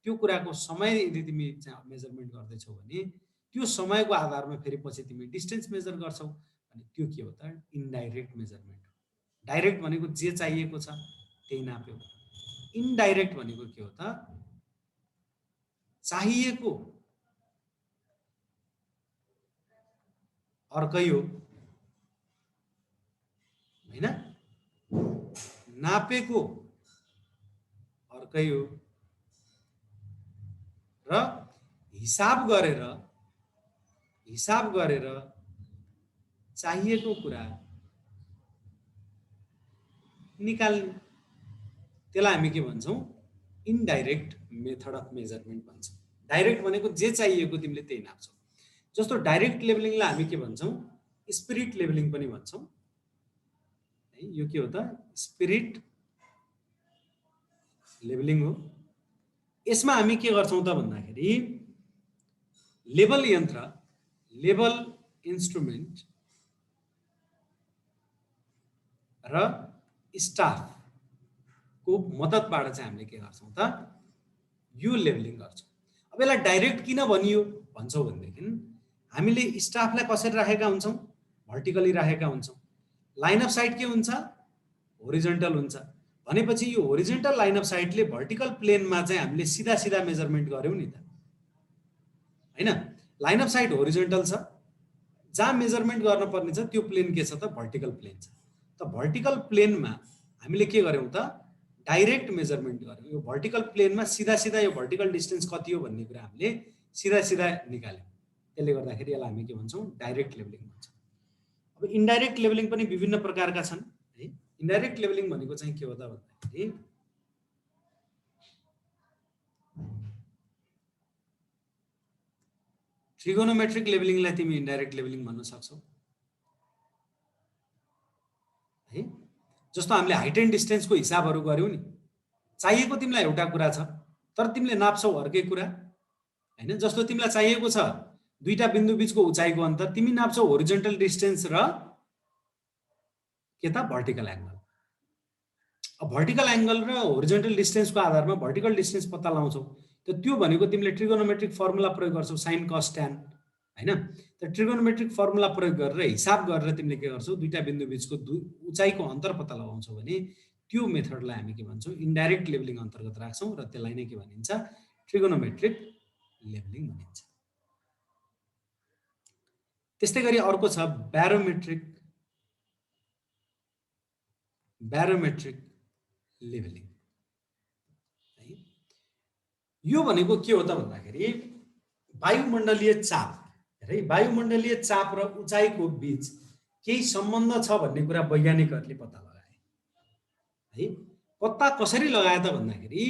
त्यो कुराको समय यदि तिमी चाहिँ मेजरमेन्ट गर्दैछौ भने त्यो समयको आधारमा फेरि पछि तिमी डिस्टेन्स मेजर गर्छौ भने त्यो के हो त? इन्डाइरेक्ट मेजरमेन्ट हो। डाइरेक्ट भनेको जे चाहिएको छ त्यही नाप्यो। इनडाइरेक्ट भनेको के हो त? चाहिएको अर्कै हो होइन, नापेको अर्कै हो, र हिसाब गरेर चाहिएको कुरा निकाल्ने, त्यसलाई हामी के भन्छौँ? इनडाइरेक्ट मेथड अफ मेजरमेन्ट भन्छौँ। डाइरेक्ट भनेको जे चाहिएको तिमीले त्यही नाप्छौ। जस्तो डाइरेक्ट लेभलिङलाई हामी के भन्छौँ? स्पिरिट लेभलिङ पनि भन्छौँ है। यो के हो त? स्पिरिट लेभलिङ हो। यसमा हामी के गर्छौँ त भन्दाखेरि लेभल यन्त्र, लेभल इन्स्ट्रुमेन्ट र स्टाफको मद्दतबाट चाहिँ हामीले के गर्छौँ त? यो लेभलिङ गर्छौँ। अब यसलाई डाइरेक्ट किन भनियो भन्छौँ भनेदेखि हामीले स्टाफलाई कसरी राखेका हुन्छौँ? भर्टिकली राखेका हुन्छौँ। लाइन अफ साइट के हुन्छ? होरिजन्टल हुन्छ। भनेपछि यो होरिजन्टल लाइन अफ साइटले भर्टिकल प्लेनमा चाहिँ हामीले सीधा सीधा मेजरमेन्ट गर्यौँ नि त, हैन? लाइन अफ साइट होरिजन्टल छ, जहाँ मेजरमेन्ट गर्न पर्ने छ त्यो प्लेन के छ त? भर्टिकल प्लेन छ। त भर्टिकल प्लेनमा हामीले के गर्यौँ त? डाइरेक्ट मेजरमेन्ट गर्यौँ। यो भर्टिकल प्लेनमा सीधा सीधा यो भर्टिकल डिस्टेन्स कति हो भन्ने कुरा हामीले सीधा सीधा निकाल्यौँ। त्यसले गर्दाखेरि यसलाई हामी के भन्छौँ? डाइरेक्ट लेभलिङ भन्छौँ। अब इन्डाइरेक्ट लेभलिङ पनि विभिन्न प्रकारका छन् है। इन्डाइरेक्ट लेभलिङ भनेको चाहिँ के हो त भन्दाखेरि ट्रिगोनोमेट्रिक लेभलिङलाई तिमी इन्डाइरेक्ट लेभलिङ भन्न सक्छौ है। जस्तो हामीले हाइट एन्ड डिस्टेन्सको हिसाबहरू गर्यौँ नि, चाहिएको तिमीलाई एउटा कुरा छ तर तिमीले नाप्छौ अर्कै कुरा हैन। जस्तो तिमीलाई चाहिएको छ दुईटा बिन्दु बीचको उचाइको अन्तर, तिमी नाप्छौ होरिजन्टल डिस्टेन्स र के त? Vertical angle. अब भर्टिकल एंगल र होरिजन्टल डिस्टेन्सको आधारमा भर्टिकल डिस्टेन्स पत्ता लगाउँछौ। त त्यो भनेको तिमीले ट्रिगोनोमेट्रिक फर्मुला प्रयोग गर्छौ, साइन कस ट्यान हैन। त ट्रिगोनोमेट्रिक फर्मुला प्रयोग गरेर हिसाब गरेर तिमीले के गर्छौ? दुईटा बिन्दु बीचको उचाइको अन्तर पत्ता लगाउँछौ भने त्यो मेथडलाई हामी के भन्छौँ? इन्डाइरेक्ट लेभलिङ अन्तर्गत राख्छौँ र त्यसलाई नै के भनिन्छ? ट्रिगोनोमेट्रिक लेभलिङ भनिन्छ। त्यस्तै गरी अर्को छ ब्यारोमेट्रिक लेभलिङ है। यो भनेको के हो त भन्दाखेरि वायुमण्डलीय चाप है, वायुमण्डलीय चाप र उचाइको बीच केही सम्बन्ध छ भन्ने कुरा वैज्ञानिकहरूले पत्ता लगाए है। पत्ता कसरी लगाए त भन्दाखेरि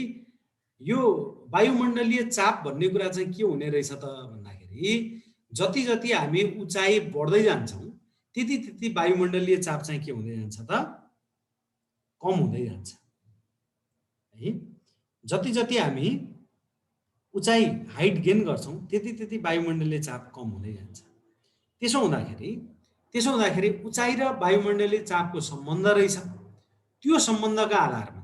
यो वायुमण्डलीय चाप भन्ने कुरा चाहिँ के हुने रहेछ त भन्दाखेरि जति जति हामी उचाइ बढ्दै जान्छौँ त्यति त्यति वायुमण्डलीय चाप चाहिँ के हुँदै जान्छ त? कम हुँदै जान्छ है। जति जति हामी उचाइ हाइट गेन गर्छौँ त्यति त्यति वायुमण्डलीय चाप कम हुँदै जान्छ। त्यसो हुँदाखेरि उचाइ र वायुमण्डलीय चापको सम्बन्ध रहेछ। त्यो सम्बन्धका आधारमा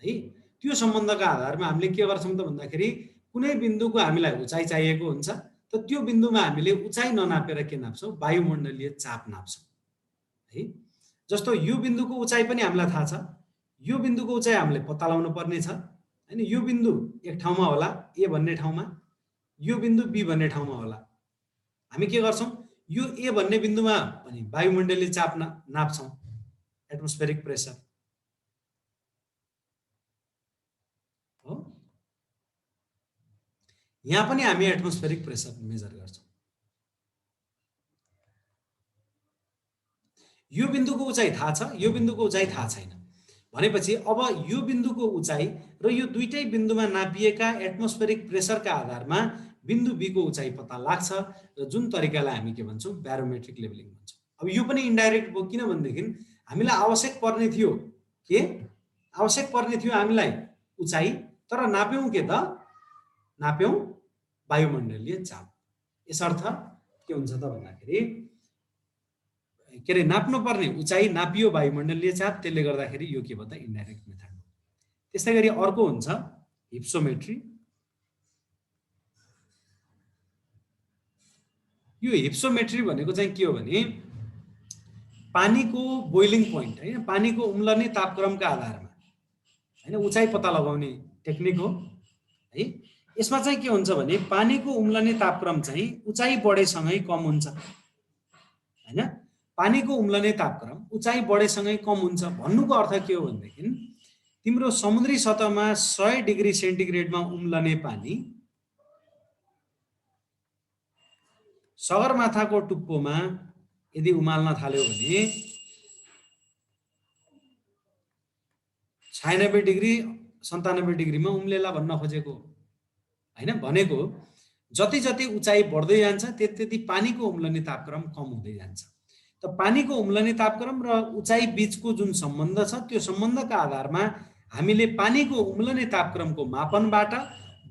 है, त्यो सम्बन्धका आधारमा हामीले के गर्छौँ त भन्दाखेरि कुनै बिन्दुको हामीलाई उचाइ चाहिएको हुन्छ, त त्यो बिन्दुमा हामीले उचाइ ननापेर के नाप्छौँ? वायुमण्डलीय चाप नाप्छौँ है। जस्तो यो बिन्दुको उचाइ पनि हामीलाई थाहा छ, यो बिन्दुको उचाइ हामीले पत्ता लगाउनु पर्ने छ हैन। यो बिन्दु एक ठाउँमा होला ए भन्ने ठाउँमा, यो बिन्दु बी भन्ने ठाउँमा होला। हामी के गर्छौँ? यो ए भन्ने बिन्दुमा पनि वायुमण्डलीय चाप नाप्छौँ, एटमोस्फेरिक प्रेसर हो। यहाँ पनि हामी एटमोस्फेरिक प्रेसर मेजर गर्छौँ। यो बिन्दुको उचाइ थाहा छ, यो बिन्दुको उचाइ थाहा छैन भनेपछि अब यो बिन्दुको उचाइ र यो दुईटै बिन्दुमा नापिएका एटमोस्फेरिक प्रेसरका आधारमा बिन्दु बी को उचाइ पत्ता लाग्छ र जुन तरिकालाई हामी के भन्छौँ? ब्यारोमेट्रिक लेभलिङ भन्छौँ। अब यो पनि इन्डाइरेक्ट भयो, किन भनेदेखि हामीलाई आवश्यक पर्ने थियो के? आवश्यक पर्ने थियो हामीलाई उचाइ, तर नाप्यौँ के त? नाप्यौँ वायुमण्डलीय चाप। यसर्थ के हुन्छ त भन्दाखेरि के अरे नाप्नु पर्ने उचाइ नापियो वायुमण्डलीय चाप, त्यसले गर्दाखेरि यो के भयो त? इन्डाइरेक्ट मेथड हो। त्यस्तै गरी अर्को हुन्छ हिप्सोमेट्री। यो हिप्सोमेट्री भनेको चाहिँ के हो भने पानीको बोइलिङ पोइन्ट हैन, पानीको उम्लने तापक्रमका आधारमा हैन उचाइ पत्ता लगाउने टेक्निक हो है। यसमा चाहिँ के हुन्छ भने पानीको उम्लने तापक्रम चाहिँ उचाइ बढेसँगै कम हुन्छ हैन। पानीको उम्लने तापक्रम उचाइ बढेसँगै कम हुन्छ भन्नुको अर्थ के हो भनेदेखि तिम्रो समुद्री सतहमा 100 डिग्री सेन्टिग्रेडमा उम्लने पानी सगरमाथाको टुप्पोमा यदि उमाल्न थाल्यो भने 96 डिग्री 97 डिग्रीमा उम्लेला भन्न खोजेको हैन। भनेको जति जति उचाइ बढ्दै जान्छ त्यति त्यति पानीको उम्लने तापक्रम कम हुँदै जान्छ। त पानीको उम्लने तापक्रम र उचाइ बीचको जुन सम्बन्ध छ त्यो सम्बन्धका आधारमा हामीले पानीको उम्लने तापक्रमको मापनबाट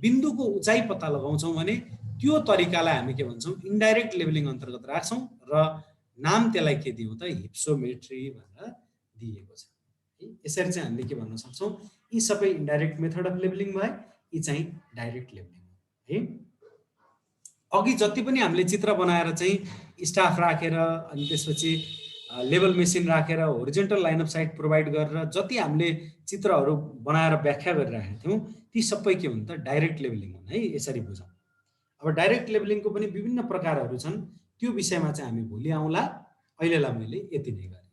बिन्दुको उचाइ पत्ता लगाउँछौँ भने त्यो तरिकालाई हामी के भन्छौँ इन्डाइरेक्ट लेभलिङ अन्तर्गत राख्छौँ र नाम त्यसलाई के दियौँ त हिप्सोमेट्री भनेर दिएको छ। यसरी चाहिँ हामीले के भन्न सक्छौँ यी सबै इन्डाइरेक्ट मेथड अफ लेभलिङ भए, यी चाहिँ डाइरेक्ट लेभलिङ है। अघि जति पनि हामीले चित्र बनाएर चाहिँ स्टाफ राखेर अनि त्यसपछि लेभल मेसिन राखेर horizontal line of site provide गरेर जति हामीले चित्रहरू बनाएर व्याख्या गरिरहेका थियौँ ती सबै के हुन् त डाइरेक्ट लेभलिङ हुन् है। यसरी बुझौँ। अब डाइरेक्ट लेभलिङको पनि विभिन्न प्रकारहरू छन्, त्यो विषयमा चाहिँ हामी भोलि आउँला। अहिलेलाई मैले यति नै गरेँ।